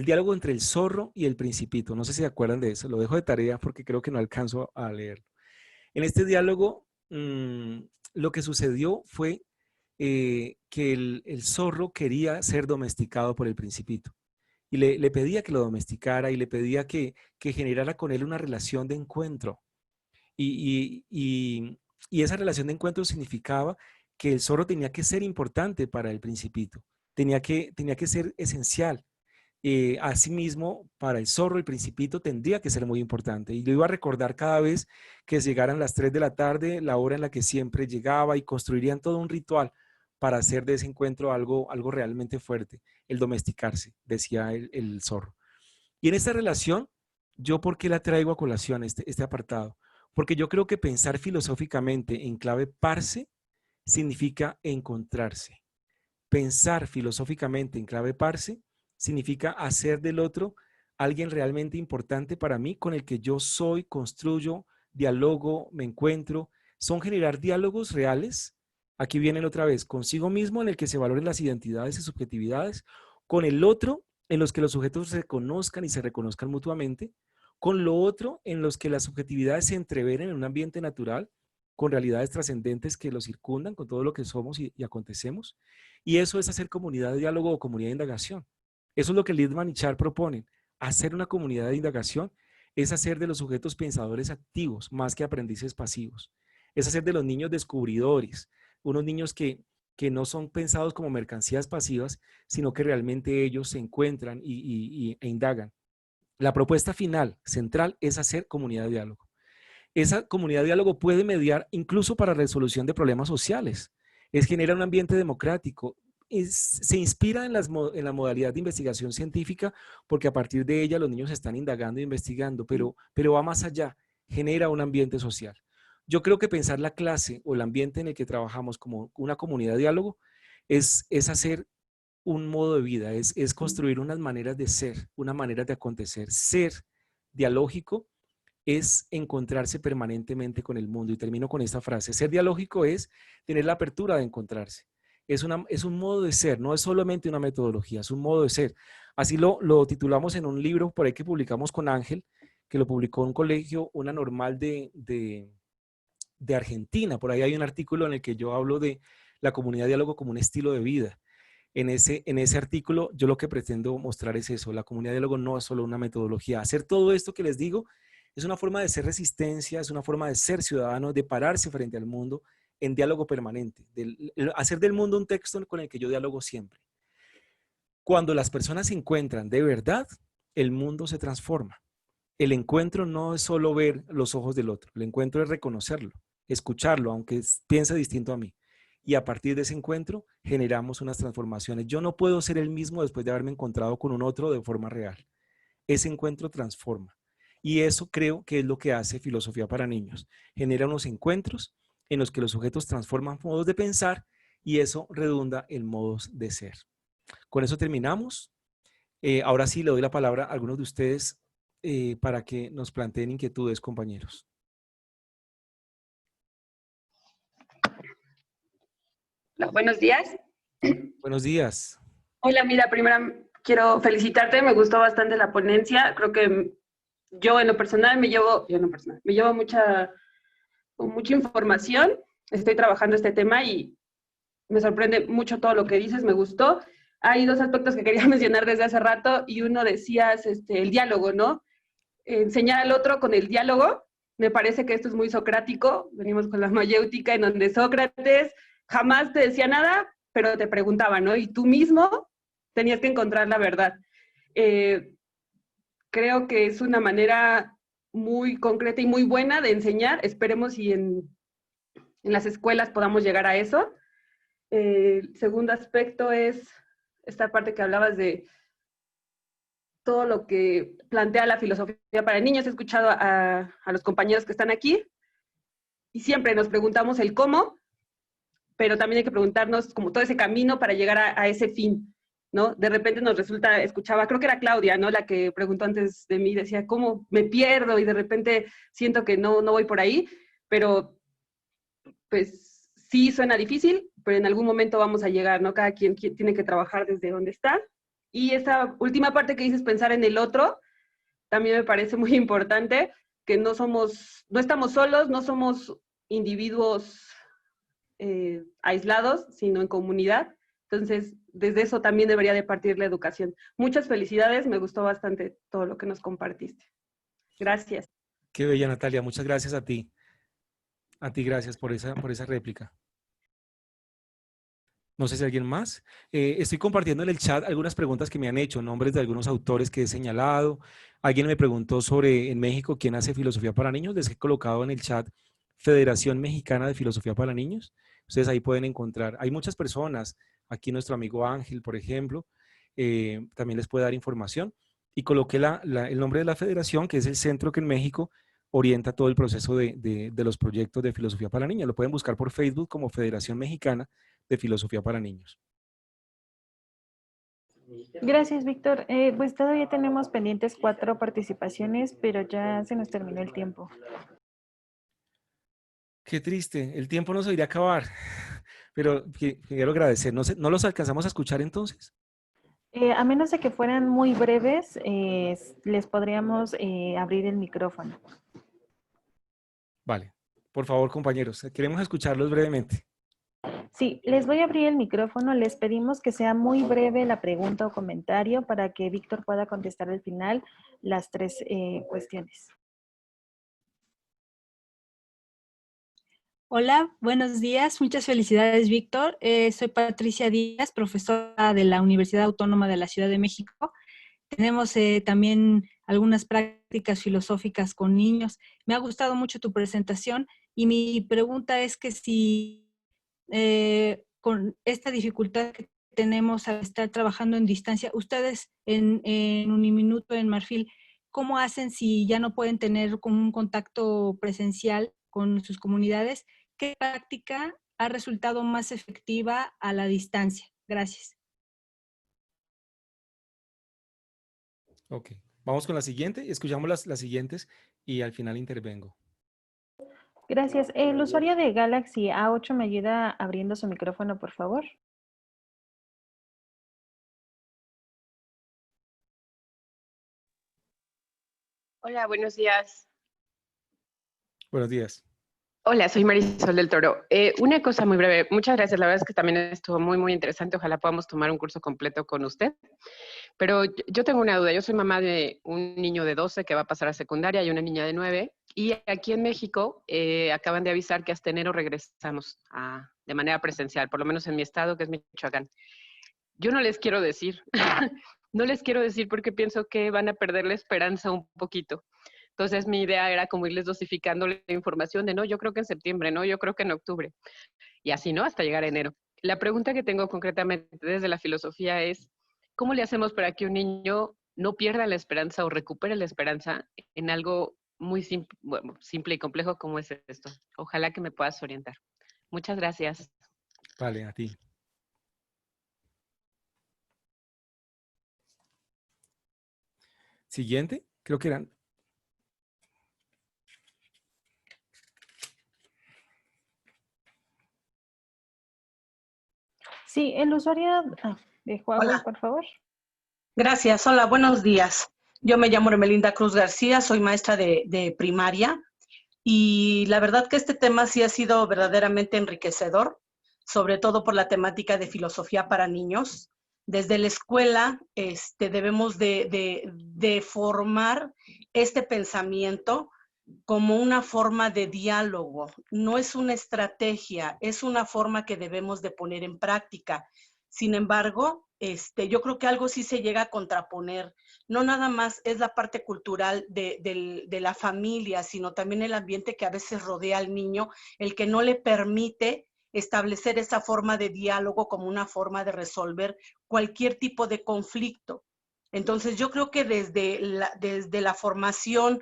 diálogo entre el zorro y el Principito, no sé si se acuerdan de eso, lo dejo de tarea porque creo que no alcanzo a leerlo. En este diálogo, lo que sucedió fue que el zorro quería ser domesticado por el Principito y le pedía que lo domesticara y le pedía que generara con él una relación de encuentro. Y esa relación de encuentro significaba que el zorro tenía que ser importante para el Principito, tenía que ser esencial. Asimismo, para el zorro, el Principito tendría que ser muy importante. Y lo iba a recordar cada vez que llegaran las 3 de la tarde, la hora en la que siempre llegaba, y construirían todo un ritual para hacer de ese encuentro algo realmente fuerte, el domesticarse, decía el zorro. Y en esta relación, ¿yo por qué la traigo a colación este apartado? Porque yo creo que pensar filosóficamente en clave parce significa encontrarse. Pensar filosóficamente en clave parse significa hacer del otro alguien realmente importante para mí, con el que yo soy, construyo, dialogo, me encuentro. Son generar diálogos reales. Aquí vienen otra vez, consigo mismo, en el que se valoren las identidades y subjetividades, con el otro, en los que los sujetos se conozcan y se reconozcan mutuamente, con lo otro, en los que las subjetividades se entreveren en un ambiente natural, con realidades trascendentes que lo circundan, con todo lo que somos y acontecemos. Y eso es hacer comunidad de diálogo o comunidad de indagación. Eso es lo que Littman y Char proponen. Hacer una comunidad de indagación es hacer de los sujetos pensadores activos más que aprendices pasivos. Es hacer de los niños descubridores, unos niños que no son pensados como mercancías pasivas, sino que realmente ellos se encuentran e indagan. La propuesta final, central, es hacer comunidad de diálogo. Esa comunidad de diálogo puede mediar incluso para resolución de problemas sociales. Genera un ambiente democrático. Se inspira en la modalidad de investigación científica porque a partir de ella los niños están indagando e investigando, pero va más allá, genera un ambiente social. Yo creo que pensar la clase o el ambiente en el que trabajamos como una comunidad de diálogo es hacer un modo de vida, es construir unas maneras de ser, una manera de acontecer. Ser dialógico es encontrarse permanentemente con el mundo. Y termino con esta frase. Ser dialógico es tener la apertura de encontrarse. Es un modo de ser, no es solamente una metodología, es un modo de ser. Así lo titulamos en un libro por ahí que publicamos con Ángel, que lo publicó un colegio, una normal de Argentina. Por ahí hay un artículo en el que yo hablo de la comunidad de diálogo como un estilo de vida. En ese artículo yo lo que pretendo mostrar es eso. La comunidad de diálogo no es solo una metodología. Hacer todo esto que les digo es una forma de ser resistencia, es una forma de ser ciudadano, de pararse frente al mundo en diálogo permanente, hacer del mundo un texto con el que yo dialogo siempre. Cuando las personas se encuentran de verdad, el mundo se transforma. El encuentro no es solo ver los ojos del otro, el encuentro es reconocerlo, escucharlo, aunque piense distinto a mí. Y a partir de ese encuentro generamos unas transformaciones. Yo no puedo ser el mismo después de haberme encontrado con un otro de forma real. Ese encuentro transforma. Y eso creo que es lo que hace Filosofía para Niños. Genera unos encuentros en los que los sujetos transforman modos de pensar y eso redunda en modos de ser. Con eso terminamos. Ahora sí le doy la palabra a algunos de ustedes para que nos planteen inquietudes, compañeros. Hola, buenos días. Buenos días. Hola, mira, primero quiero felicitarte, me gustó bastante la ponencia. Creo que yo en lo personal me llevo mucha información. Estoy trabajando este tema y me sorprende mucho todo lo que dices, me gustó. Hay dos aspectos que quería mencionar desde hace rato y uno decías el diálogo, ¿no? Enseñar al otro con el diálogo. Me parece que esto es muy socrático. Venimos con la mayéutica en donde Sócrates jamás te decía nada, pero te preguntaba, ¿no? Y tú mismo tenías que encontrar la verdad. Creo que es una manera muy concreta y muy buena de enseñar. Esperemos si en las escuelas podamos llegar a eso. El segundo aspecto es esta parte que hablabas de todo lo que plantea la filosofía para niños. He escuchado a los compañeros que están aquí y siempre nos preguntamos el cómo, pero también hay que preguntarnos como todo ese camino para llegar a ese fin, ¿no? De repente nos resulta, escuchaba, creo que era Claudia, ¿no? La que preguntó antes de mí, decía, ¿cómo me pierdo? Y de repente siento que no voy por ahí, pero pues sí suena difícil, pero en algún momento vamos a llegar, ¿no? Cada quien tiene que trabajar desde donde está. Y esa última parte que dices, pensar en el otro, también me parece muy importante, que no estamos solos, no somos individuos aislados, sino en comunidad. Entonces, desde eso también debería de partir la educación. Muchas felicidades, me gustó bastante todo lo que nos compartiste. Gracias. Qué bella, Natalia, muchas gracias a ti. A ti, gracias por esa réplica. No sé si alguien más. Estoy compartiendo en el chat algunas preguntas que me han hecho, nombres de algunos autores que he señalado. Alguien me preguntó sobre en México quién hace filosofía para niños. Les he colocado en el chat Federación Mexicana de Filosofía para Niños. Ustedes ahí pueden encontrar. Hay muchas personas. Aquí nuestro amigo Ángel, por ejemplo, también les puede dar información. Y coloqué el nombre de la federación, que es el centro que en México orienta todo el proceso de los proyectos de filosofía para niños. Lo pueden buscar por Facebook como Federación Mexicana de Filosofía para Niños. Gracias, Víctor. Pues todavía tenemos pendientes 4 participaciones, pero ya se nos terminó el tiempo. Qué triste, el tiempo no se iría a acabar, pero quiero agradecer. No, ¿no los alcanzamos a escuchar entonces? A menos de que fueran muy breves, les podríamos abrir el micrófono. Vale, por favor, compañeros, queremos escucharlos brevemente. Sí, les voy a abrir el micrófono. Les pedimos que sea muy breve la pregunta o comentario para que Víctor pueda contestar al final las 3 cuestiones. Hola, buenos días. Muchas felicidades, Víctor. Soy Patricia Díaz, profesora de la Universidad Autónoma de la Ciudad de México. Tenemos también algunas prácticas filosóficas con niños. Me ha gustado mucho tu presentación y mi pregunta es que si con esta dificultad que tenemos al estar trabajando en distancia, ustedes en Uniminuto en Marfil, ¿cómo hacen si ya no pueden tener un contacto presencial con sus comunidades? ¿Qué práctica ha resultado más efectiva a la distancia? Gracias. Ok, vamos con la siguiente, escuchamos las siguientes y al final intervengo. Gracias. El usuario de Galaxy A8 me ayuda abriendo su micrófono, por favor. Hola, buenos días. Buenos días. Hola, soy Marisol del Toro. Una cosa muy breve. Muchas gracias. La verdad es que también estuvo muy, muy interesante. Ojalá podamos tomar un curso completo con usted. Pero yo tengo una duda. Yo soy mamá de un niño de 12 que va a pasar a secundaria y una niña de 9. Y aquí en México acaban de avisar que hasta enero regresamos de manera presencial, por lo menos en mi estado, que es Michoacán. Yo no les quiero decir. No les quiero decir porque pienso que van a perder la esperanza un poquito. Entonces mi idea era como irles dosificando la información de no, yo creo que en septiembre, no, yo creo que en octubre. Y así, ¿no? Hasta llegar a enero. La pregunta que tengo concretamente desde la filosofía es, ¿cómo le hacemos para que un niño no pierda la esperanza o recupere la esperanza en algo muy simple, bueno, simple y complejo como es esto? Ojalá que me puedas orientar. Muchas gracias. Vale, a ti. Siguiente, creo que eran. Sí, el usuario de Huawei, Hola. por favor. Gracias. Hola, buenos días. Yo me llamo Hermelinda Cruz García, soy maestra de primaria y la verdad que este tema sí ha sido verdaderamente enriquecedor, sobre todo por la temática de filosofía para niños. Desde la escuela debemos de formar este pensamiento como una forma de diálogo. No es una estrategia, es una forma que debemos de poner en práctica. Sin embargo, yo creo que algo sí se llega a contraponer. No nada más es la parte cultural de la familia, sino también el ambiente que a veces rodea al niño, el que no le permite establecer esa forma de diálogo como una forma de resolver cualquier tipo de conflicto. Entonces, yo creo que desde la formación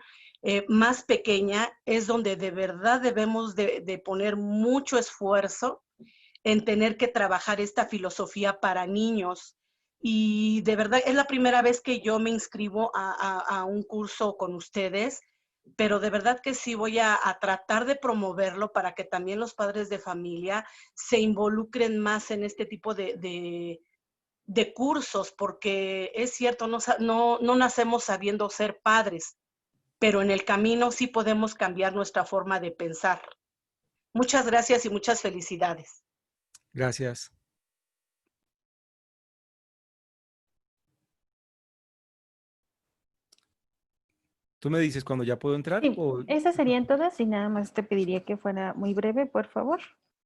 más pequeña es donde de verdad debemos de poner mucho esfuerzo en tener que trabajar esta filosofía para niños. Y de verdad es la primera vez que yo me inscribo a un curso con ustedes, pero de verdad que sí voy a tratar de promoverlo para que también los padres de familia se involucren más en este tipo de cursos, porque es cierto, no nacemos sabiendo ser padres, pero en el camino sí podemos cambiar nuestra forma de pensar. Muchas gracias y muchas felicidades. Gracias. ¿Tú me dices cuando ya puedo entrar? Sí, O... esas serían todas y nada más te pediría que fuera muy breve, por favor.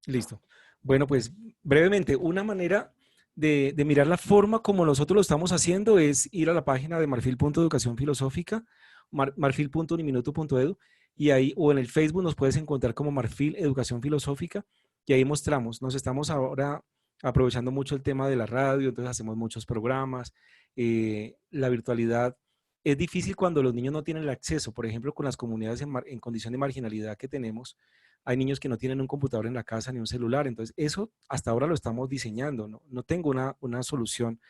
Listo. Bueno, pues brevemente, una manera de mirar la forma como nosotros lo estamos haciendo es ir a la página de marfil.educación filosófica, marfil.uniminuto.edu, y ahí, o en el Facebook nos puedes encontrar como Marfil Educación Filosófica, y ahí mostramos. Nos estamos ahora aprovechando mucho el tema de la radio, entonces hacemos muchos programas. La virtualidad es difícil cuando los niños no tienen el acceso, por ejemplo, con las comunidades en condición de marginalidad que tenemos. Hay niños que no tienen un computador en la casa ni un celular, entonces eso hasta ahora lo estamos diseñando, no tengo una solución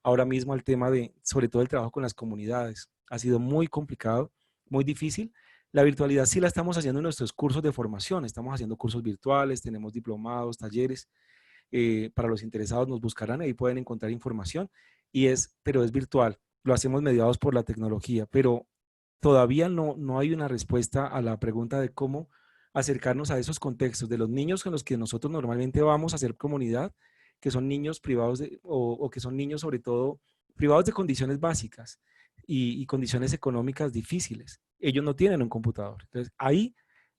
ahora mismo al tema de, sobre todo el trabajo con las comunidades. Ha sido muy complicado, muy difícil. La virtualidad sí la estamos haciendo en nuestros cursos de formación, estamos haciendo cursos virtuales, tenemos diplomados, talleres. Para los interesados nos buscarán, ahí pueden encontrar información, pero es virtual. Lo hacemos mediados por la tecnología, pero todavía no hay una respuesta a la pregunta de cómo acercarnos a esos contextos de los niños con los que nosotros normalmente vamos a hacer comunidad, que son niños privados o que son niños sobre todo privados de condiciones básicas y condiciones económicas difíciles. Ellos no tienen un computador. Entonces ahí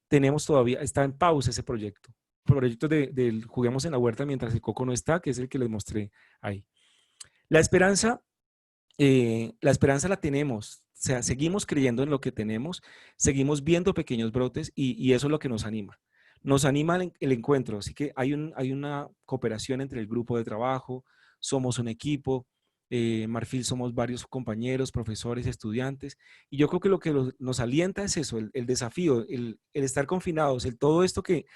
tenemos todavía, está en pausa ese proyecto. Proyecto del Juguemos en la Huerta mientras el coco no está, que es el que les mostré ahí. La esperanza la tenemos, o sea, seguimos creyendo en lo que tenemos, seguimos viendo pequeños brotes y eso es lo que nos anima. Nos anima el encuentro, así que hay una cooperación entre el grupo de trabajo, somos un equipo, Marfil somos varios compañeros, profesores, estudiantes, y yo creo que lo que nos alienta es eso, el desafío, el estar confinados, todo esto que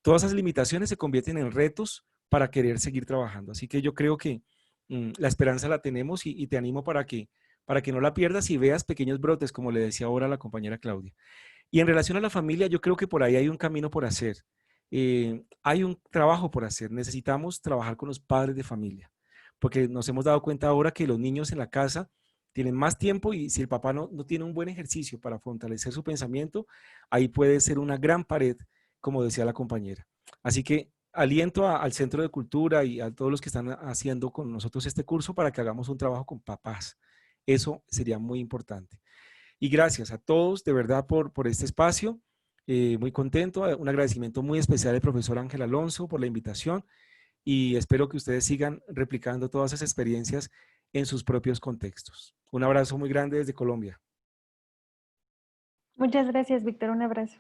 todas esas limitaciones se convierten en retos para querer seguir trabajando. Así que yo creo que la esperanza la tenemos y te animo para que no la pierdas y veas pequeños brotes, como le decía ahora la compañera Claudia. Y en relación a la familia, yo creo que por ahí hay un camino por hacer. Hay un trabajo por hacer. Necesitamos trabajar con los padres de familia, porque nos hemos dado cuenta ahora que los niños en la casa tienen más tiempo y si el papá no tiene un buen ejercicio para fortalecer su pensamiento, ahí puede ser una gran pared, como decía la compañera. Así que aliento al Centro de Cultura y a todos los que están haciendo con nosotros este curso para que hagamos un trabajo con papás. Eso sería muy importante. Y gracias a todos de verdad por este espacio. Muy contento. Un agradecimiento muy especial al profesor Ángel Alonso por la invitación y espero que ustedes sigan replicando todas esas experiencias en sus propios contextos. Un abrazo muy grande desde Colombia. Muchas gracias, Víctor. Un abrazo.